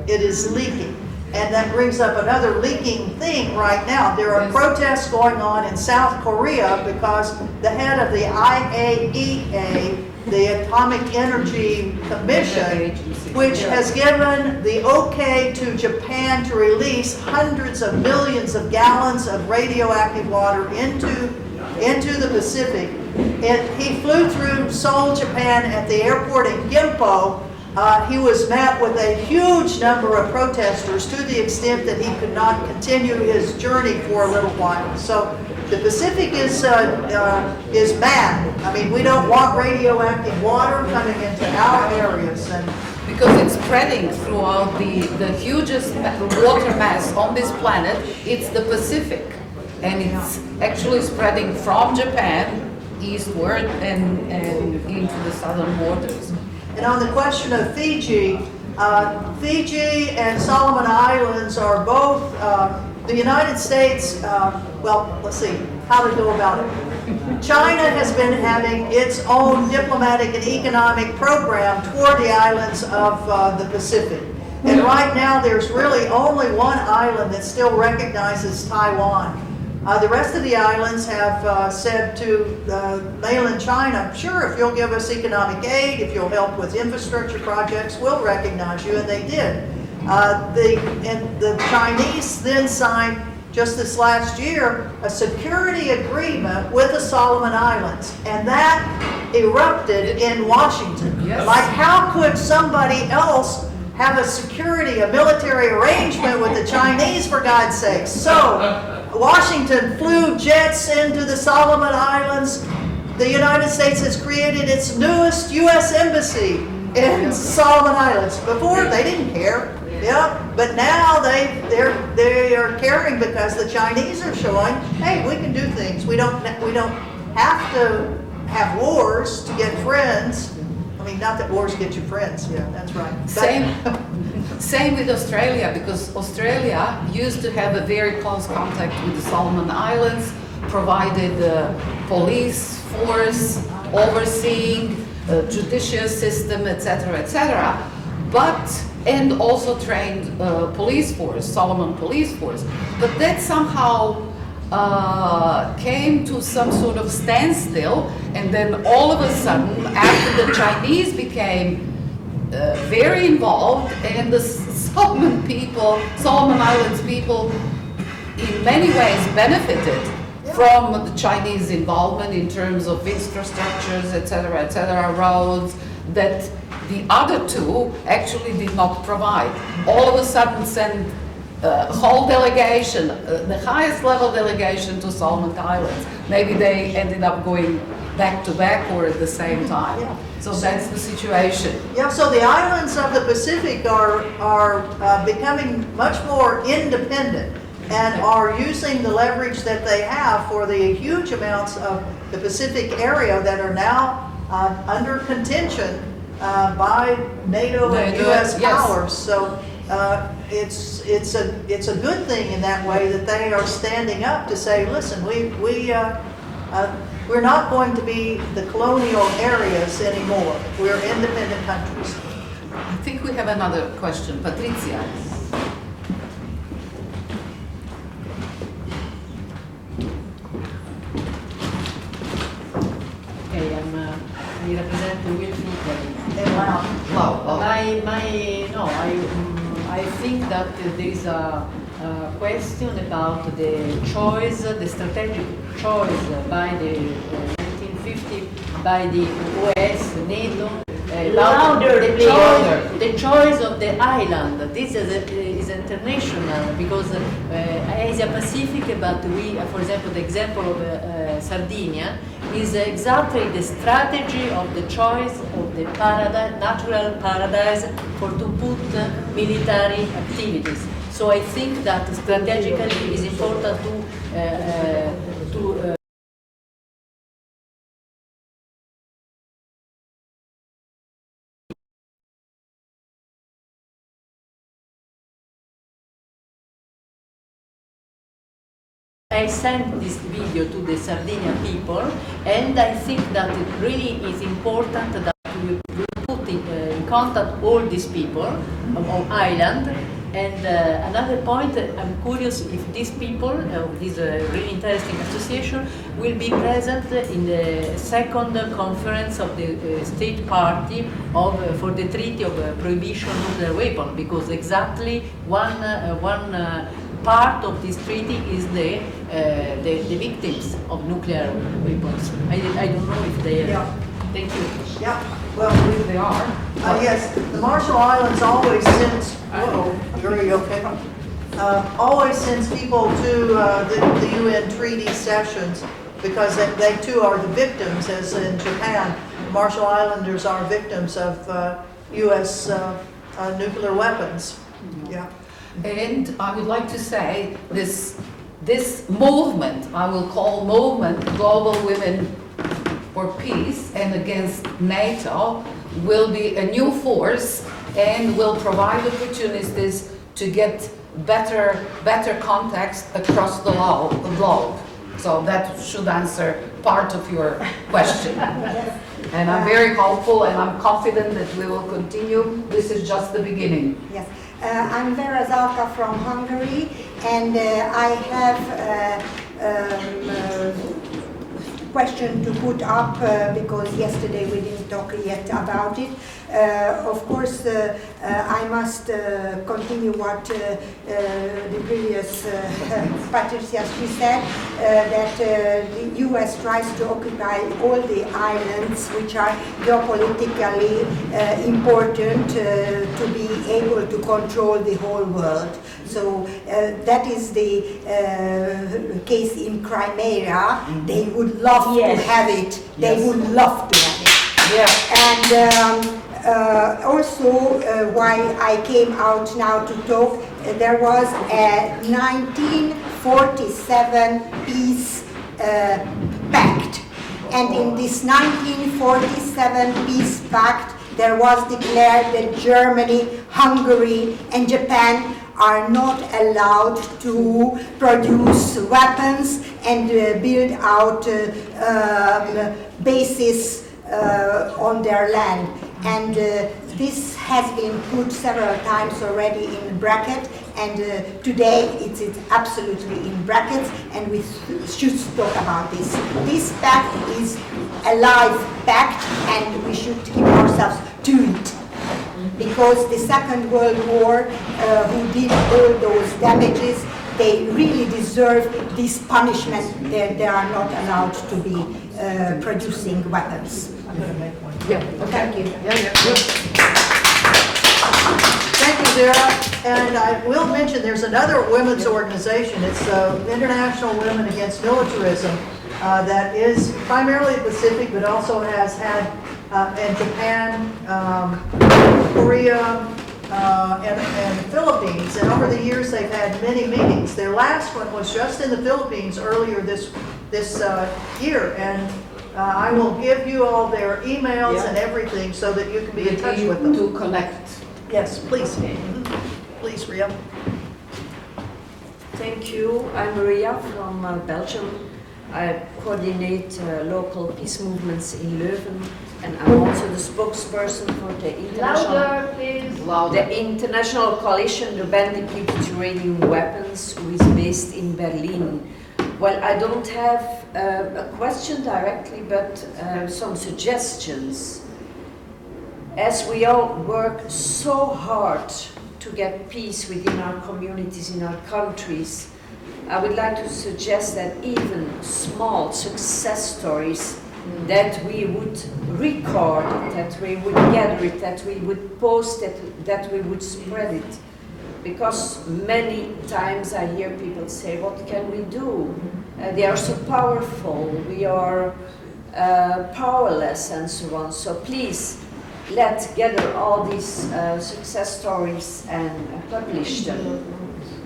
It is leaking. And that brings up another leaking thing right now. There are protests going on in South Korea because the head of the IAEA, the Atomic Energy Commission, which has given the okay to Japan to release hundreds of millions of gallons of radioactive water into the Pacific. He flew through Seoul, Japan at the airport in Gimpo. He was met with a huge number of protesters to the extent that he could not continue his journey for a little while. So the Pacific is mad. I mean, we don't want radioactive water coming into our areas. And because it's spreading throughout the hugest water mass on this planet, it's the Pacific. And it's actually spreading from Japan eastward and into the southern waters. And on the question of Fiji, Fiji and Solomon Islands are both, the United States, well, let's see, how to go about it. China has been having its own diplomatic and economic program toward the islands of the Pacific. And right now there's really only one island that still recognizes Taiwan. The rest of the islands have said to mainland China, sure, if you'll give us economic aid, if you'll help with infrastructure projects, we'll recognize you, and they did. The Chinese then signed, just this last year, a security agreement with the Solomon Islands, and that erupted in Washington. Yes. Like, how could somebody else have a military arrangement with the Chinese, for God's sake? So, Washington flew jets into the Solomon Islands. The United States has created its newest U.S. embassy in Solomon Islands. Before, they didn't care. Yeah, but now they are caring because the Chinese are showing, hey, we can do things. We don't have to have wars to get friends. I mean, not that wars get you friends. Yeah, that's right. Same with Australia, because Australia used to have a very close contact with the Solomon Islands, provided police force, overseeing judicial system, etc., etc. And also trained police force, Solomon police force. But that somehow came to some sort of standstill, and then all of a sudden, after the Chinese became very involved, and the Solomon Islands people in many ways benefited from the Chinese involvement in terms of infrastructures, etc., roads, that the other two actually did not provide. All of a sudden sent a whole delegation, the highest level delegation to Solomon Islands. Maybe they ended up going back to back or at the same time. Yeah. So that's the situation. Yeah, so the islands of the Pacific are becoming much more independent and are using the leverage that they have for the huge amounts of the Pacific area that are now under contention by NATO and U.S. powers. So it's a good thing in that way that they are standing up to say, listen, we're not going to be the colonial areas anymore. We're independent countries. I think we have another question. Patricia. Okay, I represent Wilfried. Wow. I think that there is a question about the choice, the strategic choice by the 1950 by the US, NATO, about the choice of the island. This is international because Asia Pacific, but we, for example, the example of Sardinia is exactly the strategy of the choice of the natural paradise for to put military activities. So I think that strategically is important to I sent this video to the Sardinia people, and I think that it really is important that we put in contact all these people of island. And another point, I'm curious if these people of this really interesting association will be present in the second conference of the state party for the treaty of prohibition of nuclear weapons, because exactly one part of this treaty is the victims of nuclear weapons. I don't know if they are. Yeah. Thank you. Yeah, well, They are. yes, the Marshall Islands always sends, are you okay? Always sends people to the UN treaty sessions because they too are the victims, as in Japan. The Marshall Islanders are victims of US nuclear weapons. Yeah. And I would like to say this movement, I will call movement, Global Women for Peace and Against NATO, will be a new force and will provide opportunities to get better context across the globe. So that should answer part of your question. And I'm very hopeful and I'm confident that we will continue. This is just the beginning. Yes. I'm Vera Zalka from Hungary, and I have question to put up because yesterday we didn't talk yet about it. Of course, I must continue what the previous Patricia, she said, that the US tries to occupy all the islands which are geopolitically important to be able to control the whole world. So that is the case in Crimea. They would love to have it. They would love to have it. Yeah. And also why I came out now to talk, there was a 1947 peace pact. And in this 1947 peace pact, there was declared that Germany, Hungary, and Japan are not allowed to produce weapons and build out bases on their land. And this has been put several times already in bracket, and today it's absolutely in brackets, and we should talk about this. This pact is a live pact, and we should keep ourselves to it. Because the Second World War, who did all those damages, they really deserve this punishment. They are not allowed to be producing weapons. I'm going to make one. Yeah, thank you. Thank you, Zara. And I will mention there's another women's organization. It's International Women Against Militarism that is primarily Pacific, but also has had in Japan, Korea, and the Philippines. And over the years, they've had many meetings. Their last one was just in the Philippines earlier this year. And I will give you all their emails and everything so that you can be in touch with them. To connect. Yes, please. Please, Ria. Thank you. I'm Maria from Belgium. I coordinate local peace movements in Leuven, and I'm also the spokesperson for the International Coalition to Ban Depleted Uranium Weapons, who is based in Berlin. Well, I don't have a question directly, but some suggestions. As we all work so hard to get peace within our communities, in our countries, I would like to suggest that even small success stories that we would record, that we would gather it, that we would post it, that we would spread it. Because many times I hear people say, what can we do? They are so powerful, we are powerless, and so on. So please, let's gather all these success stories and publish them.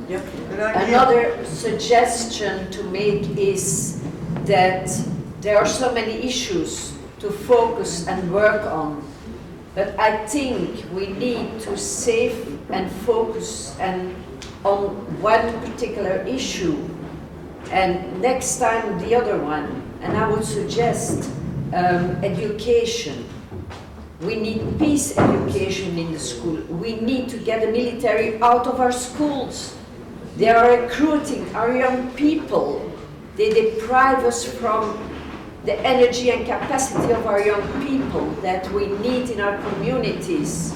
Yep. Good idea. Another suggestion to make is that there are so many issues to focus and work on, but I think we need to save and focus on one particular issue And next time the other one, and I would suggest education. We need peace education in the school. We need to get the military out of our schools. They are recruiting our young people. They deprive us from the energy and capacity of our young people that we need in our communities.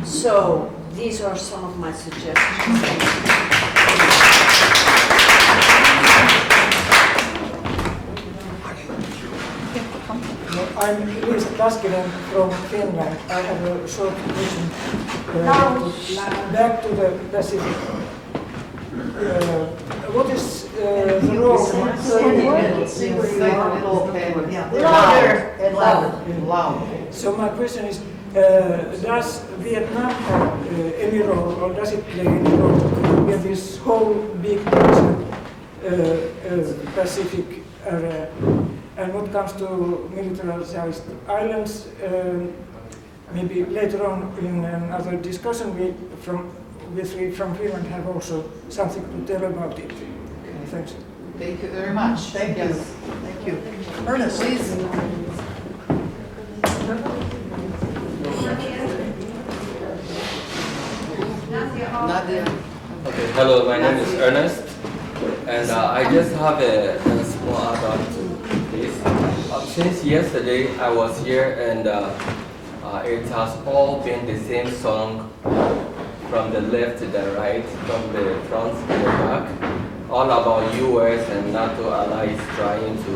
So these are some of my suggestions. I'm Elisa Laskinen from Finland. I have a short question back to the Pacific. What is the role? So my question is, does Vietnam have any role, or does it play any role in this whole big Pacific area? And what comes to militarized islands, maybe later on in another discussion, we three from Finland have also something to tell about it. Thanks. Thank you very much. Thank you. Thank you. Ernest. Please. Nadia. Okay, hello, my name is Ernest, and I just have a small add-on to this. Since yesterday I was here, and it has all been the same song from the left to the right, from the front to the back, all about US and NATO allies trying to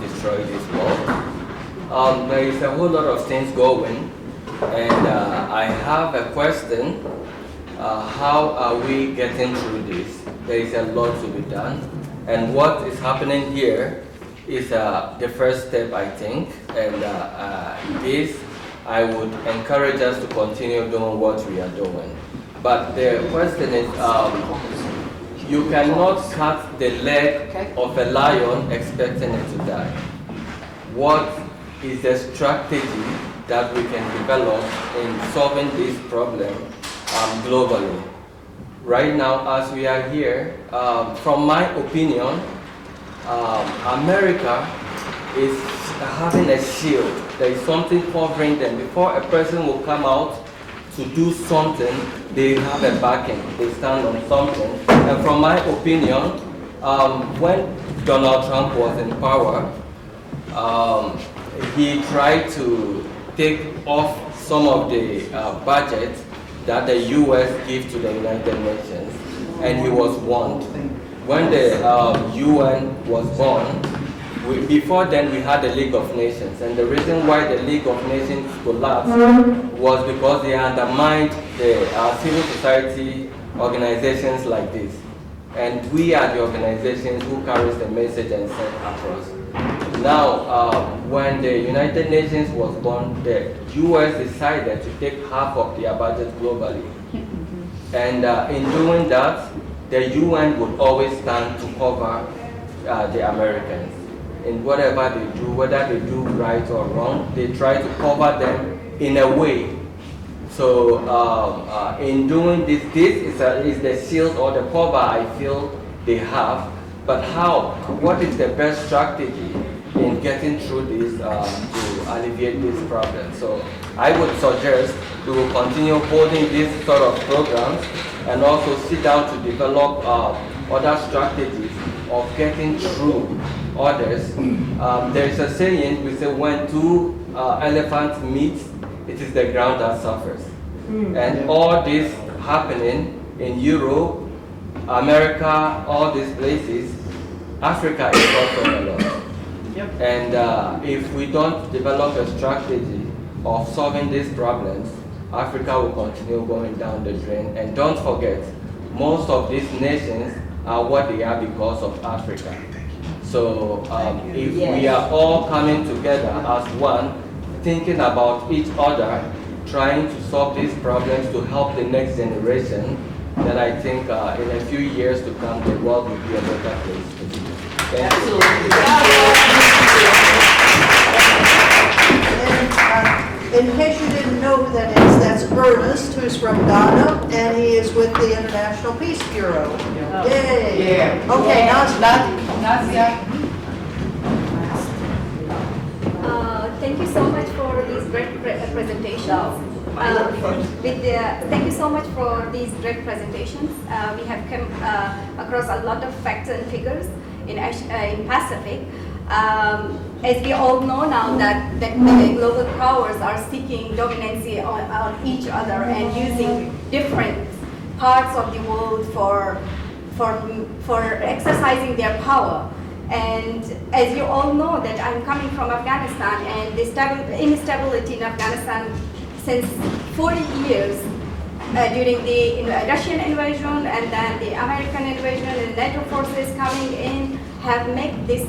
destroy this world. There is a whole lot of things going, and I have a question. How are we getting through this? There is a lot to be done, and what is happening here is the first step, I think, and this I would encourage us to continue doing what we are doing. But the question is, you cannot cut the leg of a lion expecting it to die. What is the strategy that we can develop in solving this problem globally? Right now, as we are here, from my opinion, America is having a shield. There is something covering them. Before a person will come out to do something, they have a backing. They stand on something. And from my opinion, when Donald Trump was in power, he tried to take off some of the budget that the U.S. gives to the United Nations, and he was warned. When the UN was born, before then we had the League of Nations, and the reason why the League of Nations collapsed was because they undermined the civil society organizations like this. And we are the organizations who carries the message and send across. Now, when the United Nations was born, the US decided to take half of their budget globally. And in doing that, the UN would always stand to cover the Americans. In whatever they do, whether they do right or wrong, they try to cover them in a way. So in doing this, this is the shield or the cover I feel they have. But how? What is the best strategy in getting through this to alleviate this problem? So I would suggest we will continue holding these sort of programs and also sit down to develop other strategies of getting through others. There is a saying, we say when two elephants meet, it is the ground that suffers. And all this happening in Europe, America, all these places, Africa is suffering a lot. And if we don't develop a strategy of solving these problems, Africa will continue going down the drain. And don't forget, most of these nations are what they are because of Africa. So if we are all coming together as one, thinking about each other, trying to solve these problems to help the next generation, then I think in a few years to come, the world will be a better place. Thank you. And in case you didn't know that it's that has Ernest, who's from Ghana, and he is with the International Peace Bureau. Yay! Yeah. Okay, Nadia. Thank you so much for these great presentations. Thank you so much for these great presentations. We have come across a lot of facts and figures in Pacific. As we all know now that the global powers are seeking dominance on each other and using different parts of the world for exercising their power. And as you all know that I'm coming from Afghanistan, and the instability in Afghanistan since 40 years during the Russian invasion and then the American invasion and NATO forces coming in have made this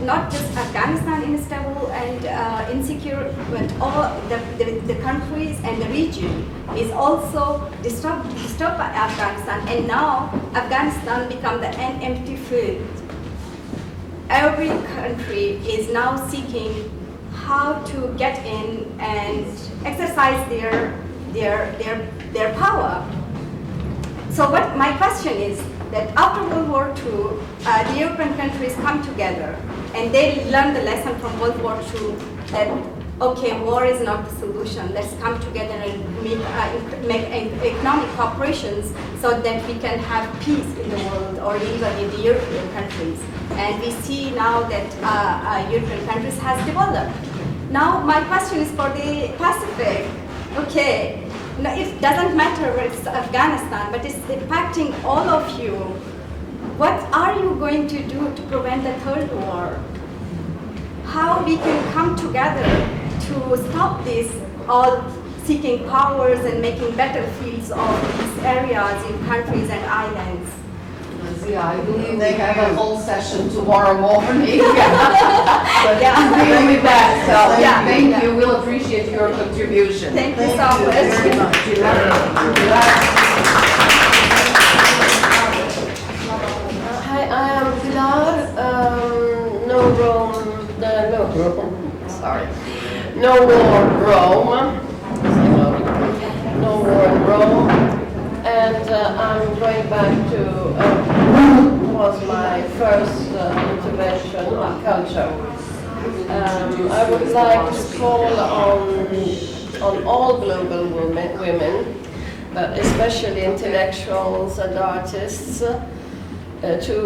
not just Afghanistan unstable and insecure, but all the countries and the region is also disturbed by Afghanistan. And now Afghanistan become an empty field. Every country is now seeking how to get in and exercise their power. So what my question is that after World War II, the European countries come together and they learn the lesson from World War II that okay, war is not the solution. Let's come together and make economic cooperations so that we can have peace in the world or even in the European countries. And we see now that European countries has developed. Now my question is for the Pacific. Okay, now it doesn't matter whether it's Afghanistan, but it's impacting all of you. What are you going to do to prevent the third war? How we can come together to stop this, all seeking powers and making battlefields of these areas in countries and islands? Yeah, I believe they have a whole session tomorrow morning. But Yeah. we'll be back. So Yeah. thank you. We'll appreciate your contribution. Thank you so much. very much. Hi, I am Pilar. No war Rome. No war in Rome. And I'm going back to was my first intervention on culture. I would like to call on all global women, but especially intellectuals and artists, to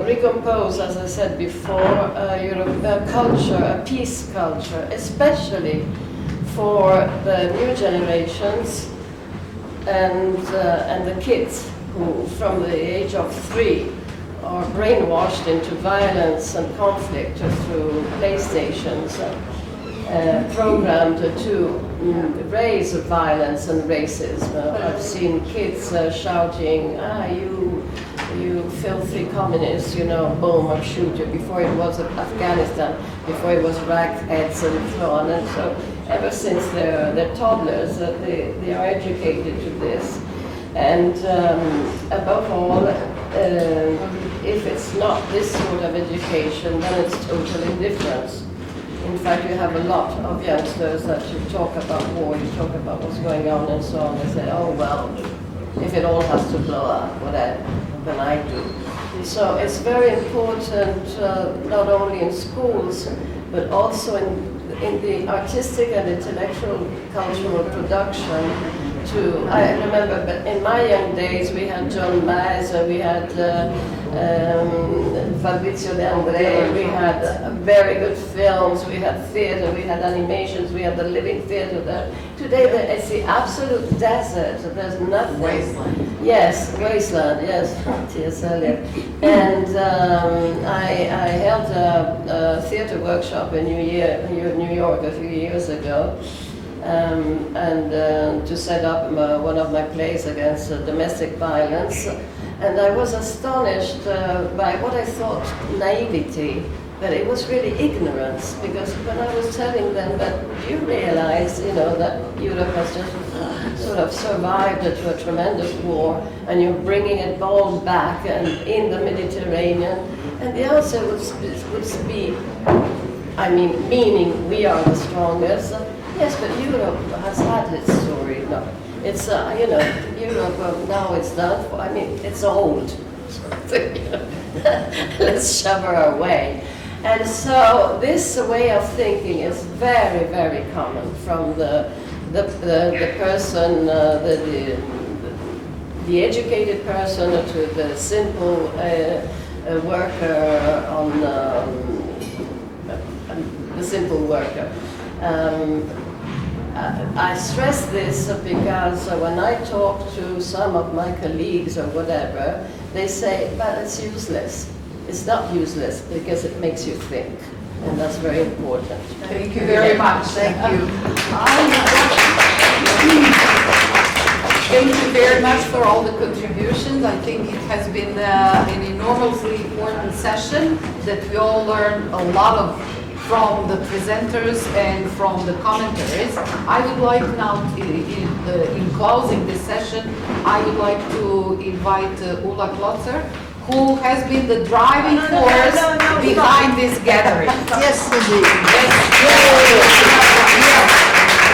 recompose, as I said before, a culture, a peace culture, especially for the new generations and the kids who, from the age of 3, are brainwashed into violence and conflict through PlayStations, programmed to raise violence and racism. I've seen kids shouting, you filthy communists, you know, boom, I'll shoot you. Before it was Afghanistan, before it was ragheads and so on. And so ever since they're toddlers, they are educated to this. And above all, if it's not this sort of education, then it's total indifference. In fact, you have a lot of youngsters that you talk about war, you talk about what's going on and so on. They say, oh, well, if it all has to blow up, whatever, then I do. So it's very important, not only in schools, but also in the artistic and intellectual cultural production. I remember, but in my young days, we had John Baez, we had Fabrizio De André, we had very good films, we had theater, we had animations, we had the living theater there. Today, it's the absolute desert. There's nothing. Wasteland. Yes, wasteland, yes, T.S. Eliot. And I held a theater workshop in New York a few years ago. To set up one of my plays against domestic violence. And I was astonished by what I thought naivety, but it was really ignorance, because when I was telling them that you realize, you know, that Europe has just sort of survived to a tremendous war, and you're bringing it all back and in the Mediterranean, and the answer would be, I mean, meaning we are the strongest, Yes, but Europe has had its story. No, it's you know, Europe now it's done for. I mean, it's old. Let's shove her away. And so this way of thinking is very, very common from the person, the educated person to the simple worker on the simple worker. I stress this because when I talk to some of my colleagues or whatever, they say, but it's useless. It's not useless because it makes you think, and that's very important. Thank you very much. Thank you. Thank you very much for all the contributions. I think it has been an enormously important session that we all learned a lot of from the presenters and from the commentaries. I would like now, in closing this session, I would like to invite Ulla Klotzer, who has been the driving force behind this gathering. Yes, indeed.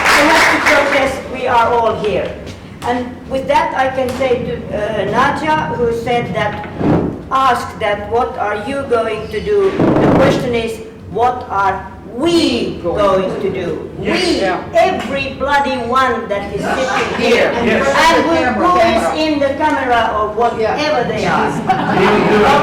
I have to protest, we are all here. And with that I can say to Nadia, who said that, asked that what are you going to do? The question is, what are we going to do? We, every bloody one that is sitting here, and who is in the camera or whatever they are.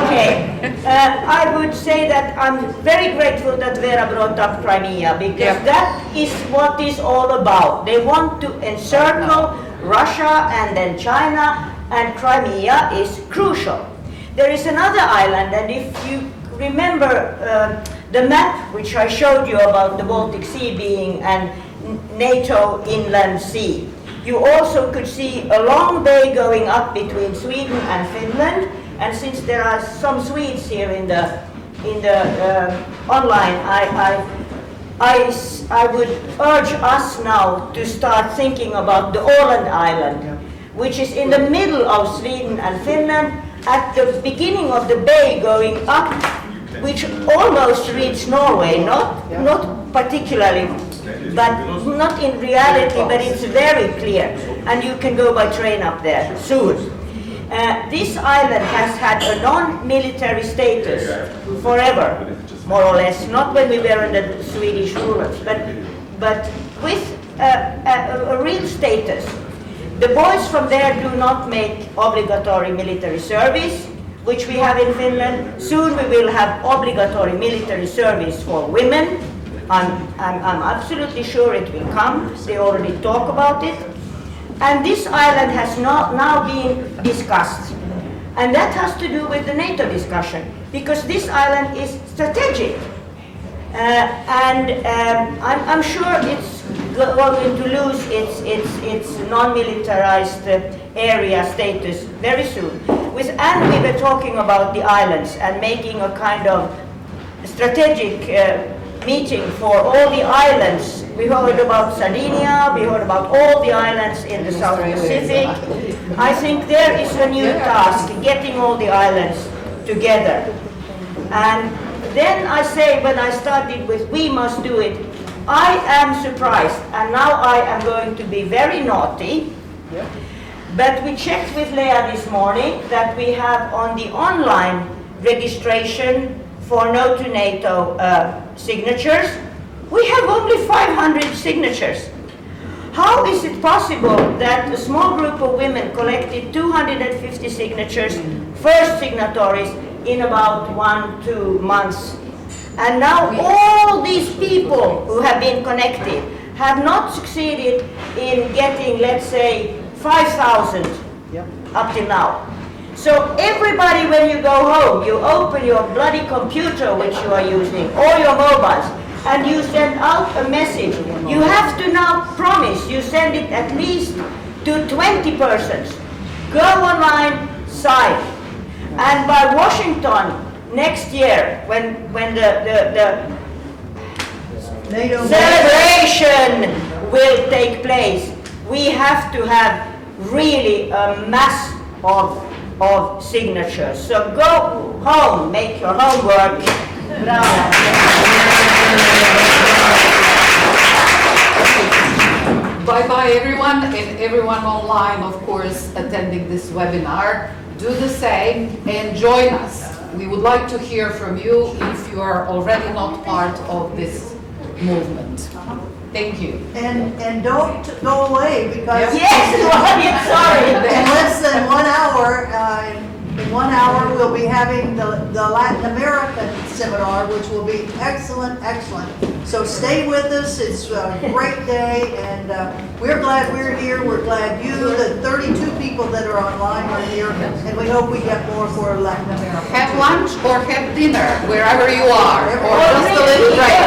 Okay, I would say that I'm very grateful that Vera brought up Crimea, because that is what it's all about. They want to encircle Russia and then China, and Crimea is crucial. There is another island, and if you remember the map which I showed you about the Baltic Sea being an NATO inland sea, you also could see a long bay going up between Sweden and Finland. And since there are some Swedes here in the online, I would urge us now to start thinking about the Åland Island, which is in the middle of Sweden and Finland, at the beginning of the bay going up, which almost reaches Norway, not particularly, but not in reality, but it's very clear, and you can go by train up there soon. This island has had a non-military status forever, more or less, not when we were under the Swedish rulers, but with a real status. The boys from there do not make obligatory military service, which we have in Finland. Soon we will have obligatory military service for women. I'm absolutely sure it will come. They already talk about it. And this island has now been discussed. And that has to do with the NATO discussion, because this island is strategic. I'm sure it's going to lose its non-militarized area status very soon. With Anne, we were talking about the islands and making a kind of strategic meeting for all the islands. We heard about Sardinia, we heard about all the islands in the South Pacific. I think there is a new task, getting all the islands together. And then I say, when I started with we must do it, I am surprised, and now I am going to be very naughty, but we checked with Leah this morning that we have on the online registration for No to NATO signatures, we have only 500 signatures. How is it possible that a small group of women collected 250 signatures, first signatories, in about 1-2 months? And now all these people who have been connected have not succeeded in getting, let's say, 5,000 up till now. So everybody, when you go home, you open your bloody computer which you are using, or your mobiles, and you send out a message. You have to now promise you send it at least to 20 persons. Go online, sign. And by Washington next year, when the celebration will take place, we have to have really a mass of signatures. So go home, make your homework. Bravo. bye-bye everyone, and everyone online, of course, attending this webinar. Do the same and join us. We would like to hear from you if you are already not part of this movement. Thank you. And don't go away because Yes, right, sorry. in less than 1 hour, in 1 hour we'll be having the Latin American seminar, which will be excellent, excellent. So stay with us. It's a great day, and we're glad we're here. We're glad you, the 32 people that are online, are here, and we hope we get more for Latin America. Have lunch or have dinner, wherever you are, or just a little break.